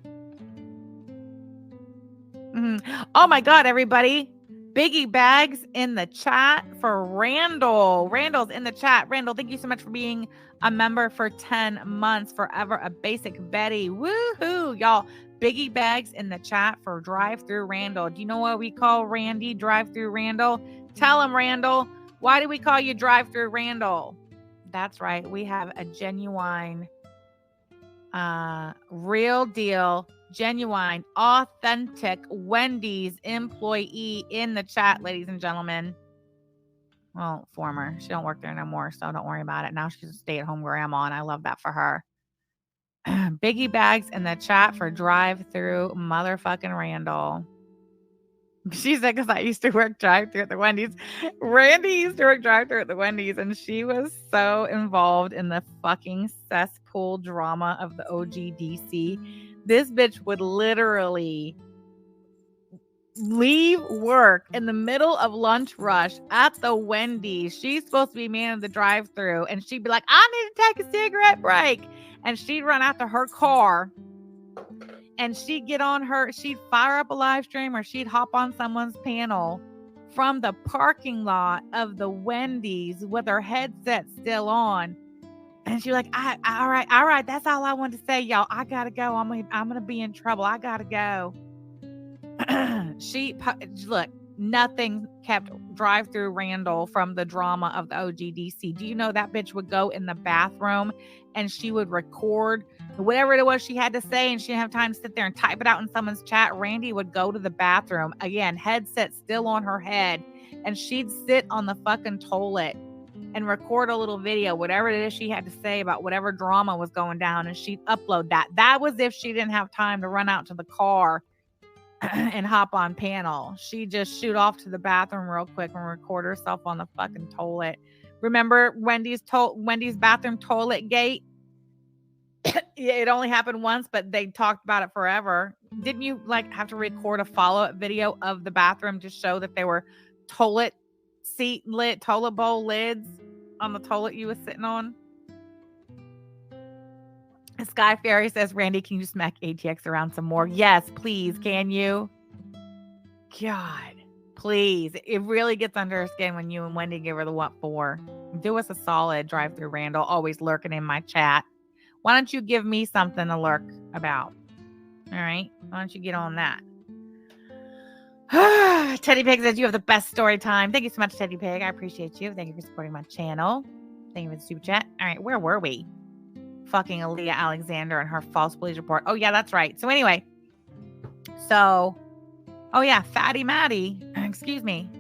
Oh my God, everybody. Biggie bags in the chat for Randall. Randall's in the chat. Randall, thank you so much for being a member for 10 months. Forever a basic Betty. Woohoo, y'all. Biggie bags in the chat for Drive-Through Randall. Do you know what we call Randy Drive-Through Randall? Tell him, Randall. Why do we call you Drive-Through Randall? That's right. We have a genuine, real deal, genuine, authentic Wendy's employee in the chat, ladies and gentlemen. Well, former. She don't work there no more, so don't worry about it. Now she's a stay-at-home grandma, and I love that for her. Biggie bags in the chat for Drive-Through motherfucking Randall. She said, because I used to work drive-through at the Wendy's. Randy used to work drive-through at the Wendy's, and she was so involved in the fucking cesspool drama of the OGDC. This bitch would literally leave work in the middle of lunch rush at the Wendy's. She's supposed to be man of the drive-through, and she'd be like, I need to take a cigarette break. And she'd run out to her car, and she'd she'd fire up a live stream, or she'd hop on someone's panel from the parking lot of the Wendy's with her headset still on. And she's like, all right. That's all I wanted to say, y'all. I gotta go. I'm gonna be in trouble. I gotta go. Look, nothing kept Drive-Through Randall from the drama of the OGDC. Do you know that bitch would go in the bathroom and she would record whatever it was she had to say, and she didn't have time to sit there and type it out in someone's chat? Randy would go to the bathroom, again, headset still on her head, and she'd sit on the fucking toilet and record a little video, whatever it is she had to say about whatever drama was going down, and she'd upload that. That was if she didn't have time to run out to the car and hop on panel. She'd just shoot off to the bathroom real quick and record herself on the fucking toilet. Remember Wendy's bathroom toilet gate? It only happened once, but they talked about it forever. Didn't you have to record a follow-up video of the bathroom to show that they were toilet bowl lids on the toilet you was sitting on? Sky Fairy says, Randy, can you smack ATX around some more? Yes, please. Can you? God, please. It really gets under her skin when you and Wendy give her the what for. Do us a solid, Drive-Through Randall, always lurking in my chat. Why don't you give me something to lurk about? All right? Why don't you get on that? Teddy Pig says, you have the best story time. Thank you so much, Teddy Pig. I appreciate you. Thank you for supporting my channel. Thank you for the super chat. All right, where were we? Fucking Aaliyah Alexander and her false police report. Oh, yeah, that's right. So anyway, Fatty Maddie. Excuse me.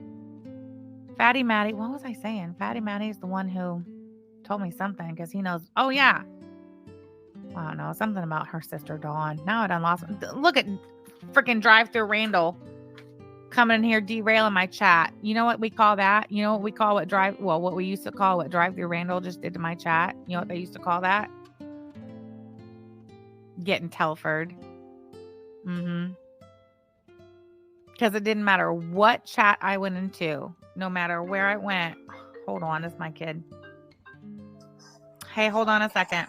Fatty Maddie. What was I saying? Fatty Maddie is the one who told me something because he knows. Oh, yeah. I don't know, something about her sister Dawn. Now I done lost. Look at freaking drive-through Randall coming in here derailing my chat. You know what we call that? You know what we call what we used to call what drive-through Randall just did to my chat? You know what they used to call that? Getting Telford. Because it didn't matter what chat I went into, no matter where I went. Hold on, it's my kid. Hey, hold on a second.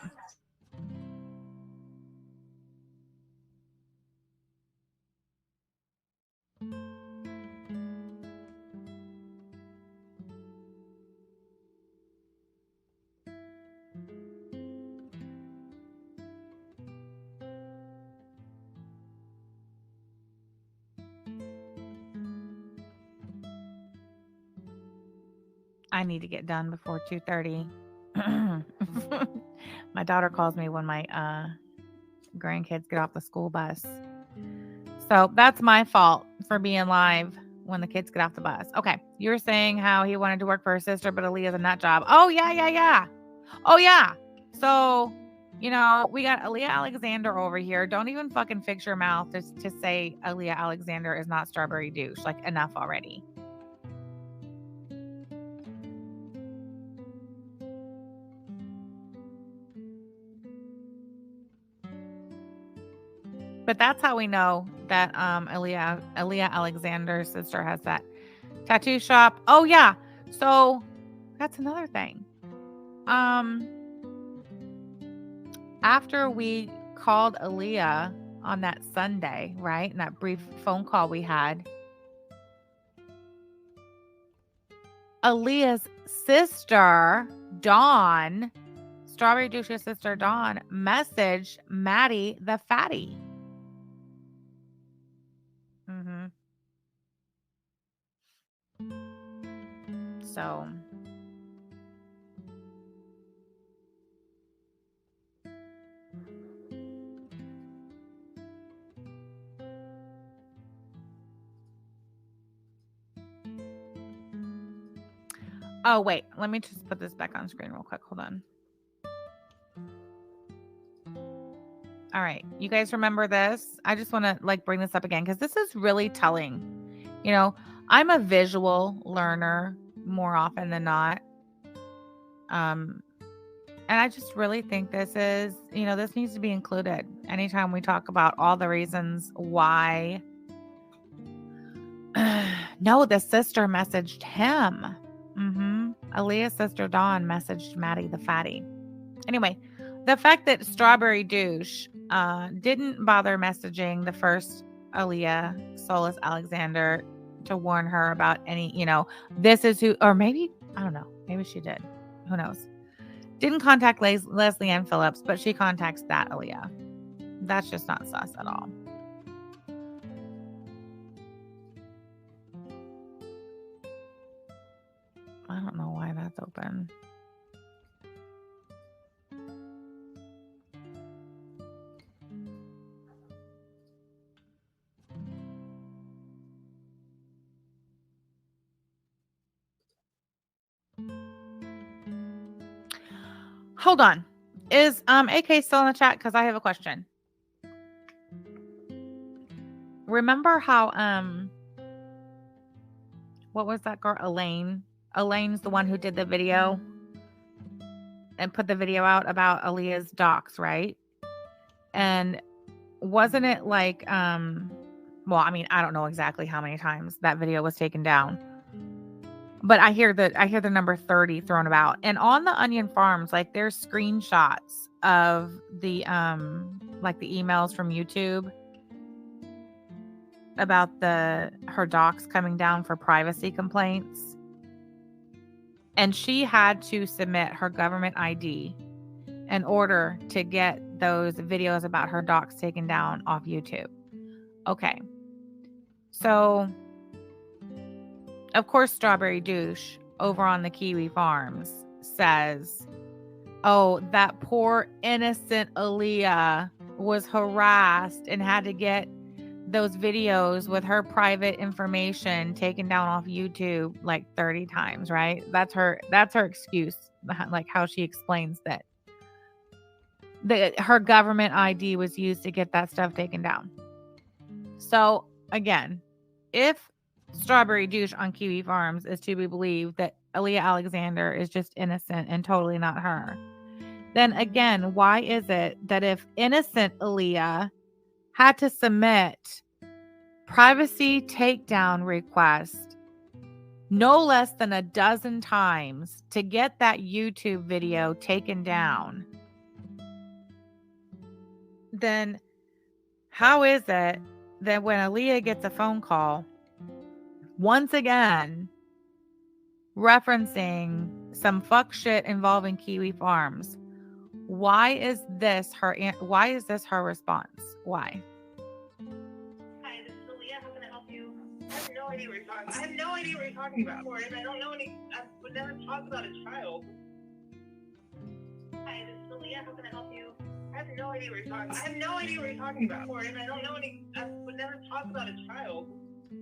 I need to get done before 2:30. My daughter calls me when my grandkids get off the school bus. So that's my fault for being live when the kids get off the bus. Okay. You were saying how he wanted to work for her sister, but Aaliyah's a nut job. Oh, yeah. Oh, yeah. So, we got Aaliyah Alexander over here. Don't even fucking fix your mouth to say Aaliyah Alexander is not Strawberry Douche. Like, enough already. But that's how we know that Aaliyah Alexander's sister has that tattoo shop. Oh yeah. So that's another thing. After we called Aaliyah on that Sunday, right? In that brief phone call we had, Aaliyah's sister, Dawn, Strawberry Douche's sister, Dawn, messaged Maddie the fatty. So oh wait, let me just put this back on screen real quick. Hold on. All right, you guys remember this? I just want to bring this up again because this is really telling. I'm a visual learner more often than not. And I just really think this needs to be included anytime we talk about all the reasons why. No, the sister messaged him. Aaliyah's sister Dawn messaged Maddie the fatty. Anyway, the fact that Strawberry Douche didn't bother messaging the first Aaliyah, Solis Alexander, to warn her about any, this is who, or maybe, I don't know, maybe she did. Who knows? Didn't contact Leslie Ann Phillips, but she contacts that Aaliyah. That's just not sus at all. I don't know why that's open. Hold on. Is AK still in the chat? Because I have a question. Remember how what was that girl? Elaine. Elaine's the one who did the video and put the video out about Aaliyah's docs, right? And wasn't it well, I mean, I don't know exactly how many times that video was taken down. But I hear the number 30 thrown about. And on the Onion Farms, there's screenshots of the the emails from YouTube about her docs coming down for privacy complaints. And she had to submit her government ID in order to get those videos about her docs taken down off YouTube. Okay. So, of course, Strawberry Douche over on the Kiwi Farms says, oh, that poor innocent Aaliyah was harassed and had to get those videos with her private information taken down off YouTube 30 times, right? That's her excuse, how she explains that her government ID was used to get that stuff taken down. So again, if Strawberry Douche on Kiwi Farms is to be believed that Aaliyah Alexander is just innocent and totally not her, then again, why is it that if innocent Aaliyah had to submit privacy takedown request no less than a dozen times to get that YouTube video taken down, then how is it that when Aaliyah gets a phone call, once again, referencing some fuck shit involving Kiwi Farms, why is this her response? Why? Hi, this is Aaliyah. How can I help you? I have no idea what you're talking about. I have no idea what you're talking about. And I don't know I would never talk about a child. Hi, this is Aaliyah. How can I help you? I have no idea what you're talking about. I have no idea what you're talking about. And I don't know I would never talk about a child.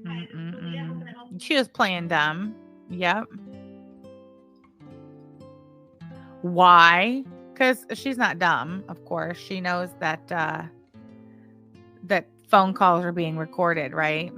Hi, this is Aaliyah. How can I help you? She was playing dumb. Yep. Why? Because she's not dumb, of course. She knows that that phone calls are being recorded, right?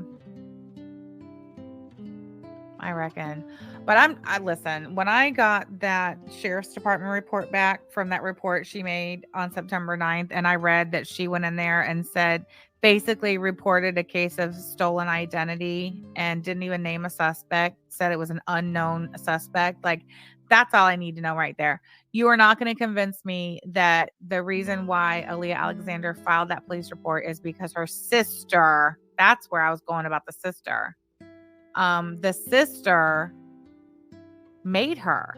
I reckon. But I listen, when I got that sheriff's department report back from that report she made on September 9th, and I read that she went in there and said, basically reported a case of stolen identity and didn't even name a suspect, said it was an unknown suspect. Like, that's all I need to know right there. You are not going to convince me that the reason why Aaliyah Alexander filed that police report is because her sister, that's where I was going about the sister. The sister made her.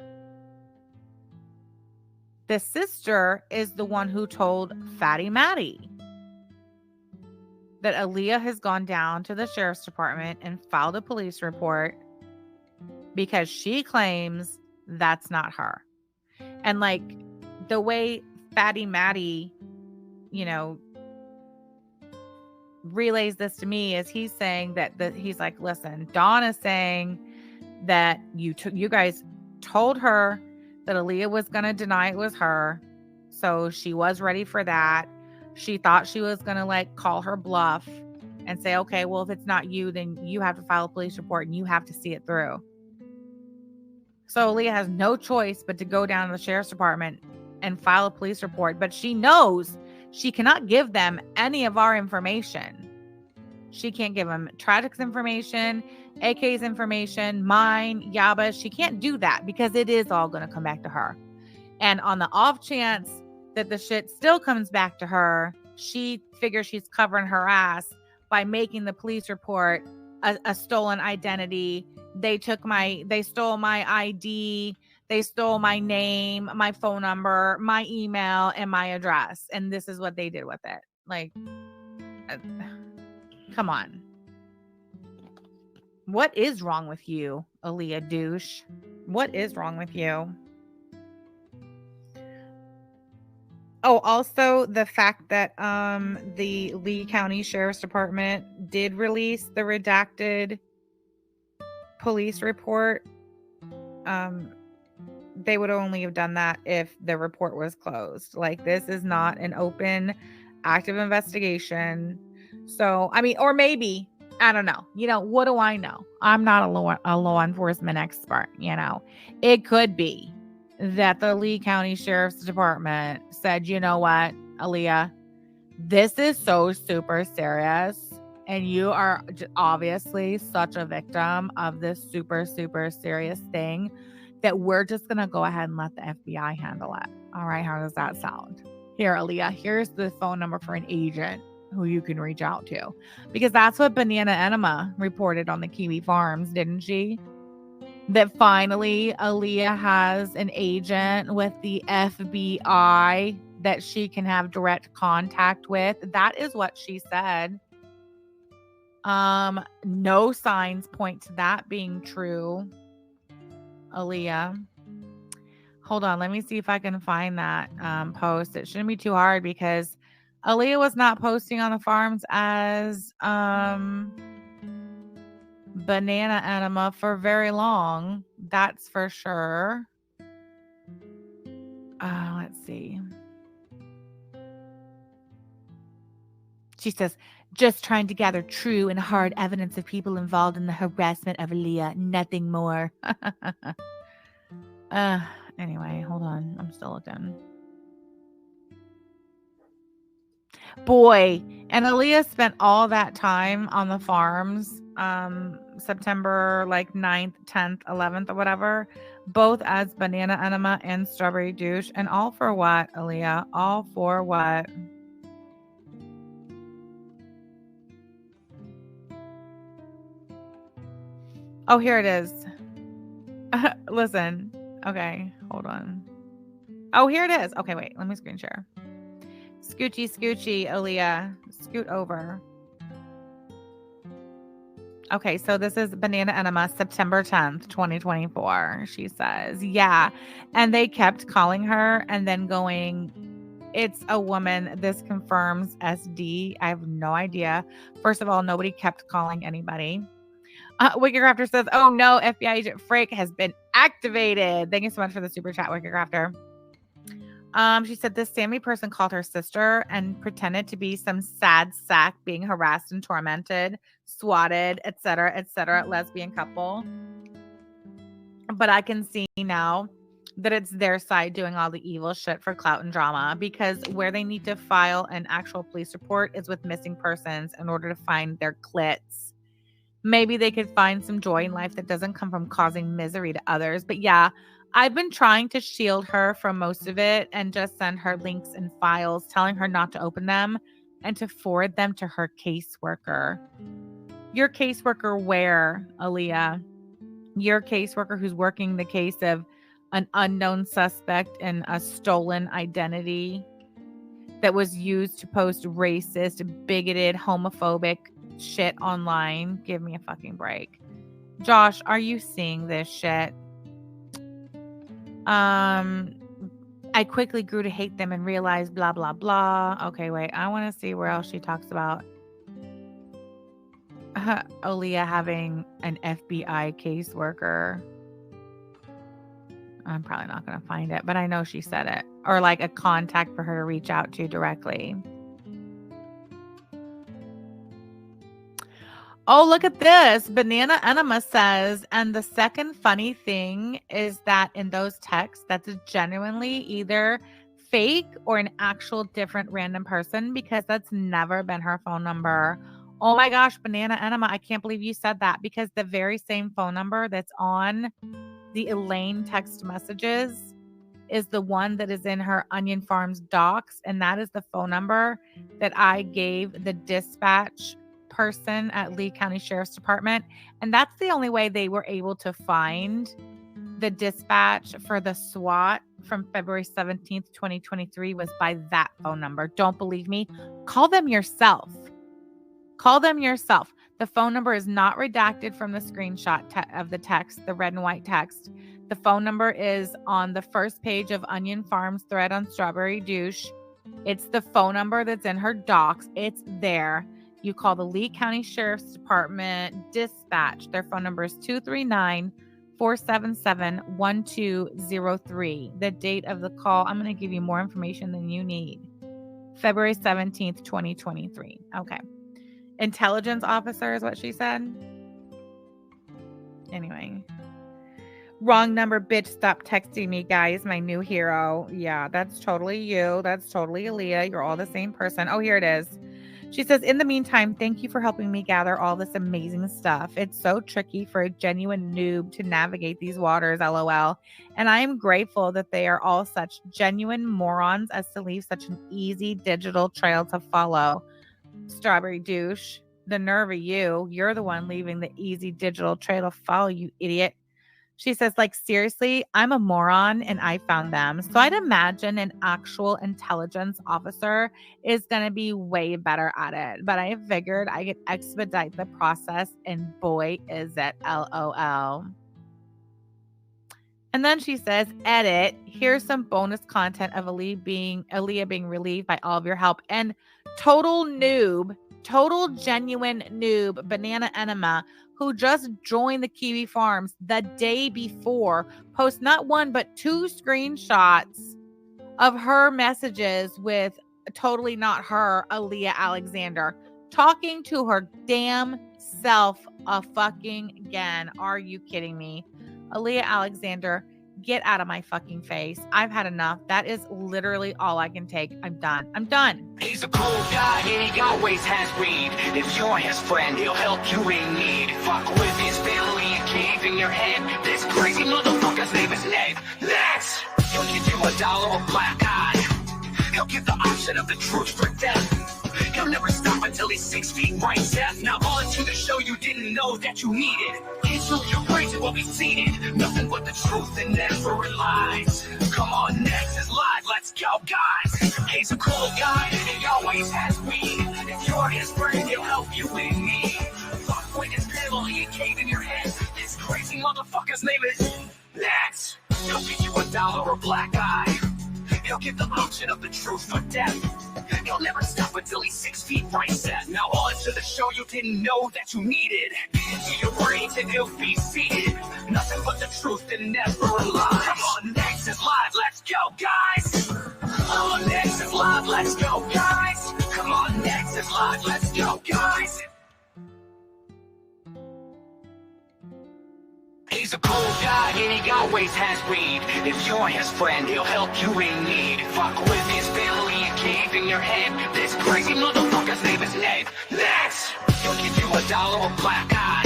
The sister is the one who told Fatty Matty that Aaliyah has gone down to the sheriff's department and filed a police report because she claims that's not her. And like the way Fatty Matty, relays this to me is he's saying that he's like, listen, Dawn is saying that you guys told her that Aaliyah was going to deny it was her. So she was ready for that. She thought she was going to like call her bluff and say, okay, well, if it's not you, then you have to file a police report and you have to see it through. So Aaliyah has no choice but to go down to the sheriff's department and file a police report. But she knows she cannot give them any of our information. She can't give them Tragic's information, AK's information, mine, Yaba's. She can't do that because it is all going to come back to her. And on the off chance that the shit still comes back to her, she figures she's covering her ass by making the police report a stolen identity. They stole my ID. They stole my name, my phone number, my email, and my address. And this is what they did with it. Like, come on. What is wrong with you, Aaliyah douche? What is wrong with you? Oh, also the fact that the Lee County Sheriff's Department did release the redacted police report. They would only have done that if the report was closed. Like, this is not an open, active investigation. So, I mean, or maybe, I don't know. What do I know? I'm not a law enforcement expert. It could be that the Lee County Sheriff's Department said, you know what, Aaliyah, this is so super serious. And you are obviously such a victim of this super, super serious thing that we're just going to go ahead and let the FBI handle it. All right. How does that sound? Here, Aaliyah, here's the phone number for an agent who you can reach out to. Because that's what Banana Enema reported on the Kiwi Farms, didn't she? That finally Aaliyah has an agent with the FBI that she can have direct contact with. That is what she said. No signs point to that being true, Aaliyah. Hold on, let me see if I can find that post. It shouldn't be too hard because Aaliyah was not posting on the farms as Banana Enema for very long. That's for sure. Let's see. She says, just trying to gather true and hard evidence of people involved in the harassment of Aaliyah. Nothing more. Anyway, hold on. I'm still looking. Boy, and Aaliyah spent all that time on the farms, September like 9th, 10th, 11th, or whatever, both as Banana Enema and Strawberry Douche. And all for what, Aaliyah? All for what? Oh, here it is. Listen. Okay, hold on. Oh, here it is. Okay, wait. Let me screen share. Scoochie, scoochie, Aaliyah. Scoot over. Okay, so this is Banana Enema, September 10th, 2024. She says, yeah. And they kept calling her and then going, it's a woman. This confirms SD. I have no idea. First of all, nobody kept calling anybody. Wickercrafter says, oh no, FBI agent Frake has been activated. Thank you so much for the super chat, Wickercrafter. She said this Sammy person called her sister and pretended to be some sad sack being harassed and tormented, swatted, etc., lesbian couple. But I can see now that it's their side doing all the evil shit for clout and drama, because where they need to file an actual police report is with missing persons in order to find their clits. Maybe they could find some joy in life that doesn't come from causing misery to others. But yeah, I've been trying to shield her from most of it and just send her links and files, telling her not to open them and to forward them to her caseworker. Your caseworker where, Aaliyah? Your caseworker who's working the case of an unknown suspect in a stolen identity that was used to post racist, bigoted, homophobic shit online. Give me a fucking break. Josh, are you seeing this shit? I quickly grew to hate them and realized blah, blah, blah. Okay, wait. I want to see where else she talks about Aaliyah having an FBI caseworker. I'm probably not going to find it, but I know she said it. Or like a contact for her to reach out to directly. Oh, look at this. Banana Enema says, and the second funny thing is that in those texts, that's genuinely either fake or an actual different random person, because that's never been her phone number. Oh my gosh, Banana Enema, I can't believe you said that, because the very same phone number that's on the Elaine text messages is the one that is in her Onion Farms docs, and that is the phone number that I gave the dispatch person at Lee County Sheriff's Department, and that's the only way they were able to find the dispatch for the SWAT from February 17th, 2023 was by that phone number. Don't believe me? Call them yourself. Call them yourself. The phone number is not redacted from the screenshot of the text, the red and white text. The phone number is on the first page of Onion Farms thread on Strawberry Douche. It's the phone number that's in her docs. It's there. You call the Lee County Sheriff's Department dispatch. Their phone number is 239-477-1203. The date of the call, I'm going to give you more information than you need. February 17th, 2023. Okay. Intelligence officer is what she said. Anyway. Wrong number, bitch. Stop texting me, guys. My new hero. Yeah, that's totally you. That's totally Aaliyah. You're all the same person. Oh, here it is. She says, in the meantime, thank you for helping me gather all this amazing stuff. It's so tricky for a genuine noob to navigate these waters, LOL. And I am grateful that they are all such genuine morons as to leave such an easy digital trail to follow. Strawberry Douche, the nerve of you. You're the one leaving the easy digital trail to follow, you idiot. She says, like, seriously, I'm a moron and I found them. So I'd imagine an actual intelligence officer is going to be way better at it. But I figured I could expedite the process, and boy, is it LOL. And then she says, edit, here's some bonus content of Aaliyah being relieved by all of your help. And total noob, total genuine noob, Banana Enema, who just joined the Kiwi Farms the day before, post not one but two screenshots of her messages with totally not her, Aaliyah Alexander, talking to her damn self fucking again. Are you kidding me? Aaliyah Alexander, get out of my fucking face. I've had enough. That is literally all I can take. I'm done. I'm done. He's a cool guy and he always has weed. If you're his friend, he'll help you in need. Fuck with his family and cave in your head. This crazy motherfucker's name is Ned. Next, he'll give you $1 or black eye. He'll give the option of the truth for death. He'll never stop until he's 6 feet right death. Now on to the show you didn't know that you needed. So your crazy will be seated. Nothing but the truth and never lies. Come on, next is live. Let's go, guys. He's a cool guy and he always has weed. If you're his friend, he'll help you in need. Fuck with his family and cave in your head. This crazy motherfucker's name is Next. He'll give you $1 or black eye. He'll give the option of the truth for death. He'll never stop until he's 6 feet right set. Now on to the show you didn't know that you needed. Into your brains and he'll be seated. Nothing but the truth and never lies. Come on, next is live, let's go, guys. Come on, next is live, let's go, guys. Come on, next is live, let's go, guys. He's a cool guy and he always has weed. If you're his friend, he'll help you in need. Fuck with his family and cave in your head. This crazy motherfucker's name is Ned. Next, he'll give you $1 or black eye.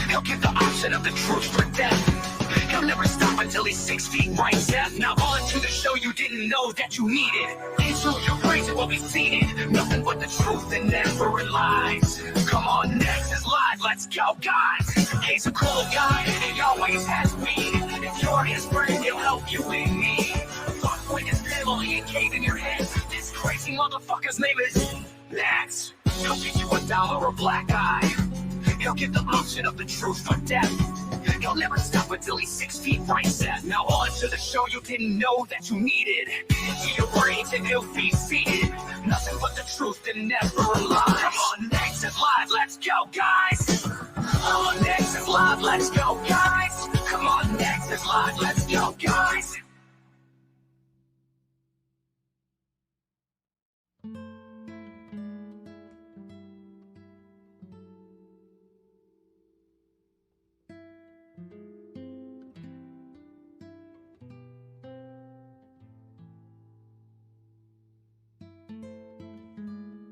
He'll give the option of the truth for death. He'll never stop until he's 6 feet right death. Now on to the show you didn't know that you needed. So your crazy will be seated. Nothing but the truth and never lies. Come on, next is live, let's go, guys. He's a cool guy and he always has weed. If you're his friend, he'll help you in need. Fuck with his family and cave in your head. This crazy motherfucker's name is Next. He'll give you $1 or black eye. He'll give the option of the truth for death. He'll never stop until he's 6 feet right set. Now on to the show you didn't know that you needed. Into your brains and he'll be seated. Nothing but the truth and never lies. Come on, next is live, let's go, guys. Come on, next is live, let's go, guys. Come on, next is live, let's go, guys.